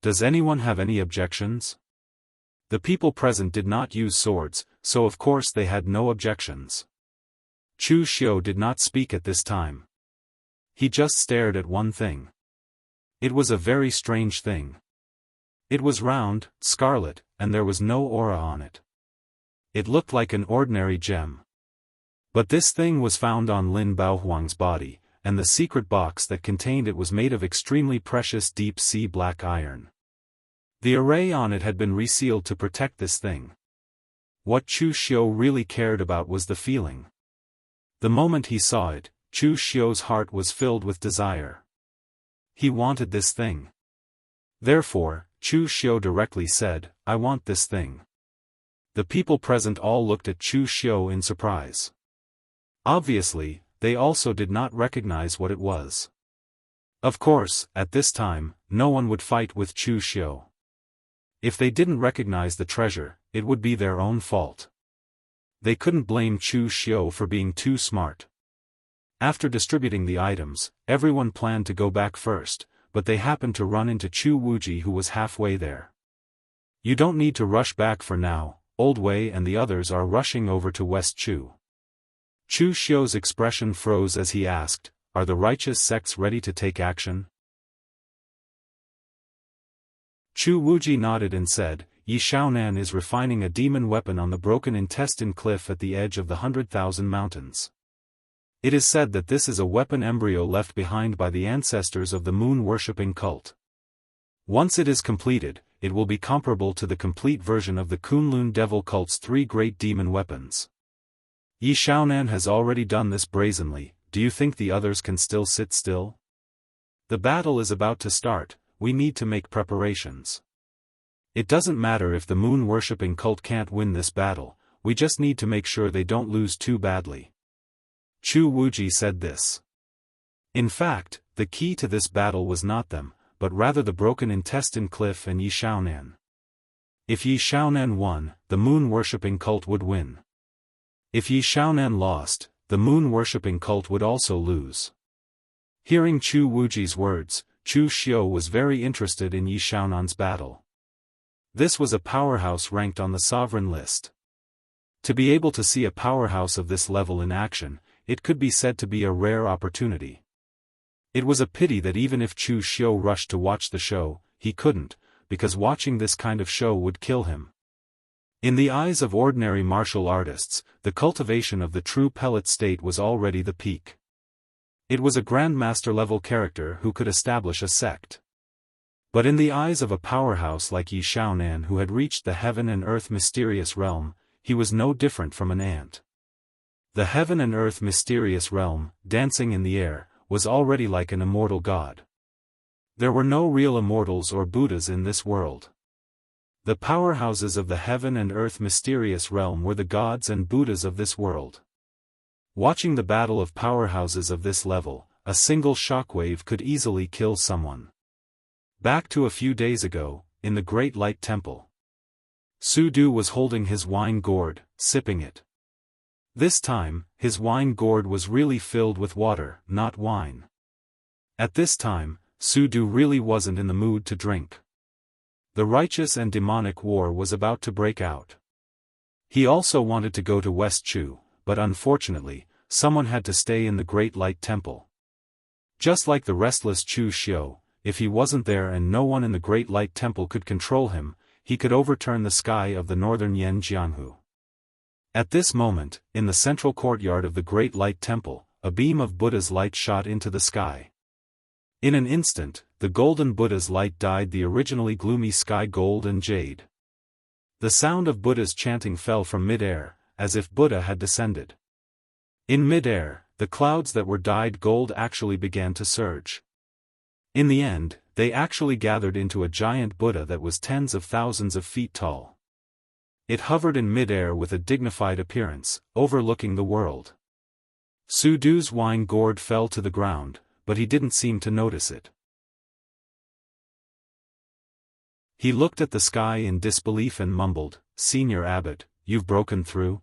Does anyone have any objections?" The people present did not use swords, so of course they had no objections. Chu Xiu did not speak at this time. He just stared at one thing. It was a very strange thing. It was round, scarlet, and there was no aura on it. It looked like an ordinary gem. But this thing was found on Lin Baohuang's body, and the secret box that contained it was made of extremely precious deep-sea black iron. The array on it had been resealed to protect this thing. What Chu Xiu really cared about was the feeling. The moment he saw it, Chu Xiu's heart was filled with desire. He wanted this thing. Therefore, Chu Xiu directly said, "I want this thing." The people present all looked at Chu Xiu in surprise. Obviously, they also did not recognize what it was. Of course, at this time, no one would fight with Chu Xiu. If they didn't recognize the treasure, it would be their own fault. They couldn't blame Chu Xiu for being too smart. After distributing the items, everyone planned to go back first, but they happened to run into Chu Wuji, who was halfway there. "You don't need to rush back for now, Old Wei and the others are rushing over to West Chu." Chu Xiu's expression froze as he asked, "Are the righteous sects ready to take action?" Chu Wuji nodded and said, "Yi Shaonan is refining a demon weapon on the broken intestine cliff at the edge of the 100,000 mountains. It is said that this is a weapon embryo left behind by the ancestors of the moon-worshipping cult. Once it is completed, it will be comparable to the complete version of the Kunlun devil cult's 3 great demon weapons. Yi Shaonan has already done this brazenly. Do you think the others can still sit still? The battle is about to start, we need to make preparations. It doesn't matter if the moon-worshipping cult can't win this battle, we just need to make sure they don't lose too badly." Chu Wuji said this. In fact, the key to this battle was not them, but rather the broken intestine cliff and Yi Shaonan. If Yi Shaonan won, the moon-worshipping cult would win. If Yi Shaonan lost, the moon-worshipping cult would also lose. Hearing Chu Wuji's words, Chu Xiu was very interested in Yi Shaonan's battle. This was a powerhouse ranked on the sovereign list. To be able to see a powerhouse of this level in action, it could be said to be a rare opportunity. It was a pity that even if Chu Xiu rushed to watch the show, he couldn't, because watching this kind of show would kill him. In the eyes of ordinary martial artists, the cultivation of the true pellet state was already the peak. It was a grandmaster-level character who could establish a sect. But in the eyes of a powerhouse like Yi Shaonan, who had reached the heaven and earth mysterious realm, he was no different from an ant. The heaven and earth mysterious realm, dancing in the air, was already like an immortal god. There were no real immortals or Buddhas in this world. The powerhouses of the heaven and earth mysterious realm were the gods and Buddhas of this world. Watching the battle of powerhouses of this level, a single shockwave could easily kill someone. Back to a few days ago, in the Great Light Temple. Su Du was holding his wine gourd, sipping it. This time, his wine gourd was really filled with water, not wine. At this time, Su Du really wasn't in the mood to drink. The righteous and demonic war was about to break out. He also wanted to go to West Chu, but unfortunately, someone had to stay in the Great Light Temple. Just like the restless Chu Xiu, if he wasn't there and no one in the Great Light Temple could control him, he could overturn the sky of the northern Yen Jianghu. At this moment, in the central courtyard of the Great Light Temple, a beam of Buddha's light shot into the sky. In an instant, the golden Buddha's light dyed the originally gloomy sky gold and jade. The sound of Buddha's chanting fell from mid-air, as if Buddha had descended. In mid-air, the clouds that were dyed gold actually began to surge. In the end, they actually gathered into a giant Buddha that was tens of thousands of feet tall. It hovered in mid-air with a dignified appearance, overlooking the world. Su Du's wine gourd fell to the ground, but he didn't seem to notice it. He looked at the sky in disbelief and mumbled, "Senior Abbot, you've broken through?"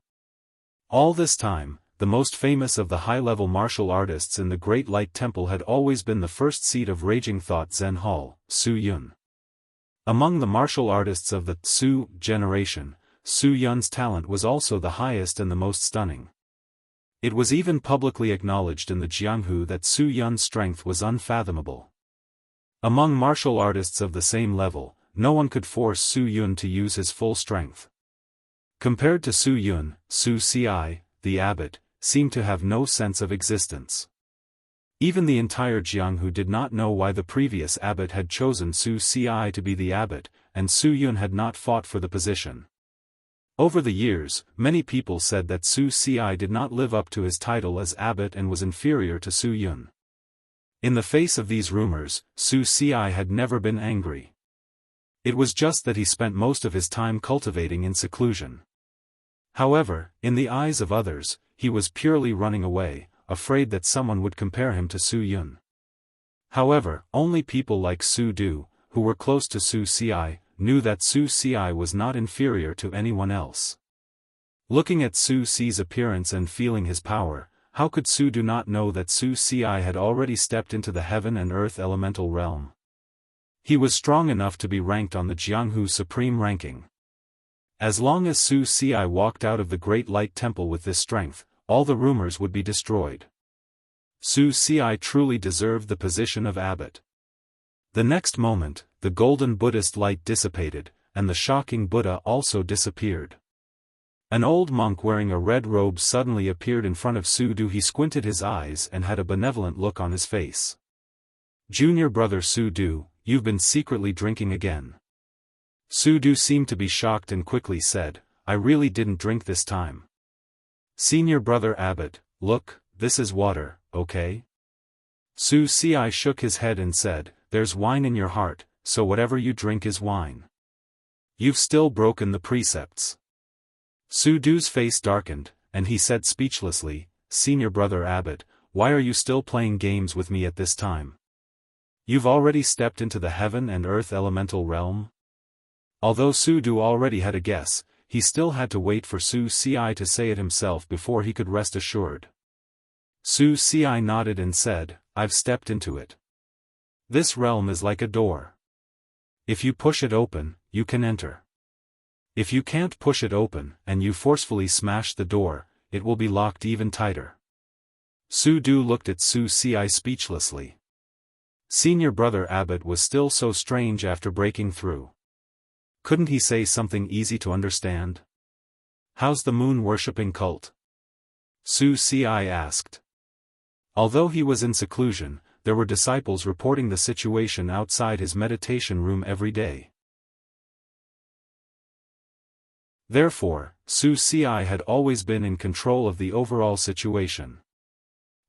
All this time, the most famous of the high-level martial artists in the Great Light Temple had always been the first seat of raging thought Zen Hall, Su Yun. Among the martial artists of the Su generation, Su Yun's talent was also the highest and the most stunning. It was even publicly acknowledged in the Jianghu that Su Yun's strength was unfathomable. Among martial artists of the same level, no one could force Su Yun to use his full strength. Compared to Su Yun, Su Ci, the abbot, seemed to have no sense of existence. Even the entire Jianghu did not know why the previous abbot had chosen Su Ci to be the abbot, and Su Yun had not fought for the position. Over the years, many people said that Su Ci did not live up to his title as abbot and was inferior to Su Yun. In the face of these rumors, Su Ci had never been angry. It was just that he spent most of his time cultivating in seclusion. However, in the eyes of others, he was purely running away, afraid that someone would compare him to Su Yun. However, only people like Su Du, who were close to Su Ci, knew that Su Ci was not inferior to anyone else. Looking at Su Ci's appearance and feeling his power, how could Su Du not know that Su Ci had already stepped into the heaven and earth elemental realm? He was strong enough to be ranked on the Jianghu supreme ranking. As long as Su Ci walked out of the Great Light Temple with this strength, all the rumors would be destroyed. Su Ci truly deserved the position of abbot. The next moment, the golden Buddhist light dissipated, and the shocking Buddha also disappeared. An old monk wearing a red robe suddenly appeared in front of Su Du. He squinted his eyes and had a benevolent look on his face. "Junior brother Su Du, you've been secretly drinking again." Su Du seemed to be shocked and quickly said, "I really didn't drink this time." "Senior brother abbot, look, this is water, okay?" Su Ci shook his head and said, "There's wine in your heart, so whatever you drink is wine. You've still broken the precepts." Su Du's face darkened, and he said speechlessly, "Senior brother abbot, why are you still playing games with me at this time? You've already stepped into the heaven and earth elemental realm?" Although Su Du already had a guess, he still had to wait for Su Ci to say it himself before he could rest assured. Su Ci nodded and said, "I've stepped into it. This realm is like a door. If you push it open, you can enter. If you can't push it open, and you forcefully smash the door, it will be locked even tighter." Su Du looked at Su Ci speechlessly. Senior brother abbot was still so strange after breaking through. Couldn't he say something easy to understand? "How's the moon-worshipping cult?" Su Ci asked. Although he was in seclusion, there were disciples reporting the situation outside his meditation room every day. Therefore, Su Ci had always been in control of the overall situation.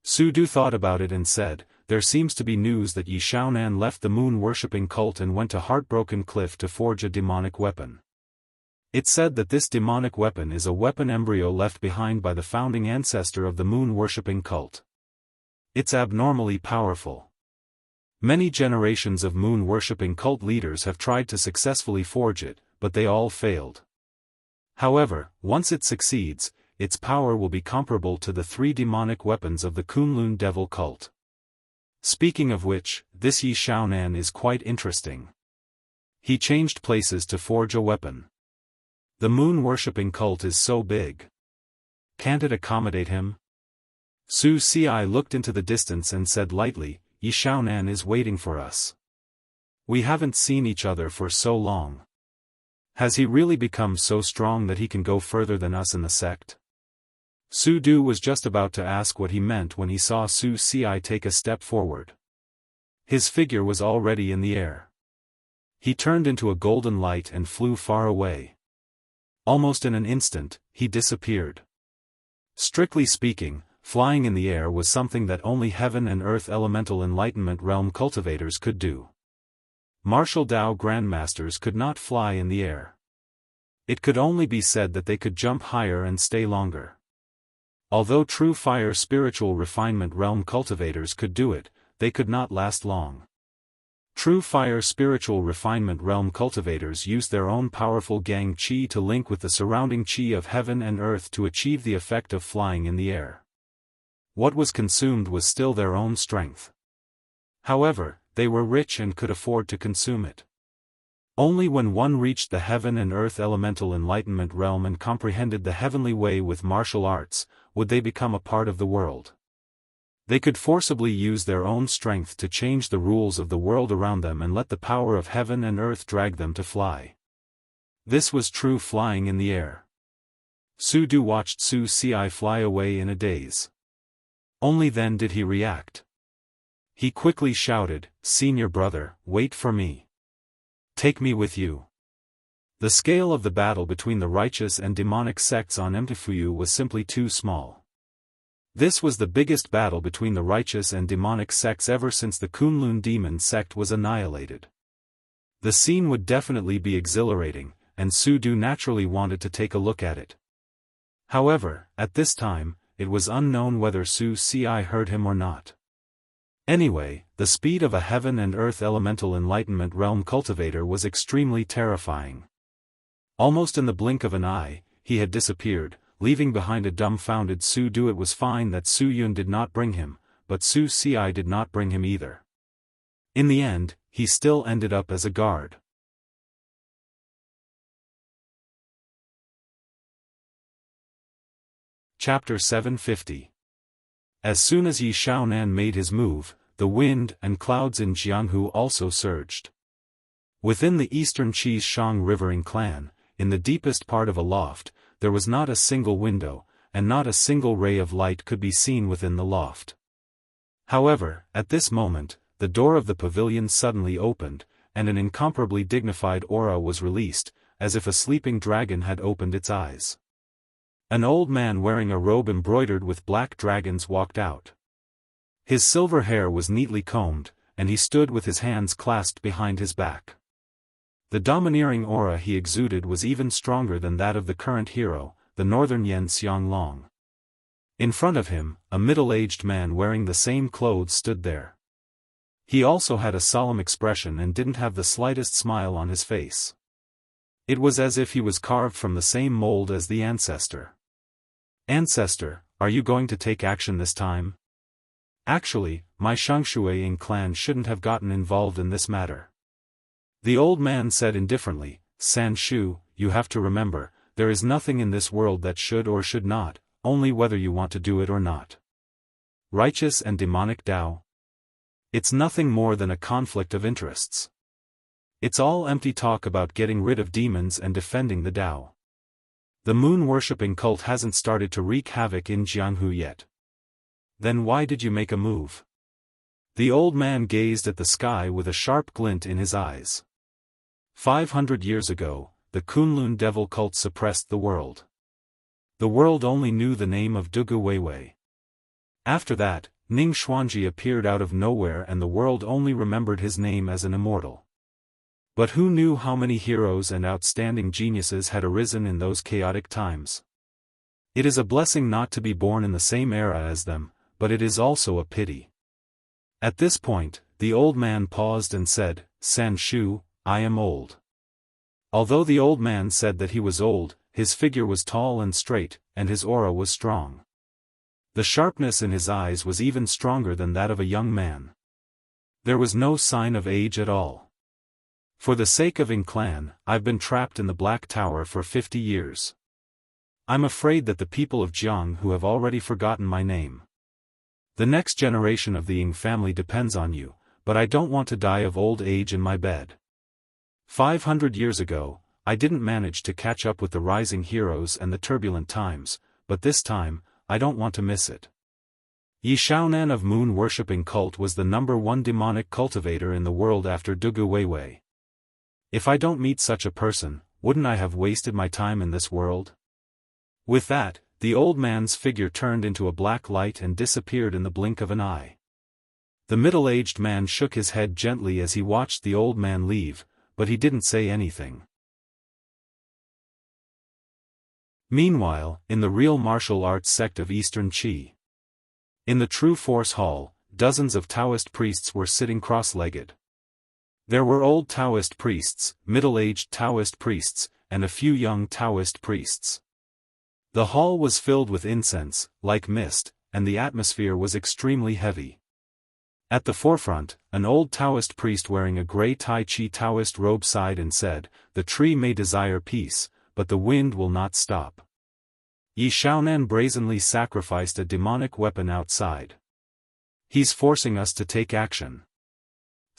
Su Du thought about it and said, "There seems to be news that Yi Xiaonan left the moon-worshipping cult and went to Heartbroken Cliff to forge a demonic weapon. It's said that this demonic weapon is a weapon embryo left behind by the founding ancestor of the moon-worshipping cult. It's abnormally powerful. Many generations of moon-worshipping cult leaders have tried to successfully forge it, but they all failed. However, once it succeeds, its power will be comparable to the 3 demonic weapons of the Kunlun devil cult. Speaking of which, this Yi Xiaonan is quite interesting. He changed places to forge a weapon. The moon-worshipping cult is so big. Can't it accommodate him?" Su Ci looked into the distance and said lightly, "Yi Xiaonan is waiting for us. We haven't seen each other for so long. Has he really become so strong that he can go further than us in the sect?" Su Du was just about to ask what he meant when he saw Su Ci take a step forward. His figure was already in the air. He turned into a golden light and flew far away. Almost in an instant, he disappeared. Strictly speaking, flying in the air was something that only heaven and earth elemental enlightenment realm cultivators could do. Martial Dao grandmasters could not fly in the air. It could only be said that they could jump higher and stay longer. Although true fire spiritual refinement realm cultivators could do it, they could not last long. True fire spiritual refinement realm cultivators use their own powerful gang chi to link with the surrounding chi of heaven and earth to achieve the effect of flying in the air. What was consumed was still their own strength. However, they were rich and could afford to consume it. Only when one reached the heaven and earth elemental enlightenment realm and comprehended the heavenly way with martial arts, would they become a part of the world. They could forcibly use their own strength to change the rules of the world around them and let the power of heaven and earth drag them to fly. This was true flying in the air. Su Du watched Su Ci fly away in a daze. Only then did he react. He quickly shouted, "Senior brother, wait for me. Take me with you." The scale of the battle between the righteous and demonic sects on Mtfuyu was simply too small. This was the biggest battle between the righteous and demonic sects ever since the Kunlun demon sect was annihilated. The scene would definitely be exhilarating, and Su Du naturally wanted to take a look at it. However, at this time, it was unknown whether Su Ci heard him or not. Anyway, the speed of a heaven and earth elemental enlightenment realm cultivator was extremely terrifying. Almost in the blink of an eye, he had disappeared, leaving behind a dumbfounded Su Du. It was fine that Su Yun did not bring him, but Su Ci did not bring him either. In the end, he still ended up as a guard. Chapter 750. As soon as Yi Shaonan made his move, the wind and clouds in Jianghu also surged. Within the eastern Qi Shang Rivering clan, in the deepest part of a loft, there was not a single window, and not a single ray of light could be seen within the loft. However, at this moment, the door of the pavilion suddenly opened, and an incomparably dignified aura was released, as if a sleeping dragon had opened its eyes. An old man wearing a robe embroidered with black dragons walked out. His silver hair was neatly combed, and he stood with his hands clasped behind his back. The domineering aura he exuded was even stronger than that of the current hero, the northern Yan Xianglong. In front of him, a middle-aged man wearing the same clothes stood there. He also had a solemn expression and didn't have the slightest smile on his face. It was as if he was carved from the same mold as the ancestor. "Ancestor, are you going to take action this time?" "Actually, my Shangshuaying clan shouldn't have gotten involved in this matter," the old man said indifferently. "San Shu, you have to remember, there is nothing in this world that should or should not, only whether you want to do it or not. Righteous and demonic Tao? It's nothing more than a conflict of interests. It's all empty talk about getting rid of demons and defending the Tao. The moon-worshipping cult hasn't started to wreak havoc in Jianghu yet. Then why did you make a move?" The old man gazed at the sky with a sharp glint in his eyes. 500 years ago, the Kunlun devil cult suppressed the world. The world only knew the name of Dugu Weiwei. After that, Ning Xuanji appeared out of nowhere and the world only remembered his name as an immortal. But who knew how many heroes and outstanding geniuses had arisen in those chaotic times? It is a blessing not to be born in the same era as them, but it is also a pity. At this point, the old man paused and said, "San Shu, I am old." Although the old man said that he was old, his figure was tall and straight, and his aura was strong. The sharpness in his eyes was even stronger than that of a young man. There was no sign of age at all. "For the sake of Ing clan, I've been trapped in the Black Tower for 50 years. I'm afraid that the people of Jianghu have already forgotten my name. The next generation of the Ing family depends on you, but I don't want to die of old age in my bed. 500 years ago, I didn't manage to catch up with the rising heroes and the turbulent times, but this time, I don't want to miss it." Yi Shaonan of moon-worshipping cult was the #1 demonic cultivator in the world after Dugu Weiwei. "If I don't meet such a person, wouldn't I have wasted my time in this world?" With that, the old man's figure turned into a black light and disappeared in the blink of an eye. The middle-aged man shook his head gently as he watched the old man leave, but he didn't say anything. Meanwhile, in the real martial arts sect of Eastern Qi. In the True Force Hall, dozens of Taoist priests were sitting cross-legged. There were old Taoist priests, middle-aged Taoist priests, and a few young Taoist priests. The hall was filled with incense, like mist, and the atmosphere was extremely heavy. At the forefront, an old Taoist priest wearing a grey Tai Chi Taoist robe sighed and said, "The tree may desire peace, but the wind will not stop." Yi Xiaonan brazenly sacrificed a demonic weapon outside. "He's forcing us to take action."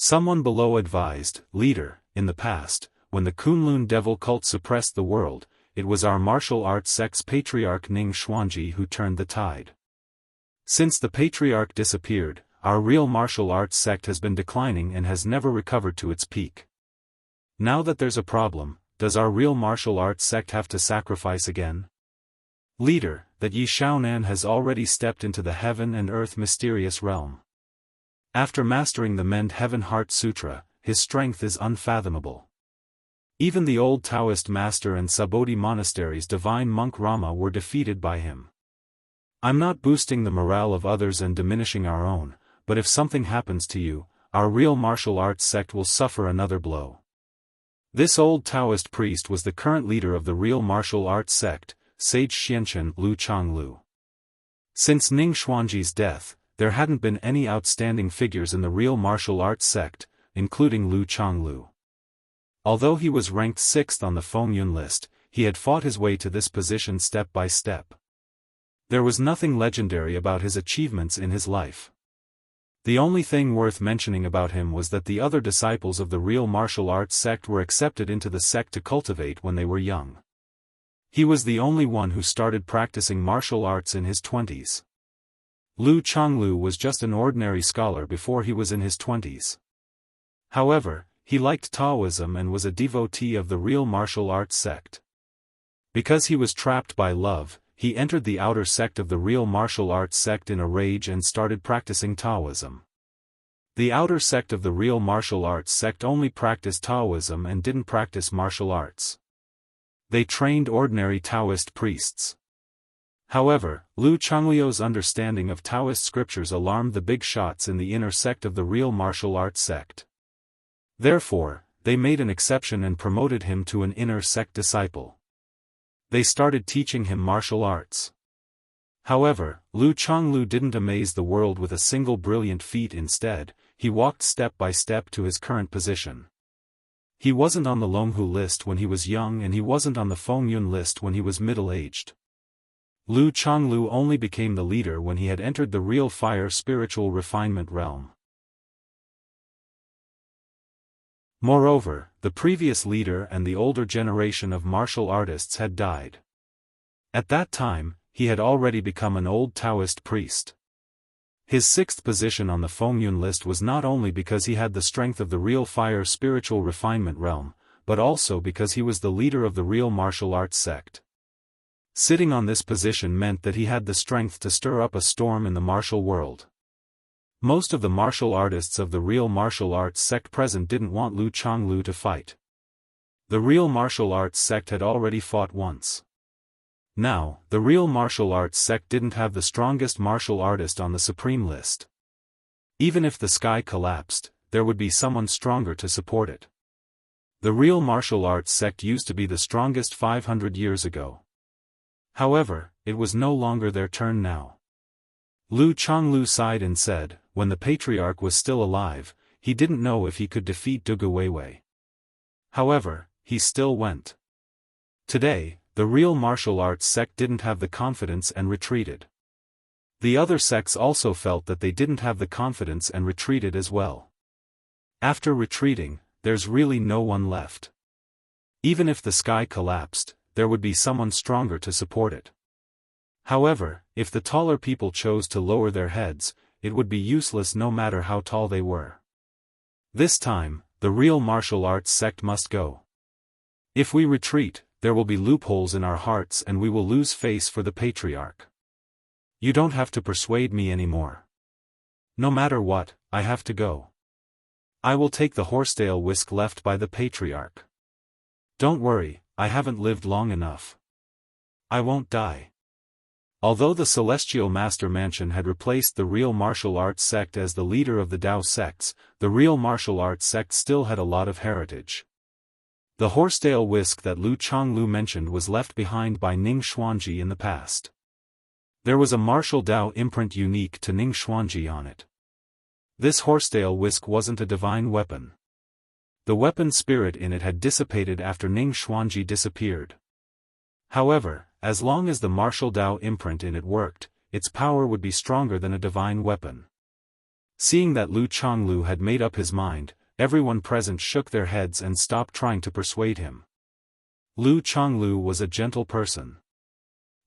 Someone below advised, "Leader, in the past, when the Kunlun devil cult suppressed the world, it was our martial arts sect's patriarch Ning Xuanji who turned the tide. Since the patriarch disappeared, our real martial arts sect has been declining and has never recovered to its peak. Now that there's a problem, does our real martial arts sect have to sacrifice again? Leader, that Yi Xiaonan has already stepped into the heaven and earth mysterious realm. After mastering the Mend Heaven Heart Sutra, his strength is unfathomable. Even the old Taoist master and Subodhi monastery's divine monk Rama were defeated by him. I'm not boosting the morale of others and diminishing our own, but if something happens to you, our real martial arts sect will suffer another blow." This old Taoist priest was the current leader of the real martial arts sect, Sage Xianxian Lu Changlu. Since Ning Xuanji's death, there hadn't been any outstanding figures in the real martial arts sect, including Lu Changlu. Although he was ranked 6th on the Fengyun list, he had fought his way to this position step by step. There was nothing legendary about his achievements in his life. The only thing worth mentioning about him was that the other disciples of the real martial arts sect were accepted into the sect to cultivate when they were young. He was the only one who started practicing martial arts in his 20s. Lu Changlu was just an ordinary scholar before he was in his 20s. However, he liked Taoism and was a devotee of the real martial arts sect. Because he was trapped by love, he entered the outer sect of the real martial arts sect in a rage and started practicing Taoism. The outer sect of the real martial arts sect only practiced Taoism and didn't practice martial arts. They trained ordinary Taoist priests. However, Lu Changluo's understanding of Taoist scriptures alarmed the big shots in the inner sect of the real martial arts sect. Therefore, they made an exception and promoted him to an inner sect disciple. They started teaching him martial arts. However, Lu Changlu didn't amaze the world with a single brilliant feat. Instead, he walked step by step to his current position. He wasn't on the Longhu list when he was young and he wasn't on the Fengyun list when he was middle-aged. Lu Changlu only became the leader when he had entered the real fire spiritual refinement realm. Moreover, the previous leader and the older generation of martial artists had died. At that time, he had already become an old Taoist priest. His 6th position on the Fengyun list was not only because he had the strength of the real fire spiritual refinement realm, but also because he was the leader of the real martial arts sect. Sitting on this position meant that he had the strength to stir up a storm in the martial world. Most of the martial artists of the real martial arts sect present didn't want Lu Changlu to fight. The real martial arts sect had already fought once. Now, the real martial arts sect didn't have the strongest martial artist on the supreme list. Even if the sky collapsed, there would be someone stronger to support it. The real martial arts sect used to be the strongest 500 years ago. However, it was no longer their turn now. Lu Changlu sighed and said, when the patriarch was still alive, he didn't know if he could defeat Dugu Weiwei. However, he still went. Today, the real martial arts sect didn't have the confidence and retreated. The other sects also felt that they didn't have the confidence and retreated as well. After retreating, there's really no one left. Even if the sky collapsed, there would be someone stronger to support it. However, if the taller people chose to lower their heads, it would be useless no matter how tall they were. This time, the real martial arts sect must go. If we retreat, there will be loopholes in our hearts and we will lose face for the patriarch. You don't have to persuade me anymore. No matter what, I have to go. I will take the horsetail whisk left by the patriarch. Don't worry, I haven't lived long enough. I won't die. Although the Celestial Master Mansion had replaced the real martial arts sect as the leader of the Dao sects, the real martial arts sect still had a lot of heritage. The horsetail whisk that Lu Chonglu mentioned was left behind by Ning Xuanji in the past. There was a martial Dao imprint unique to Ning Xuanji on it. This horsetail whisk wasn't a divine weapon. The weapon spirit in it had dissipated after Ning Xuanji disappeared. However, as long as the martial Dao imprint in it worked, its power would be stronger than a divine weapon. Seeing that Lu Chonglu had made up his mind, everyone present shook their heads and stopped trying to persuade him. Lu Chonglu was a gentle person.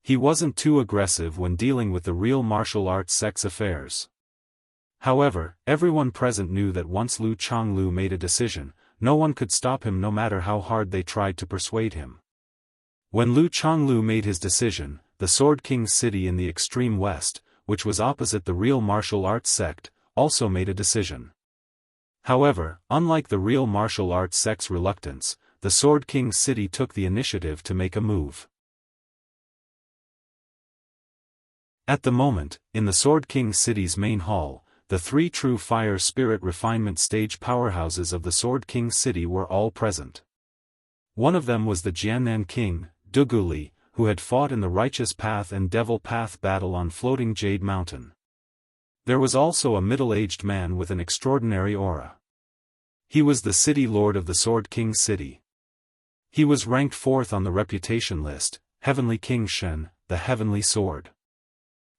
He wasn't too aggressive when dealing with the real martial arts sect's affairs. However, everyone present knew that once Lu Chonglu made a decision, no one could stop him no matter how hard they tried to persuade him. When Lu Chonglu made his decision, the Sword King's city in the extreme west, which was opposite the real martial arts sect, also made a decision. However, unlike the real martial arts sect's reluctance, the Sword King's city took the initiative to make a move. At the moment, in the Sword King's city's main hall, the three true fire spirit refinement stage powerhouses of the Sword King's city were all present. One of them was the Jiannan King, Duguli, who had fought in the Righteous Path and Devil Path battle on Floating Jade Mountain. There was also a middle-aged man with an extraordinary aura. He was the city lord of the Sword King's city. He was ranked 4th on the reputation list, Heavenly King Shen, the Heavenly Sword.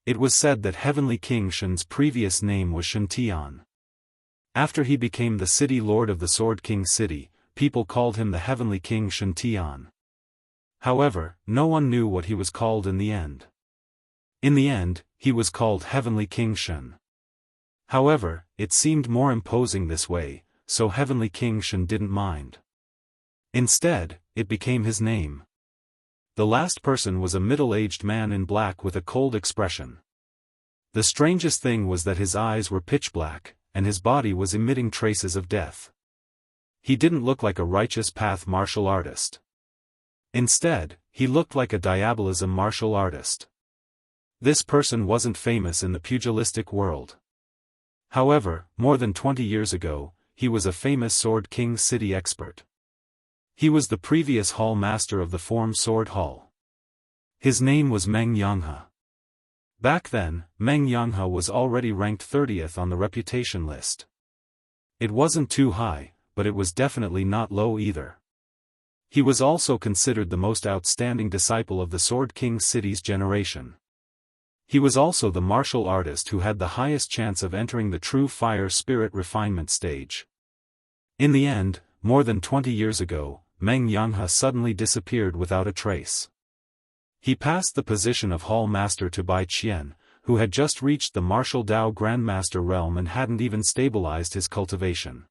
It was said that Heavenly King Shen's previous name was Shen. After he became the city lord of the Sword King's city, people called him the Heavenly King Shen. However, no one knew what he was called in the end. In the end, he was called Heavenly King Shen. However, it seemed more imposing this way, so Heavenly King Shen didn't mind. Instead, it became his name. The last person was a middle-aged man in black with a cold expression. The strangest thing was that his eyes were pitch black, and his body was emitting traces of death. He didn't look like a Righteous Path martial artist. Instead, he looked like a diabolism martial artist. This person wasn't famous in the pugilistic world. However, more than 20 years ago, he was a famous Sword King's city expert. He was the previous hall master of the Form Sword Hall. His name was Meng Yanghe. Back then, Meng Yanghe was already ranked 30th on the reputation list. It wasn't too high, but it was definitely not low either. He was also considered the most outstanding disciple of the Sword King's city's generation. He was also the martial artist who had the highest chance of entering the true fire spirit refinement stage. In the end, more than 20 years ago, Meng Yanghe suddenly disappeared without a trace. He passed the position of Hall Master to Bai Qian, who had just reached the martial Dao Grandmaster realm and hadn't even stabilized his cultivation.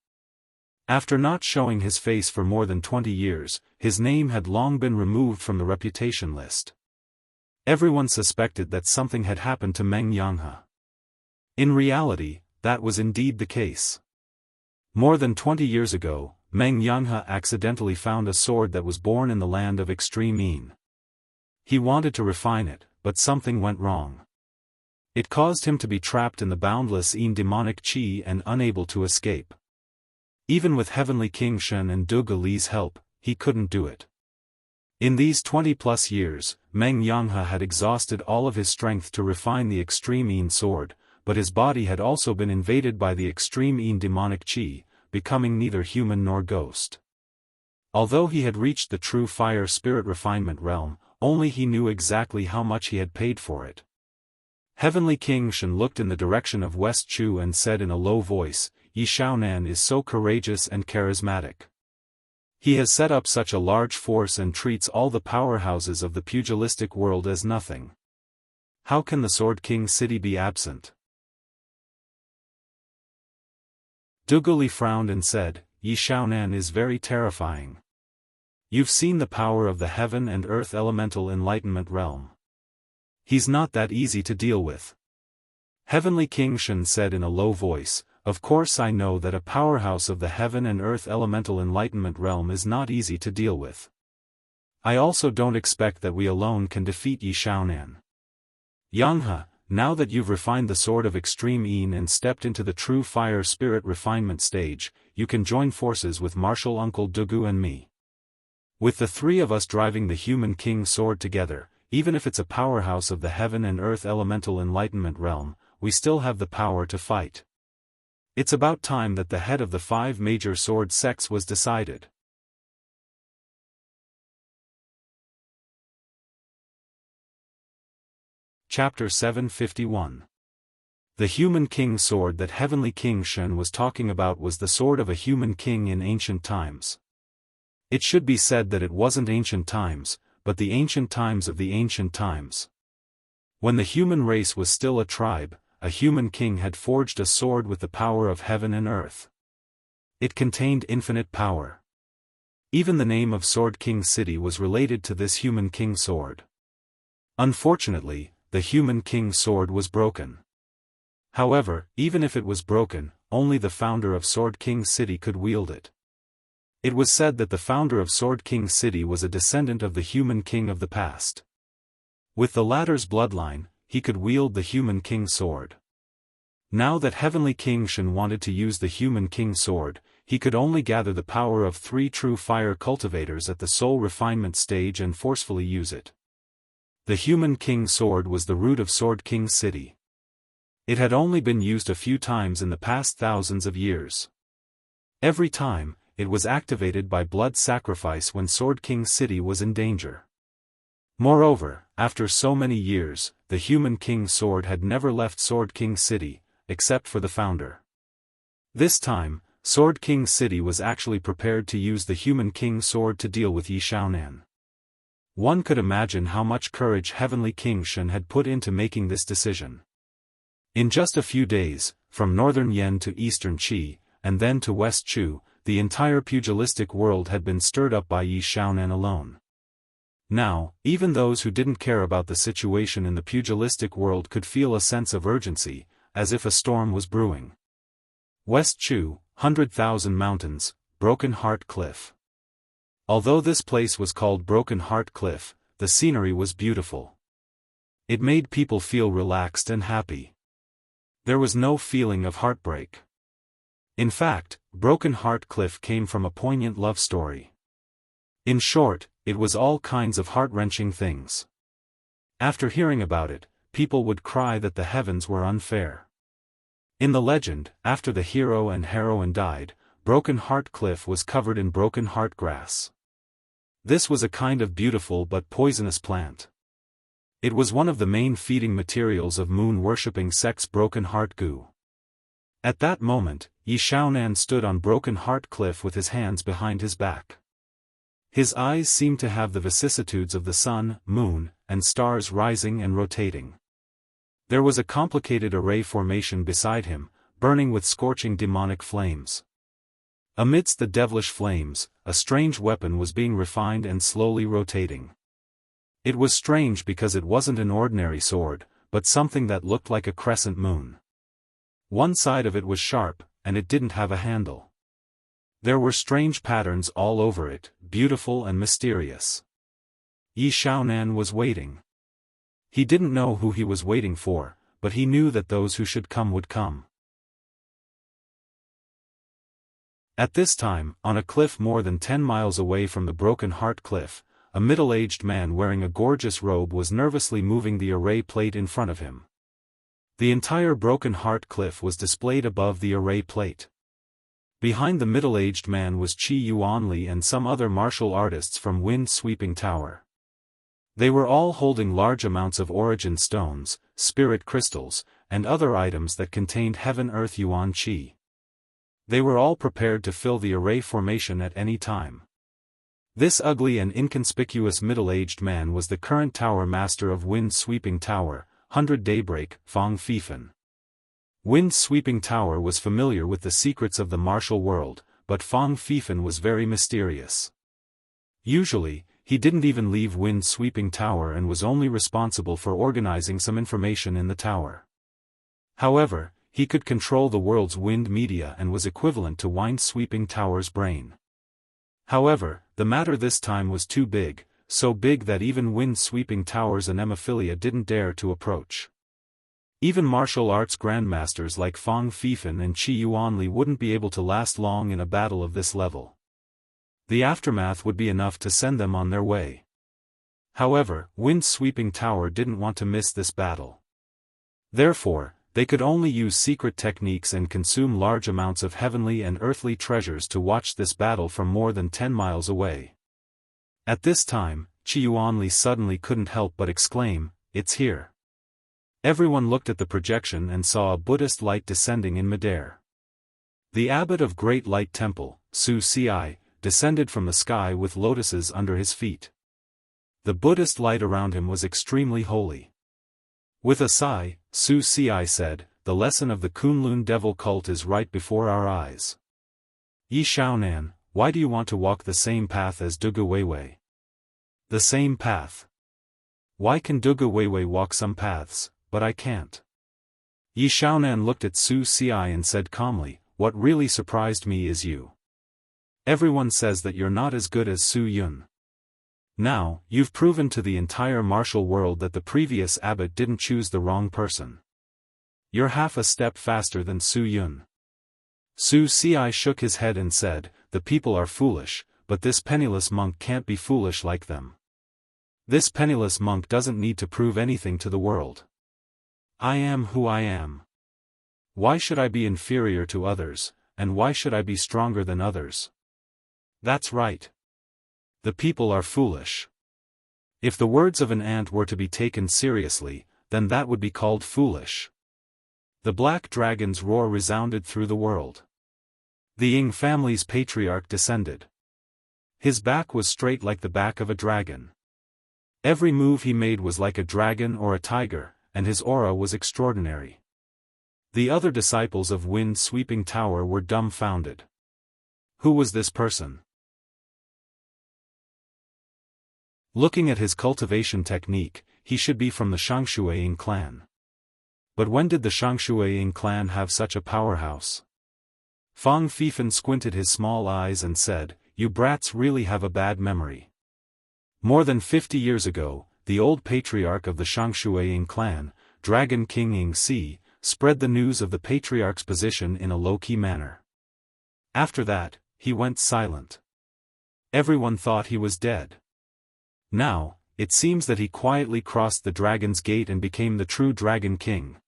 After not showing his face for more than 20 years, his name had long been removed from the reputation list. Everyone suspected that something had happened to Meng Yanghe. In reality, that was indeed the case. More than 20 years ago, Meng Yanghe accidentally found a sword that was born in the land of extreme Yin. He wanted to refine it, but something went wrong. It caused him to be trapped in the boundless Yin demonic qi and unable to escape. Even with Heavenly King Shen and Duge Li's help, he couldn't do it. In these 20-plus years, Meng Yanghe had exhausted all of his strength to refine the extreme Yin sword, but his body had also been invaded by the extreme Yin demonic qi, becoming neither human nor ghost. Although he had reached the true fire spirit refinement realm, only he knew exactly how much he had paid for it. Heavenly King Shen looked in the direction of West Chu and said in a low voice, "Yi Xiaonan is so courageous and charismatic. He has set up such a large force and treats all the powerhouses of the pugilistic world as nothing. How can the Sword King city be absent?" Duge Li frowned and said, "Yi Xiaonan is very terrifying. You've seen the power of the heaven and earth elemental enlightenment realm. He's not that easy to deal with." Heavenly King Shen said in a low voice, "Of course I know that a powerhouse of the heaven and earth elemental enlightenment realm is not easy to deal with. I also don't expect that we alone can defeat Yi Xiaonan. Jianghu, now that you've refined the sword of extreme Yin and stepped into the true fire spirit refinement stage, you can join forces with martial uncle Dugu and me. With the three of us driving the human king sword together, even if it's a powerhouse of the heaven and earth elemental enlightenment realm, we still have the power to fight. It's about time that the head of the 5 major sword sects was decided. Chapter 751. The human king sword that Heavenly King Shen was talking about was the sword of a human king in ancient times. It should be said that it wasn't ancient times, but the ancient times of the ancient times. When the human race was still a tribe, a human king had forged a sword with the power of heaven and earth. It contained infinite power. Even the name of Sword King City was related to this human king sword. Unfortunately, the human king sword was broken. However, even if it was broken, only the founder of Sword King City could wield it. It was said that the founder of Sword King City was a descendant of the human king of the past. With the latter's bloodline, he could wield the human king sword. Now that Heavenly King Shen wanted to use the human king sword, he could only gather the power of 3 true fire cultivators at the soul refinement stage and forcefully use it. The human king sword was the root of Sword King City. It had only been used a few times in the past thousands of years. Every time, it was activated by blood sacrifice when Sword King City was in danger. Moreover, after so many years, the human king sword had never left Sword King City, except for the founder. This time, Sword King City was actually prepared to use the human king sword to deal with Yi Xiaonan. One could imagine how much courage Heavenly King Shen had put into making this decision. In just a few days, from northern Yan to eastern Qi, and then to West Chu, the entire pugilistic world had been stirred up by Yi Xiaonan alone. Now, even those who didn't care about the situation in the pugilistic world could feel a sense of urgency, as if a storm was brewing. West Chu, 100,000 Mountains, Broken Heart Cliff. Although this place was called Broken Heart Cliff, the scenery was beautiful. It made people feel relaxed and happy. There was no feeling of heartbreak. In fact, Broken Heart Cliff came from a poignant love story. In short, it was all kinds of heart-wrenching things. After hearing about it, people would cry that the heavens were unfair. In the legend, after the hero and heroine died, Broken Heart Cliff was covered in broken heart grass. This was a kind of beautiful but poisonous plant. It was one of the main feeding materials of moon-worshipping sects Broken Heart Gu. At that moment, Yi Xiaonan stood on Broken Heart Cliff with his hands behind his back. His eyes seemed to have the vicissitudes of the sun, moon, and stars rising and rotating. There was a complicated array formation beside him, burning with scorching demonic flames. Amidst the devilish flames, a strange weapon was being refined and slowly rotating. It was strange because it wasn't an ordinary sword, but something that looked like a crescent moon. One side of it was sharp, and it didn't have a handle. There were strange patterns all over it, beautiful and mysterious. Yi Xiaonan was waiting. He didn't know who he was waiting for, but he knew that those who should come would come. At this time, on a cliff more than 10 miles away from the Broken Heart Cliff, a middle-aged man wearing a gorgeous robe was nervously moving the array plate in front of him. The entire Broken Heart Cliff was displayed above the array plate. Behind the middle-aged man was Qi Yuanli and some other martial artists from Wind Sweeping Tower. They were all holding large amounts of origin stones, spirit crystals, and other items that contained heaven-earth yuan qi. They were all prepared to fill the array formation at any time. This ugly and inconspicuous middle-aged man was the current tower master of Wind Sweeping Tower, 100 Daybreak, Fang Fifan. Wind Sweeping Tower was familiar with the secrets of the martial world, but Fang Fifan was very mysterious. Usually, he didn't even leave Wind Sweeping Tower and was only responsible for organizing some information in the tower. However, he could control the world's wind media and was equivalent to Wind Sweeping Tower's brain. However, the matter this time was too big, so big that even wind-sweeping towers and Emophilia didn't dare to approach. Even martial arts grandmasters like Fang Fifan and Qi Yuanli wouldn't be able to last long in a battle of this level. The aftermath would be enough to send them on their way. However, wind-sweeping tower didn't want to miss this battle. Therefore, they could only use secret techniques and consume large amounts of heavenly and earthly treasures to watch this battle from more than 10 miles away. At this time, Qi Yuanli suddenly couldn't help but exclaim, "It's here." Everyone looked at the projection and saw a Buddhist light descending in midair. The abbot of Great Light Temple, Su Ci, descended from the sky with lotuses under his feet. The Buddhist light around him was extremely holy. With a sigh, Su Ci said, "The lesson of the Kunlun devil cult is right before our eyes. Yi Xiaonan, why do you want to walk the same path as Dugu Weiwei?" "The same path? Why can Dugu Weiwei walk some paths, but I can't?" Yi Xiaonan looked at Su Ci and said calmly, "What really surprised me is you. Everyone says that you're not as good as Su Yun. Now, you've proven to the entire martial world that the previous abbot didn't choose the wrong person. You're half a step faster than Su Yun." Su Ci shook his head and said, "The people are foolish, but this penniless monk can't be foolish like them. This penniless monk doesn't need to prove anything to the world. I am who I am. Why should I be inferior to others, and why should I be stronger than others? That's right. The people are foolish. If the words of an ant were to be taken seriously, then that would be called foolish." The black dragon's roar resounded through the world. The Ying family's patriarch descended. His back was straight like the back of a dragon. Every move he made was like a dragon or a tiger, and his aura was extraordinary. The other disciples of Wind-Sweeping Tower were dumbfounded. Who was this person? Looking at his cultivation technique, he should be from the Xianxia clan. But when did the Xianxia clan have such a powerhouse? Fang Fifan squinted his small eyes and said, "You brats really have a bad memory. More than 50 years ago, the old patriarch of the Xianxia clan, Dragon King Yingxi, spread the news of the patriarch's position in a low-key manner. After that, he went silent. Everyone thought he was dead. Now, it seems that he quietly crossed the Dragon's Gate and became the true Dragon King.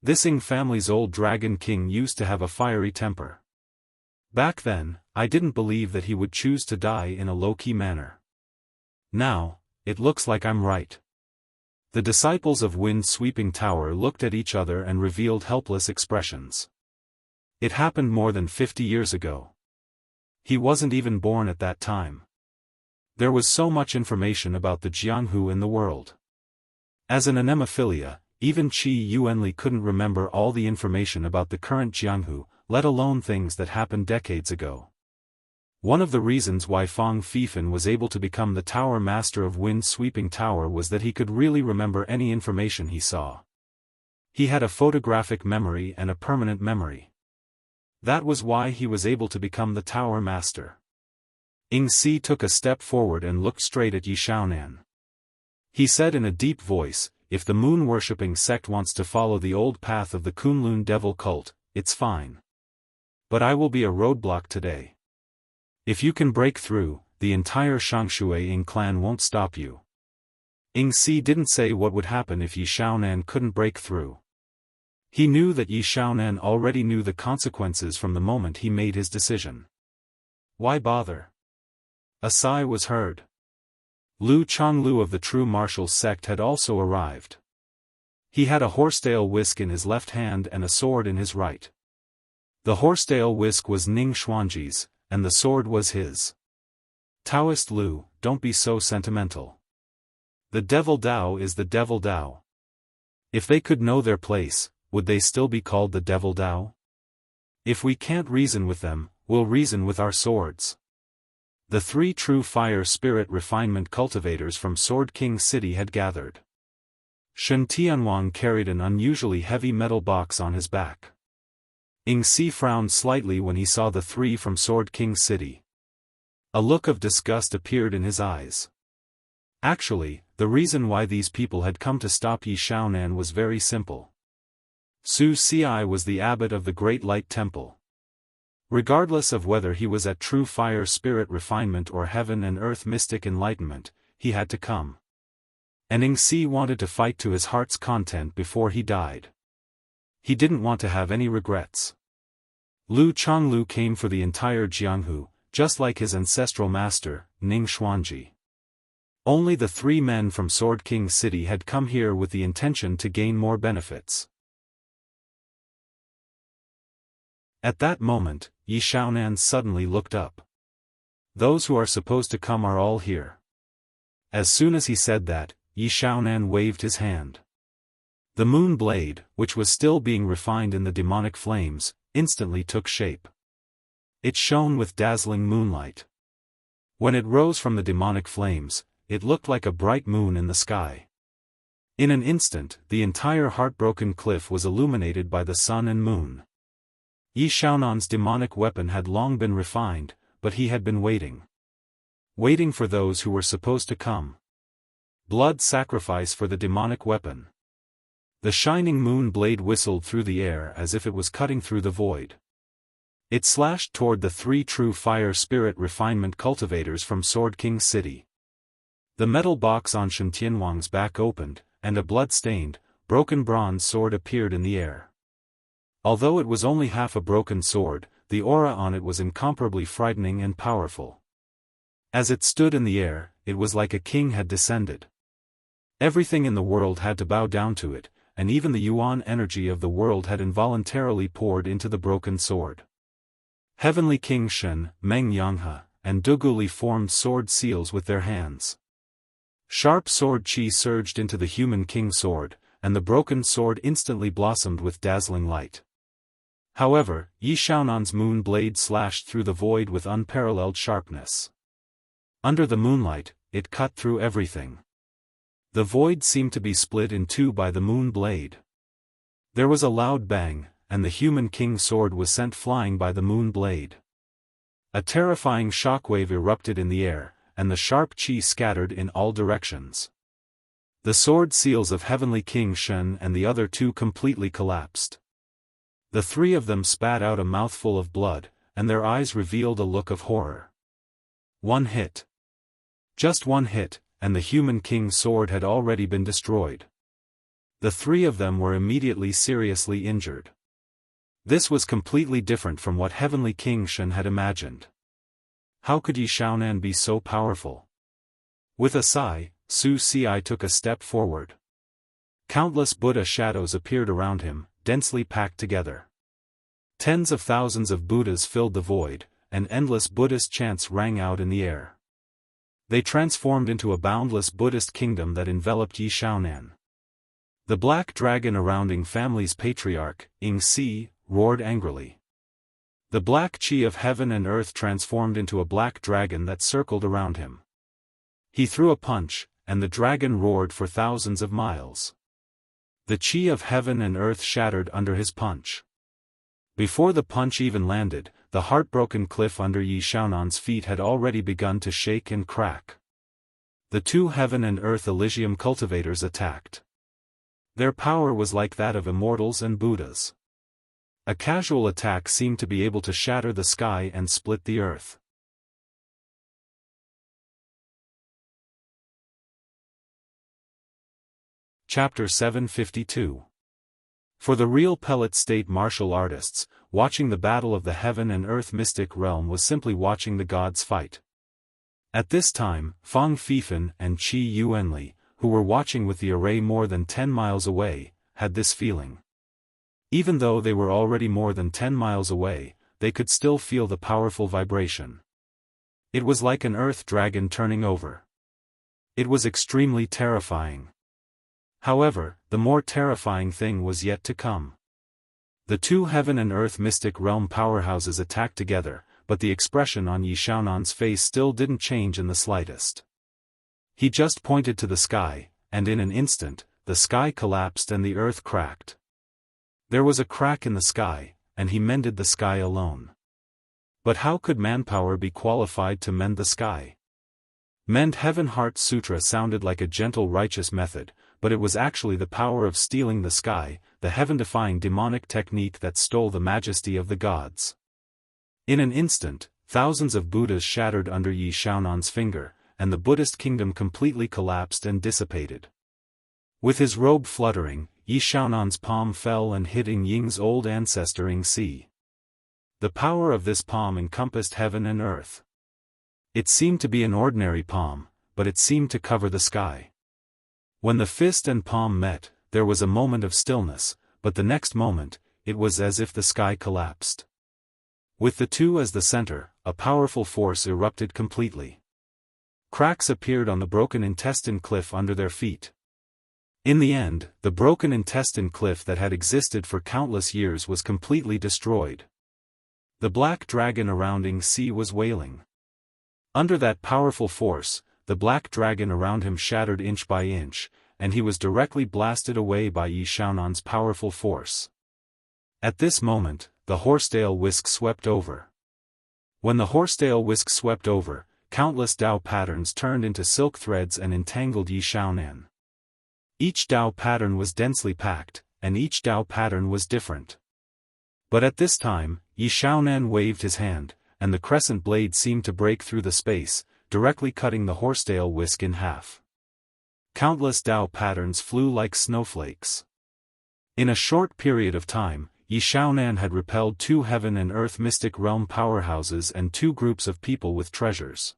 This Ying family's old Dragon King used to have a fiery temper. Back then, I didn't believe that he would choose to die in a low-key manner. Now, it looks like I'm right." The disciples of Wind-Sweeping Tower looked at each other and revealed helpless expressions. It happened more than 50 years ago. He wasn't even born at that time. There was so much information about the Jianghu in the world. As an anemophilia, even Qi Yuanli couldn't remember all the information about the current Jianghu, let alone things that happened decades ago. One of the reasons why Fang Fifan was able to become the Tower Master of Wind-Sweeping Tower was that he could really remember any information he saw. He had a photographic memory and a permanent memory. That was why he was able to become the Tower Master. Yingxi took a step forward and looked straight at Yi Xiaonan. He said in a deep voice, "If the moon-worshipping sect wants to follow the old path of the Kunlun devil cult, it's fine. But I will be a roadblock today. If you can break through, the entire Xianxia clan won't stop you." Yingxi didn't say what would happen if Yi Xiaonan couldn't break through. He knew that Yi Xiaonan already knew the consequences from the moment he made his decision. Why bother? A sigh was heard. Lu Chonglu of the True Martial sect had also arrived. He had a horsetail whisk in his left hand and a sword in his right. The horsetail whisk was Ning Xuanji's, and the sword was his. "Taoist Lu, don't be so sentimental. The Devil Dao is the Devil Dao. If they could know their place, would they still be called the Devil Dao? If we can't reason with them, we'll reason with our swords." The three true fire spirit refinement cultivators from Sword King City had gathered. Shen Tianhuang carried an unusually heavy metal box on his back. Yingxi frowned slightly when he saw the three from Sword King City. A look of disgust appeared in his eyes. Actually, the reason why these people had come to stop Yi Xiaonan was very simple. Su Ci was the abbot of the Great Light Temple. Regardless of whether he was at true fire spirit refinement or heaven and earth mystic enlightenment, he had to come. And Ing Si wanted to fight to his heart's content before he died. He didn't want to have any regrets. Lu Chonglu came for the entire Jianghu, just like his ancestral master, Ning Xuanji. Only the 3 men from Sword King City had come here with the intention to gain more benefits. At that moment, Yi Xiaonan suddenly looked up. Those who are supposed to come are all here. As soon as he said that, Yi Xiaonan waved his hand. The moon blade, which was still being refined in the demonic flames, instantly took shape. It shone with dazzling moonlight. When it rose from the demonic flames, it looked like a bright moon in the sky. In an instant, the entire heartbroken cliff was illuminated by the sun and moon. Yi Xiaonan's demonic weapon had long been refined, but he had been waiting. Waiting for those who were supposed to come. Blood sacrifice for the demonic weapon. The shining moon blade whistled through the air as if it was cutting through the void. It slashed toward the 3 true fire spirit refinement cultivators from Sword King City. The metal box on Shen Tianwang's back opened, and a blood-stained, broken bronze sword appeared in the air. Although it was only half a broken sword, the aura on it was incomparably frightening and powerful. As it stood in the air, it was like a king had descended. Everything in the world had to bow down to it, and even the yuan energy of the world had involuntarily poured into the broken sword. Heavenly King Shen, Meng Yanghe, and Duguli formed sword seals with their hands. Sharp sword chi surged into the human king sword, and the broken sword instantly blossomed with dazzling light. However, Yi Xiaonan's moon blade slashed through the void with unparalleled sharpness. Under the moonlight, it cut through everything. The void seemed to be split in 2 by the moon blade. There was a loud bang, and the human king sword was sent flying by the moon blade. A terrifying shockwave erupted in the air, and the sharp chi scattered in all directions. The sword seals of Heavenly King Shen and the other 2 completely collapsed. The 3 of them spat out a mouthful of blood, and their eyes revealed a look of horror. 1 hit. Just 1 hit, and the human king's sword had already been destroyed. The 3 of them were immediately seriously injured. This was completely different from what Heavenly King Shen had imagined. How could Yi Xiaonan be so powerful? With a sigh, Su Ci took a step forward. Countless Buddha shadows appeared around him, densely packed together. Tens of thousands of Buddhas filled the void, and endless Buddhist chants rang out in the air. They transformed into a boundless Buddhist kingdom that enveloped Yi Xiaonan. The black dragon around Ing family's patriarch, Ing Si, roared angrily. The black chi of heaven and earth transformed into a black dragon that circled around him. He threw a punch, and the dragon roared for thousands of miles. The chi of heaven and earth shattered under his punch. Before the punch even landed, the heartbroken cliff under Yi Xiaonan's feet had already begun to shake and crack. The 2 heaven and earth Elysium cultivators attacked. Their power was like that of immortals and Buddhas. A casual attack seemed to be able to shatter the sky and split the earth. Chapter 752. For the real pellet state martial artists, watching the battle of the heaven and earth mystic realm was simply watching the gods fight. At this time, Fang Fifan and Qi Yuanli, who were watching with the array more than 10 miles away, had this feeling. Even though they were already more than 10 miles away, they could still feel the powerful vibration. It was like an earth dragon turning over. It was extremely terrifying. However, the more terrifying thing was yet to come. The 2 heaven and earth mystic realm powerhouses attacked together, but the expression on Yi Xiaonan's face still didn't change in the slightest. He just pointed to the sky, and in an instant, the sky collapsed and the earth cracked. There was a crack in the sky, and he mended the sky alone. But how could manpower be qualified to mend the sky? Mend Heaven Heart Sutra sounded like a gentle righteous method, but it was actually the power of stealing the sky, the heaven-defying demonic technique that stole the majesty of the gods. In an instant, thousands of Buddhas shattered under Yi Xiaonan's finger, and the Buddhist kingdom completely collapsed and dissipated. With his robe fluttering, Yi Xiaonan's palm fell and hit Ing Ying's old ancestor Ing Si. The power of this palm encompassed heaven and earth. It seemed to be an ordinary palm, but it seemed to cover the sky. When the fist and palm met, there was a moment of stillness, but the next moment, it was as if the sky collapsed. With the two as the center, a powerful force erupted completely. Cracks appeared on the broken intestine cliff under their feet. In the end, the broken intestine cliff that had existed for countless years was completely destroyed. The black dragon around Ing Si was wailing. Under that powerful force, the black dragon around him shattered inch by inch, and he was directly blasted away by Yi Xiaonan's powerful force. At this moment, the horsetail whisk swept over. When the horsetail whisk swept over, countless Dao patterns turned into silk threads and entangled Yi Xiaonan. Each Dao pattern was densely packed, and each Dao pattern was different. But at this time, Yi Xiaonan waved his hand, and the crescent blade seemed to break through the space, directly cutting the horsetail whisk in half. Countless Dao patterns flew like snowflakes. In a short period of time, Yi Xiaonan had repelled 2 heaven and earth mystic realm powerhouses and 2 groups of people with treasures.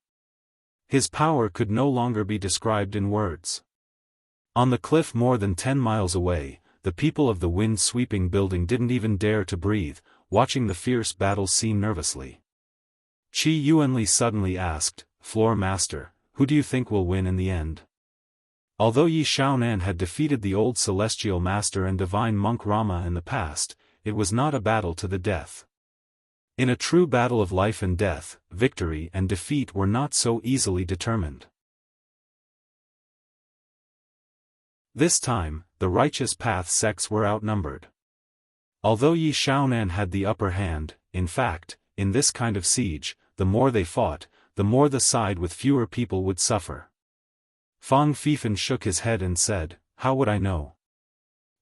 His power could no longer be described in words. On the cliff more than 10 miles away, the people of the wind-sweeping building didn't even dare to breathe, watching the fierce battle scene nervously. Qi Yuanli suddenly asked, "Floor Master, who do you think will win in the end?" Although Yi Xiaonan had defeated the old celestial master and divine monk Rama in the past, it was not a battle to the death. In a true battle of life and death, victory and defeat were not so easily determined. This time, the righteous path sects were outnumbered. Although Yi Xiaonan had the upper hand, in fact, in this kind of siege, the more they fought, the more the side with fewer people would suffer. Fang Fifan shook his head and said, "How would I know?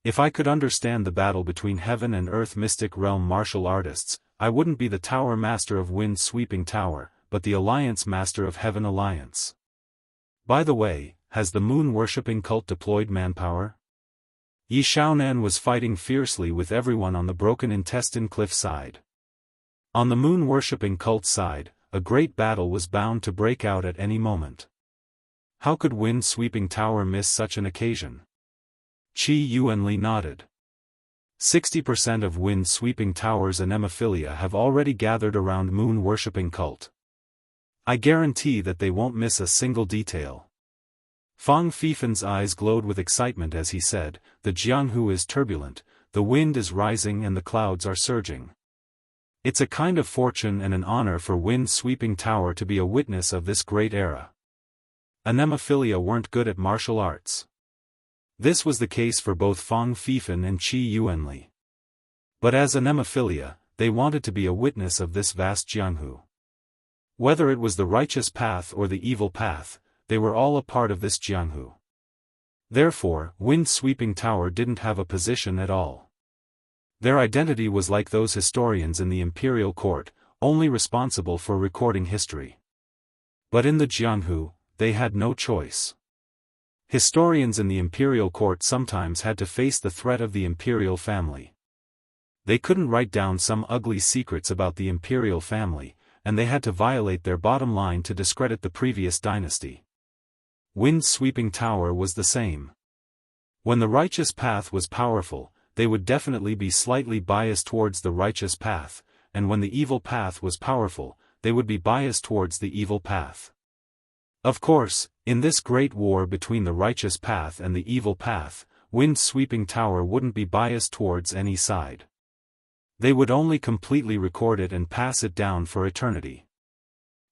If I could understand the battle between heaven and earth mystic realm martial artists, I wouldn't be the Tower Master of Wind Sweeping Tower, but the Alliance Master of Heaven Alliance. By the way, has the moon-worshipping cult deployed manpower?" Yi Xiaonan was fighting fiercely with everyone on the broken intestine cliff side. On the moon-worshipping cult side, a great battle was bound to break out at any moment. How could Wind-Sweeping Tower miss such an occasion? Qi Yuanli nodded. 60% of Wind-Sweeping Tower's anemophilia have already gathered around moon-worshipping cult. I guarantee that they won't miss a single detail. Fang Fifan's eyes glowed with excitement as he said, "The Jianghu is turbulent, the wind is rising and the clouds are surging. It's a kind of fortune and an honor for Wind-Sweeping Tower to be a witness of this great era." Anemophilia weren't good at martial arts. This was the case for both Fang Fifan and Qi Yuanli. But as anemophilia, they wanted to be a witness of this vast Jianghu. Whether it was the righteous path or the evil path, they were all a part of this Jianghu. Therefore, Wind-Sweeping Tower didn't have a position at all. Their identity was like those historians in the imperial court, only responsible for recording history. But in the Jianghu, they had no choice. Historians in the imperial court sometimes had to face the threat of the imperial family. They couldn't write down some ugly secrets about the imperial family, and they had to violate their bottom line to discredit the previous dynasty. Wind-Sweeping Tower was the same. When the righteous path was powerful, they would definitely be slightly biased towards the righteous path, and when the evil path was powerful, they would be biased towards the evil path. Of course, in this great war between the righteous path and the evil path, Wind-Sweeping Tower wouldn't be biased towards any side. They would only completely record it and pass it down for eternity.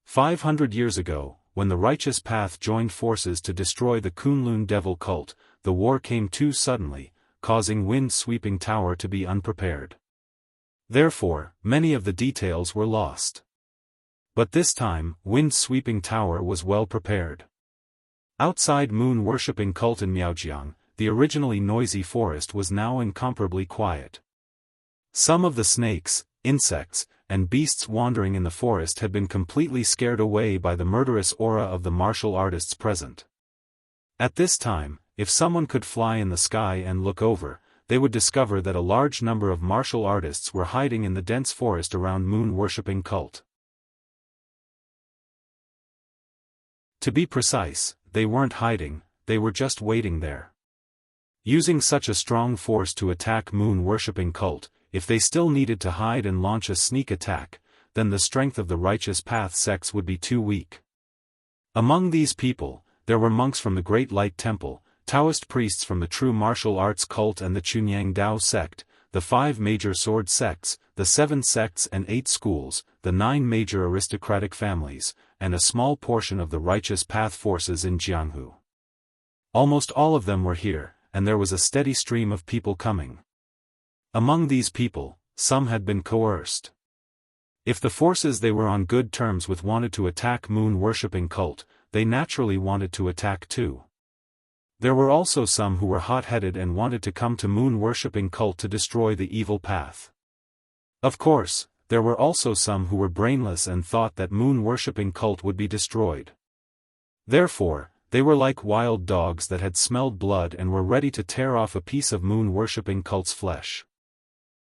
500 years ago, when the righteous path joined forces to destroy the Kunlun devil cult, the war came too suddenly, causing Wind-Sweeping Tower to be unprepared. Therefore, many of the details were lost. But this time, wind-sweeping tower was well prepared. Outside moon-worshipping cult in Miaojiang, the originally noisy forest was now incomparably quiet. Some of the snakes, insects, and beasts wandering in the forest had been completely scared away by the murderous aura of the martial artists present. At this time, if someone could fly in the sky and look over, they would discover that a large number of martial artists were hiding in the dense forest around moon-worshipping cult. To be precise, they weren't hiding, they were just waiting there. Using such a strong force to attack moon-worshipping cult, if they still needed to hide and launch a sneak attack, then the strength of the Righteous Path sects would be too weak. Among these people, there were monks from the Great Light Temple, Taoist priests from the True Martial Arts cult and the Chunyang Dao sect, the 5 major sword sects, the 7 sects and 8 schools, the 9 major aristocratic families, and a small portion of the Righteous Path forces in Jianghu. Almost all of them were here, and there was a steady stream of people coming. Among these people, some had been coerced. If the forces they were on good terms with wanted to attack moon-worshipping cult, they naturally wanted to attack too. There were also some who were hot-headed and wanted to come to moon-worshipping cult to destroy the evil path. Of course, there were also some who were brainless and thought that moon-worshipping cult would be destroyed. Therefore, they were like wild dogs that had smelled blood and were ready to tear off a piece of moon-worshipping cult's flesh.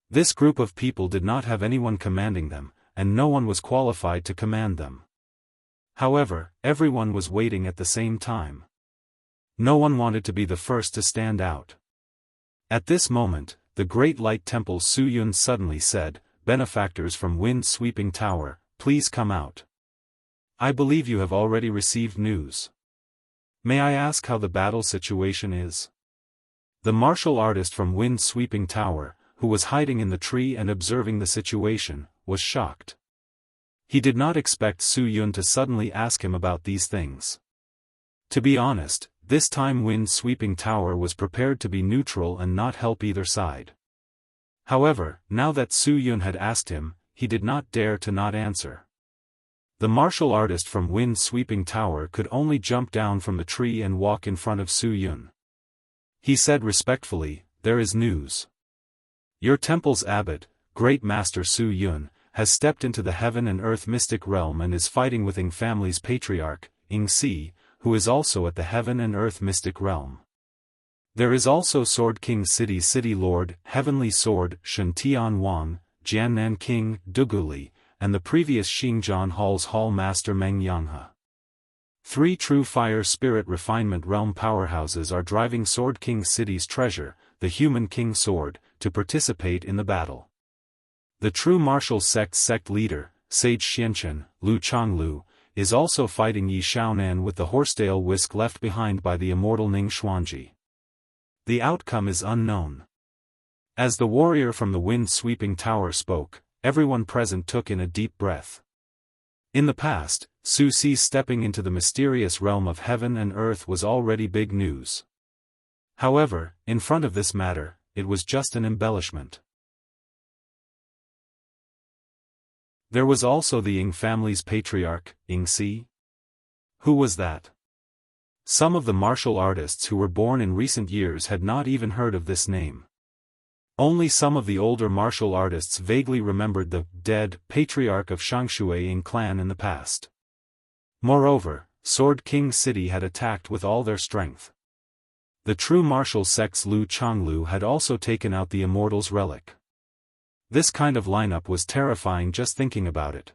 This group of people did not have anyone commanding them, and no one was qualified to command them. However, everyone was waiting at the same time. No one wanted to be the first to stand out. At this moment, the Great Light Temple Su Yun suddenly said, "Benefactors from Wind-Sweeping Tower, please come out. I believe you have already received news. May I ask how the battle situation is?" The martial artist from Wind-Sweeping Tower, who was hiding in the tree and observing the situation, was shocked. He did not expect Su Yun to suddenly ask him about these things. To be honest, this time Wind-Sweeping Tower was prepared to be neutral and not help either side. However, now that Su Yun had asked him, he did not dare to not answer. The martial artist from Wind-Sweeping Tower could only jump down from the tree and walk in front of Su Yun. He said respectfully, "There is news. Your temple's abbot, Great Master Su Yun, has stepped into the heaven and earth mystic realm and is fighting with Ying family's patriarch, Ying Si, who is also at the heaven and earth mystic realm. There is also Sword King City's city lord, Heavenly Sword, Shen Tian Wang, Jiannan King, Duguli, and the previous Xingjian Hall's Hall Master Meng Yanghe. 3 true fire spirit refinement realm powerhouses are driving Sword King City's treasure, the Human King Sword, to participate in the battle. The true martial sect leader, Sage Xianxian, Lu Changlu, is also fighting Yi Shaonan with the horsetail whisk left behind by the immortal Ning Xuanji. The outcome is unknown. As the warrior from the Wind-Sweeping Tower spoke, everyone present took in a deep breath. In the past, Su Si stepping into the mysterious realm of heaven and earth was already big news. However, in front of this matter, it was just an embellishment. There was also the Ying family's patriarch, Ying Si. Who was that? Some of the martial artists who were born in recent years had not even heard of this name. Only some of the older martial artists vaguely remembered the dead patriarch of Shangshui Ying clan in the past. Moreover, Sword King City had attacked with all their strength. The true martial sect's Lu Changlu had also taken out the Immortal's relic. This kind of lineup was terrifying just thinking about it.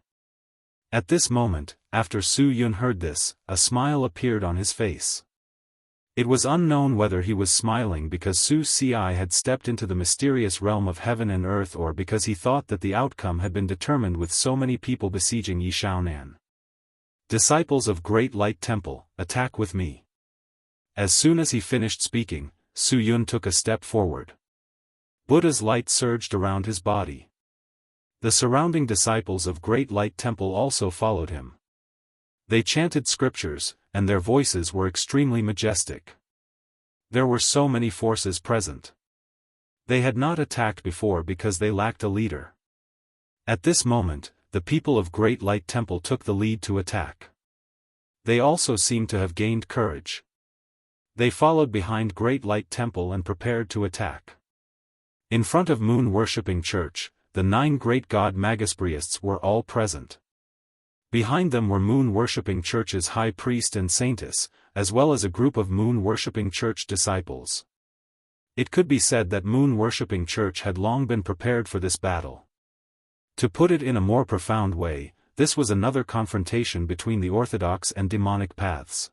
At this moment, after Su Yun heard this, a smile appeared on his face. It was unknown whether he was smiling because Su Si had stepped into the mysterious realm of heaven and earth or because he thought that the outcome had been determined with so many people besieging Yi Shaonan. Disciples of Great Light Temple, attack with me. As soon as he finished speaking, Su Yun took a step forward. Buddha's light surged around his body. The surrounding disciples of Great Light Temple also followed him. They chanted scriptures, and their voices were extremely majestic. There were so many forces present. They had not attacked before because they lacked a leader. At this moment, the people of Great Light Temple took the lead to attack. They also seemed to have gained courage. They followed behind Great Light Temple and prepared to attack. In front of moon-worshipping church, the 9 great god magus priests were all present. Behind them were moon-worshipping church's high priest and saintess, as well as a group of moon-worshipping church disciples. It could be said that moon-worshipping church had long been prepared for this battle. To put it in a more profound way, this was another confrontation between the orthodox and demonic paths.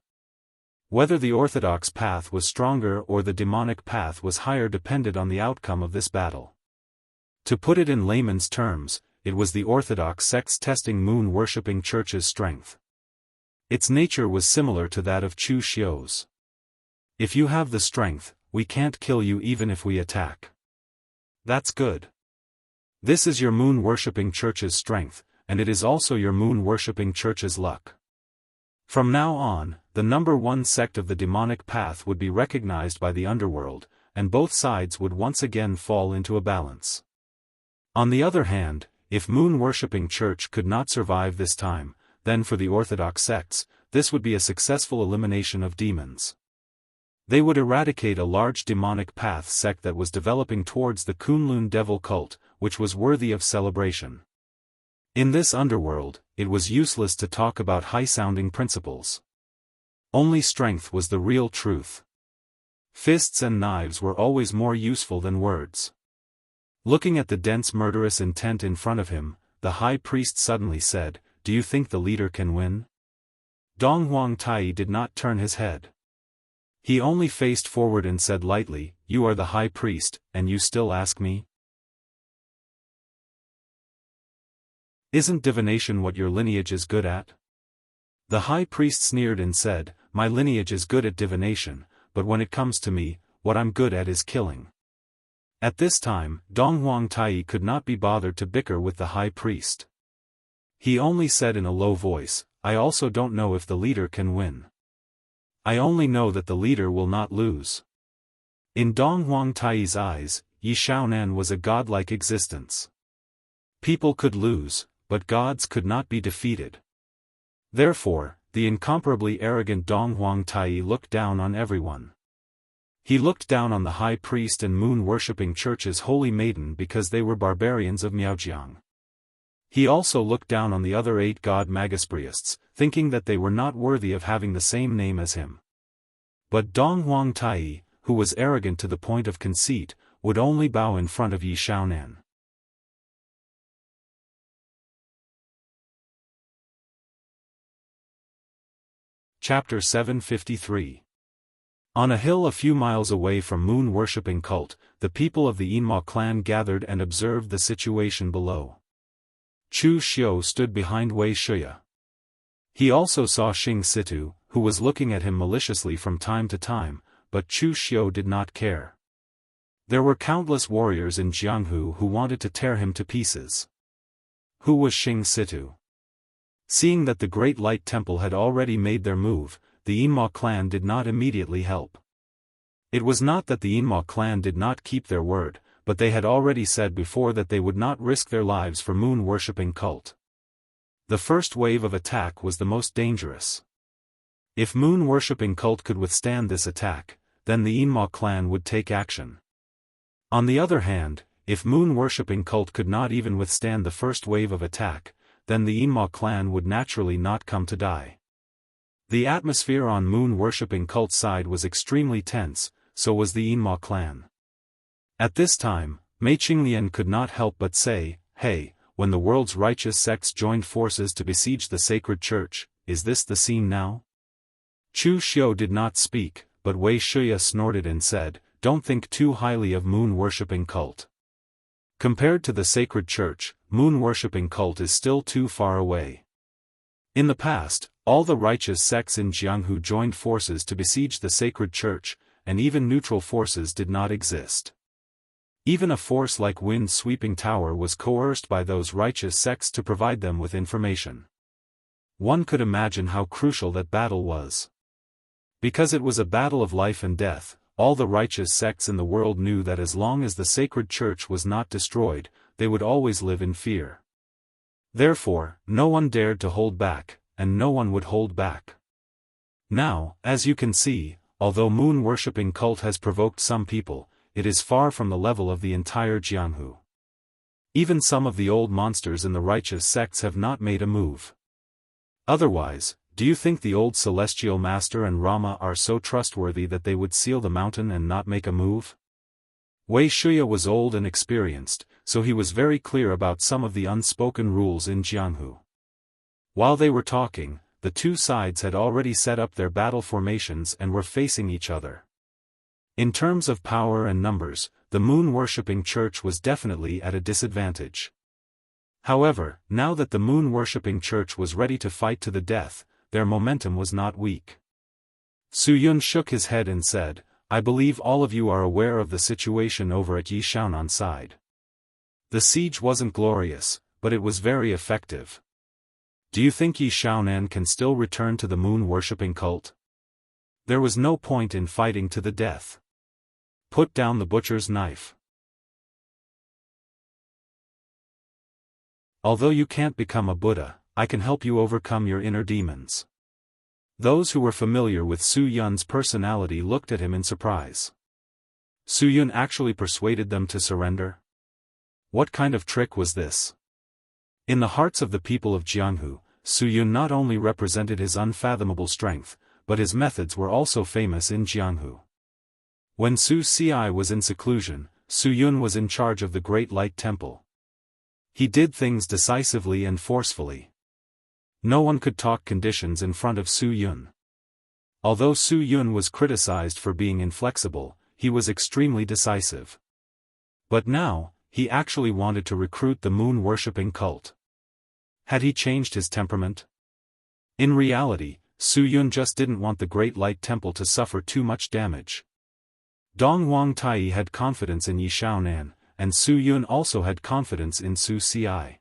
Whether the orthodox path was stronger or the demonic path was higher depended on the outcome of this battle. To put it in layman's terms, it was the orthodox sects testing moon-worshipping church's strength. Its nature was similar to that of Chu Xiu's. If you have the strength, we can't kill you even if we attack. That's good. This is your moon-worshipping church's strength, and it is also your moon-worshipping church's luck. From now on, the number 1 sect of the demonic path would be recognized by the underworld, and both sides would once again fall into a balance. On the other hand, if moon-worshipping church could not survive this time, then for the orthodox sects, this would be a successful elimination of demons. They would eradicate a large demonic path sect that was developing towards the Kunlun devil cult, which was worthy of celebration. In this underworld, it was useless to talk about high-sounding principles. Only strength was the real truth. Fists and knives were always more useful than words. Looking at the dense murderous intent in front of him, the high priest suddenly said, "Do you think the leader can win?" Dong Huangtai did not turn his head. He only faced forward and said lightly, "You are the high priest, and you still ask me? Isn't divination what your lineage is good at?" The high priest sneered and said, "My lineage is good at divination, but when it comes to me, what I'm good at is killing." At this time, Dong Huangtai could not be bothered to bicker with the high priest. He only said in a low voice, "I also don't know if the leader can win. I only know that the leader will not lose." In Dong Huangtai's eyes, Yi Shaonan was a godlike existence. People could lose, but gods could not be defeated. Therefore, the incomparably arrogant Dong Huangtai looked down on everyone. He looked down on the high priest and moon-worshipping church's holy maiden because they were barbarians of Miaojiang. He also looked down on the other 8 god magus priests, thinking that they were not worthy of having the same name as him. But Dong Huangtai, who was arrogant to the point of conceit, would only bow in front of Yi Shaonan. Chapter 753. On a hill a few miles away from moon-worshipping cult, the people of the Yinma clan gathered and observed the situation below. Chu Xiu stood behind Wei Shuya. He also saw Xing Situ, who was looking at him maliciously from time to time, but Chu Xiu did not care. There were countless warriors in Jianghu who wanted to tear him to pieces. Who was Xing Situ? Seeing that the Great Light Temple had already made their move, the Yinma clan did not immediately help. It was not that the Yinma clan did not keep their word, but they had already said before that they would not risk their lives for moon-worshipping cult. The first wave of attack was the most dangerous. If moon-worshipping cult could withstand this attack, then the Yinma clan would take action. On the other hand, if moon-worshipping cult could not even withstand the first wave of attack, then the Yinma clan would naturally not come to die. The atmosphere on moon-worshipping cult's side was extremely tense, so was the Yinma clan. At this time, Mei Qinglian could not help but say, "Hey, when the world's righteous sects joined forces to besiege the sacred church, is this the scene now?" Chu Xiu did not speak, but Wei Shuya snorted and said, "Don't think too highly of moon-worshipping cult. Compared to the sacred church, moon-worshipping cult is still too far away. In the past, all the righteous sects in Jianghu joined forces to besiege the sacred church, and even neutral forces did not exist. Even a force like Wind Sweeping Tower was coerced by those righteous sects to provide them with information. One could imagine how crucial that battle was. Because it was a battle of life and death, all the righteous sects in the world knew that as long as the sacred church was not destroyed, they would always live in fear. Therefore, no one dared to hold back, and no one would hold back. Now, as you can see, although moon-worshipping cult has provoked some people, it is far from the level of the entire Jianghu. Even some of the old monsters in the righteous sects have not made a move. Otherwise, do you think the old celestial master and Rama are so trustworthy that they would seal the mountain and not make a move? Wei Shuya was old and experienced, so he was very clear about some of the unspoken rules in Jianghu. While they were talking, the two sides had already set up their battle formations and were facing each other. In terms of power and numbers, the moon-worshipping church was definitely at a disadvantage. However, now that the moon-worshipping church was ready to fight to the death, their momentum was not weak. Su Yun shook his head and said, "I believe all of you are aware of the situation over at Yi Xiaonan side. The siege wasn't glorious, but it was very effective. Do you think Yi Xiaonan can still return to the moon-worshipping cult? There was no point in fighting to the death. Put down the butcher's knife. Although you can't become a Buddha, I can help you overcome your inner demons." Those who were familiar with Su Yun's personality looked at him in surprise. Su Yun actually persuaded them to surrender? What kind of trick was this? In the hearts of the people of Jianghu, Su Yun not only represented his unfathomable strength, but his methods were also famous in Jianghu. When Su Ci was in seclusion, Su Yun was in charge of the Great Light Temple. He did things decisively and forcefully. No one could talk conditions in front of Su Yun. Although Su Yun was criticized for being inflexible, he was extremely decisive. But now, he actually wanted to recruit the moon-worshipping cult. Had he changed his temperament? In reality, Su Yun just didn't want the Great Light Temple to suffer too much damage. Dong Wang Tai had confidence in Yi Xiaonan, and Su Yun also had confidence in Su Ci.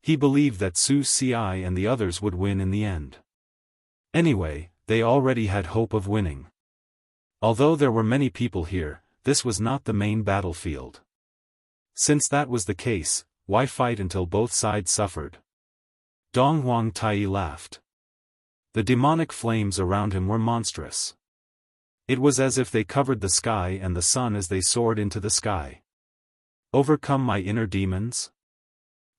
He believed that Su Ci and the others would win in the end. Anyway, they already had hope of winning. Although there were many people here, this was not the main battlefield. Since that was the case, why fight until both sides suffered? Dong Wang Tai laughed. The demonic flames around him were monstrous. It was as if they covered the sky and the sun as they soared into the sky. Overcome my inner demons?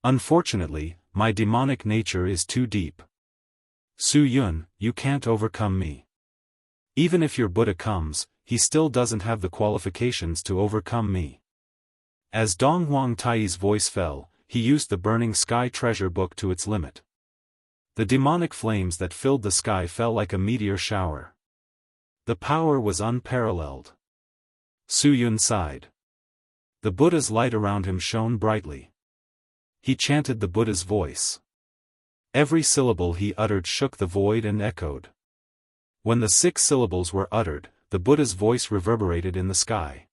Unfortunately, my demonic nature is too deep. Su Yun, you can't overcome me. Even if your Buddha comes, he still doesn't have the qualifications to overcome me. As Dong Wang Tai's voice fell, he used the burning sky treasure book to its limit. The demonic flames that filled the sky fell like a meteor shower. The power was unparalleled. Su Yun sighed. The Buddha's light around him shone brightly. He chanted the Buddha's voice. Every syllable he uttered shook the void and echoed. When the 6 syllables were uttered, the Buddha's voice reverberated in the sky.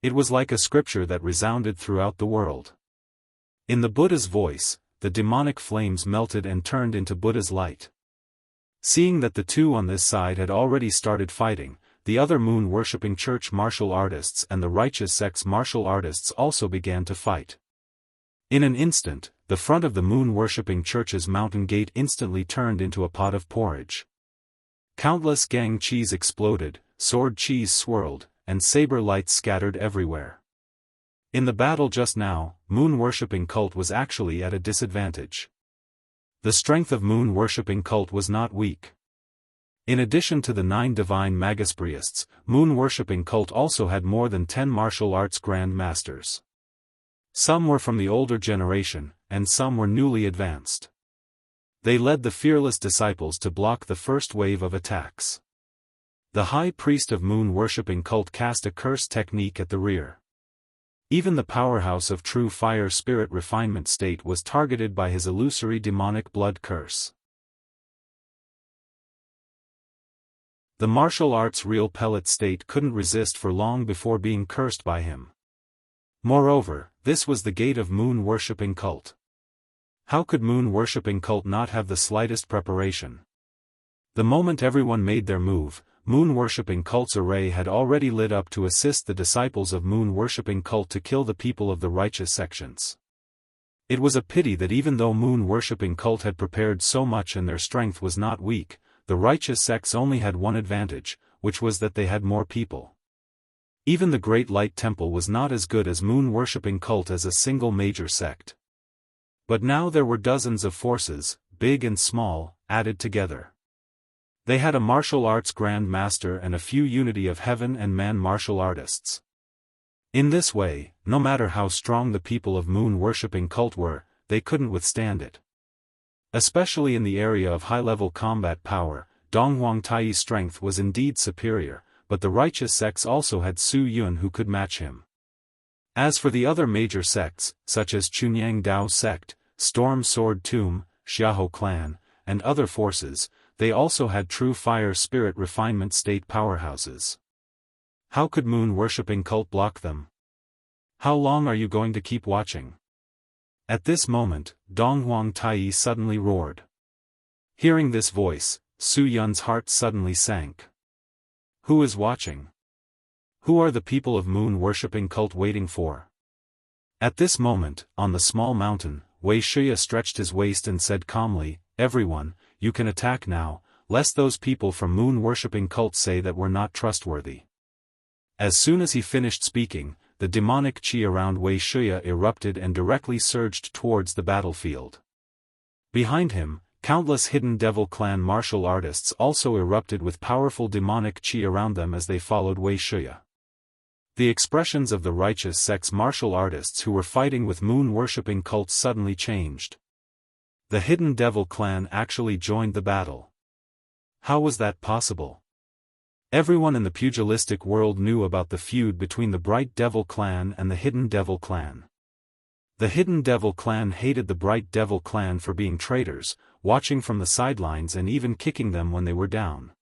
It was like a scripture that resounded throughout the world. In the Buddha's voice, the demonic flames melted and turned into Buddha's light. Seeing that the two on this side had already started fighting, the other moon-worshipping church martial artists and the righteous sects martial artists also began to fight. In an instant, the front of the moon-worshipping church's mountain gate instantly turned into a pot of porridge. Countless gang cheese exploded, sword cheese swirled, and saber lights scattered everywhere. In the battle just now, moon-worshipping cult was actually at a disadvantage. The strength of moon-worshipping cult was not weak. In addition to the 9 divine magus priests, moon-worshipping cult also had more than 10 martial arts grand masters. Some were from the older generation, and some were newly advanced. They led the fearless disciples to block the first wave of attacks. The high priest of moon-worshipping cult cast a curse technique at the rear. Even the powerhouse of true fire spirit refinement state was targeted by his illusory demonic blood curse. The martial arts real pellet state couldn't resist for long before being cursed by him. Moreover, this was the gate of moon-worshipping cult. How could moon-worshipping cult not have the slightest preparation? The moment everyone made their move, moon-worshipping cult's array had already lit up to assist the disciples of moon-worshipping cult to kill the people of the righteous sections. It was a pity that even though moon-worshipping cult had prepared so much and their strength was not weak, the righteous sects only had one advantage, which was that they had more people. Even the Great Light Temple was not as good as moon-worshipping cult as a single major sect. But now there were dozens of forces, big and small, added together. They had a martial arts grand master and a few unity of heaven and man martial artists. In this way, no matter how strong the people of moon-worshipping cult were, they couldn't withstand it. Especially in the area of high-level combat power, Donghuang Taiyi's strength was indeed superior, but the righteous sects also had Su Yun who could match him. As for the other major sects, such as Chunyang Dao sect, Storm Sword Tomb, Xiahou clan, and other forces, they also had true fire spirit refinement state powerhouses. How could moon-worshipping cult block them? How long are you going to keep watching? At this moment, Donghuang Taiyi suddenly roared. Hearing this voice, Su Yun's heart suddenly sank. Who is watching? Who are the people of moon-worshipping cult waiting for? At this moment, on the small mountain, Wuxia stretched his waist and said calmly, "Everyone, you can attack now, lest those people from moon-worshipping cult say that we're not trustworthy." As soon as he finished speaking, the demonic qi around Wuxia erupted and directly surged towards the battlefield. Behind him, countless hidden devil clan martial artists also erupted with powerful demonic qi around them as they followed Wuxia. The expressions of the righteous sect's martial artists who were fighting with moon-worshipping cults suddenly changed. The hidden devil clan actually joined the battle. How was that possible? Everyone in the pugilistic world knew about the feud between the Bright Devil clan and the Hidden Devil clan. The Hidden Devil clan hated the Bright Devil clan for being traitors, watching from the sidelines and even kicking them when they were down.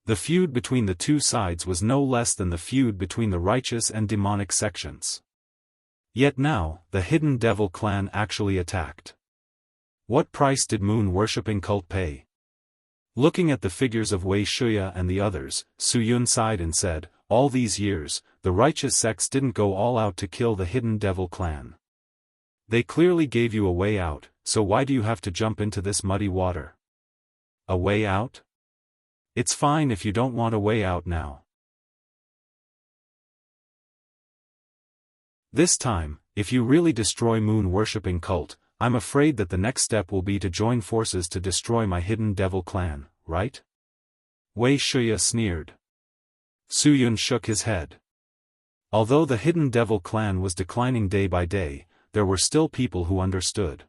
The feud between the two sides was no less than the feud between the righteous and demonic sections. Yet now, the Hidden Devil clan actually attacked. What price did moon-worshipping cult pay? Looking at the figures of Wuxia and the others, Su Yun sighed and said, "All these years, the righteous sects didn't go all out to kill the Hidden Devil clan. They clearly gave you a way out, so why do you have to jump into this muddy water?" A way out? It's fine if you don't want a way out now. This time, if you really destroy moon-worshipping cult, I'm afraid that the next step will be to join forces to destroy my Hidden Devil clan, right? Wuxia sneered. Su Yun shook his head. Although the Hidden Devil clan was declining day by day, there were still people who understood.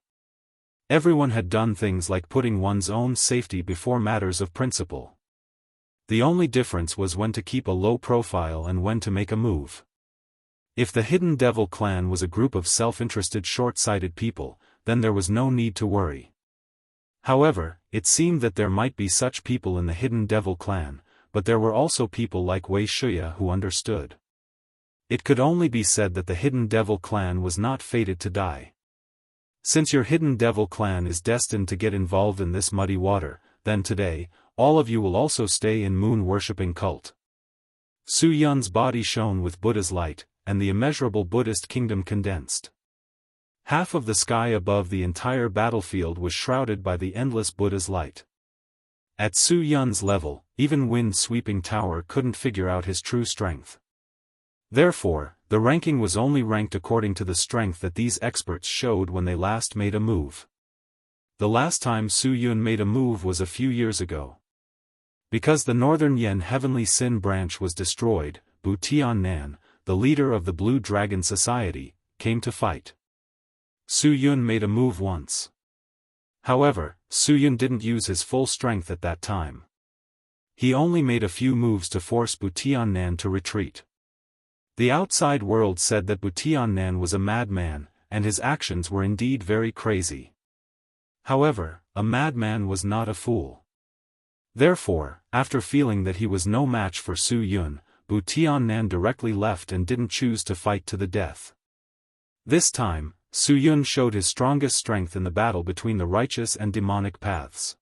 Everyone had done things like putting one's own safety before matters of principle. The only difference was when to keep a low profile and when to make a move. If the Hidden Devil clan was a group of self-interested short-sighted people, then there was no need to worry. However, it seemed that there might be such people in the Hidden Devil clan, but there were also people like Wuxia who understood. It could only be said that the Hidden Devil clan was not fated to die. Since your Hidden Devil clan is destined to get involved in this muddy water, then today, all of you will also stay in moon-worshipping cult. Su Yun's body shone with Buddha's light, and the immeasurable Buddhist kingdom condensed. Half of the sky above the entire battlefield was shrouded by the endless Buddha's light. At Su Yun's level, even wind-sweeping tower couldn't figure out his true strength. Therefore, the ranking was only ranked according to the strength that these experts showed when they last made a move. The last time Su Yun made a move was a few years ago. Because the Northern Yen Heavenly Sin branch was destroyed, Bu Tiannan, the leader of the Blue Dragon Society, came to fight. Su Yun made a move once. However, Su Yun didn't use his full strength at that time. He only made a few moves to force Bu Tiannan to retreat. The outside world said that Bu Tiannan was a madman, and his actions were indeed very crazy. However, a madman was not a fool. Therefore, after feeling that he was no match for Su Yun, Bu Tiannan directly left and didn't choose to fight to the death. This time, Su Yun showed his strongest strength in the battle between the righteous and demonic paths.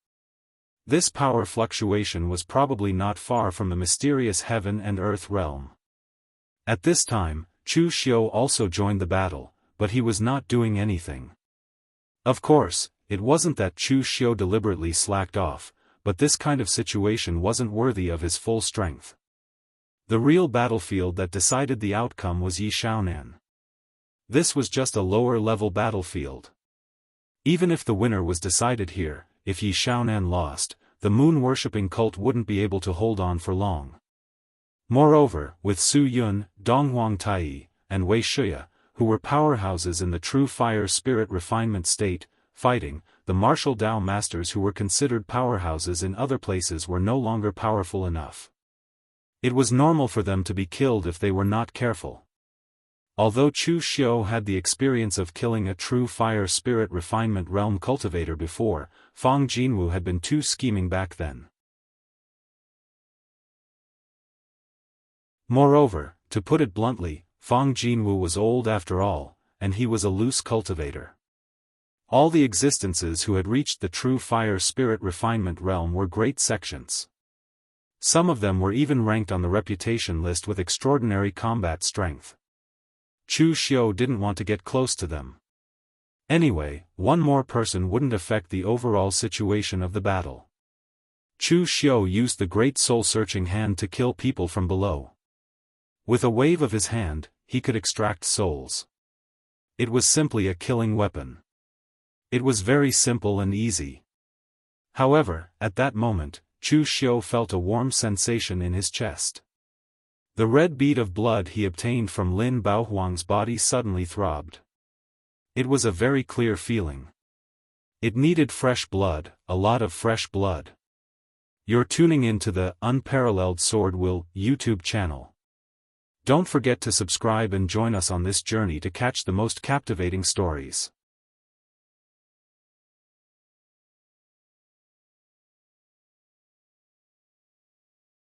This power fluctuation was probably not far from the mysterious heaven and earth realm. At this time, Chu Xiu also joined the battle, but he was not doing anything. Of course, it wasn't that Chu Xiu deliberately slacked off, but this kind of situation wasn't worthy of his full strength. The real battlefield that decided the outcome was Yi Xiaonan. This was just a lower-level battlefield. Even if the winner was decided here, if Yi Xiaonan lost, the moon-worshipping cult wouldn't be able to hold on for long. Moreover, with Su Yun, Donghuang Tai, and Wei Shuya, who were powerhouses in the true fire spirit refinement state, fighting, the martial Dao masters who were considered powerhouses in other places were no longer powerful enough. It was normal for them to be killed if they were not careful. Although Chu Xiu had the experience of killing a true fire spirit refinement realm cultivator before, Fang Jinwu had been too scheming back then. Moreover, to put it bluntly, Fang Jinwu was old after all, and he was a loose cultivator. All the existences who had reached the true fire spirit refinement realm were great sections. Some of them were even ranked on the reputation list with extraordinary combat strength. Chu Xiu didn't want to get close to them. Anyway, one more person wouldn't affect the overall situation of the battle. Chu Xiu used the great soul-searching hand to kill people from below. With a wave of his hand, he could extract souls. It was simply a killing weapon. It was very simple and easy. However, at that moment, Chu Xiu felt a warm sensation in his chest. The red bead of blood he obtained from Lin Baohuang's body suddenly throbbed. It was a very clear feeling. It needed fresh blood, a lot of fresh blood. You're tuning into the Unparalleled SwordWill YouTube channel. Don't forget to subscribe and join us on this journey to catch the most captivating stories.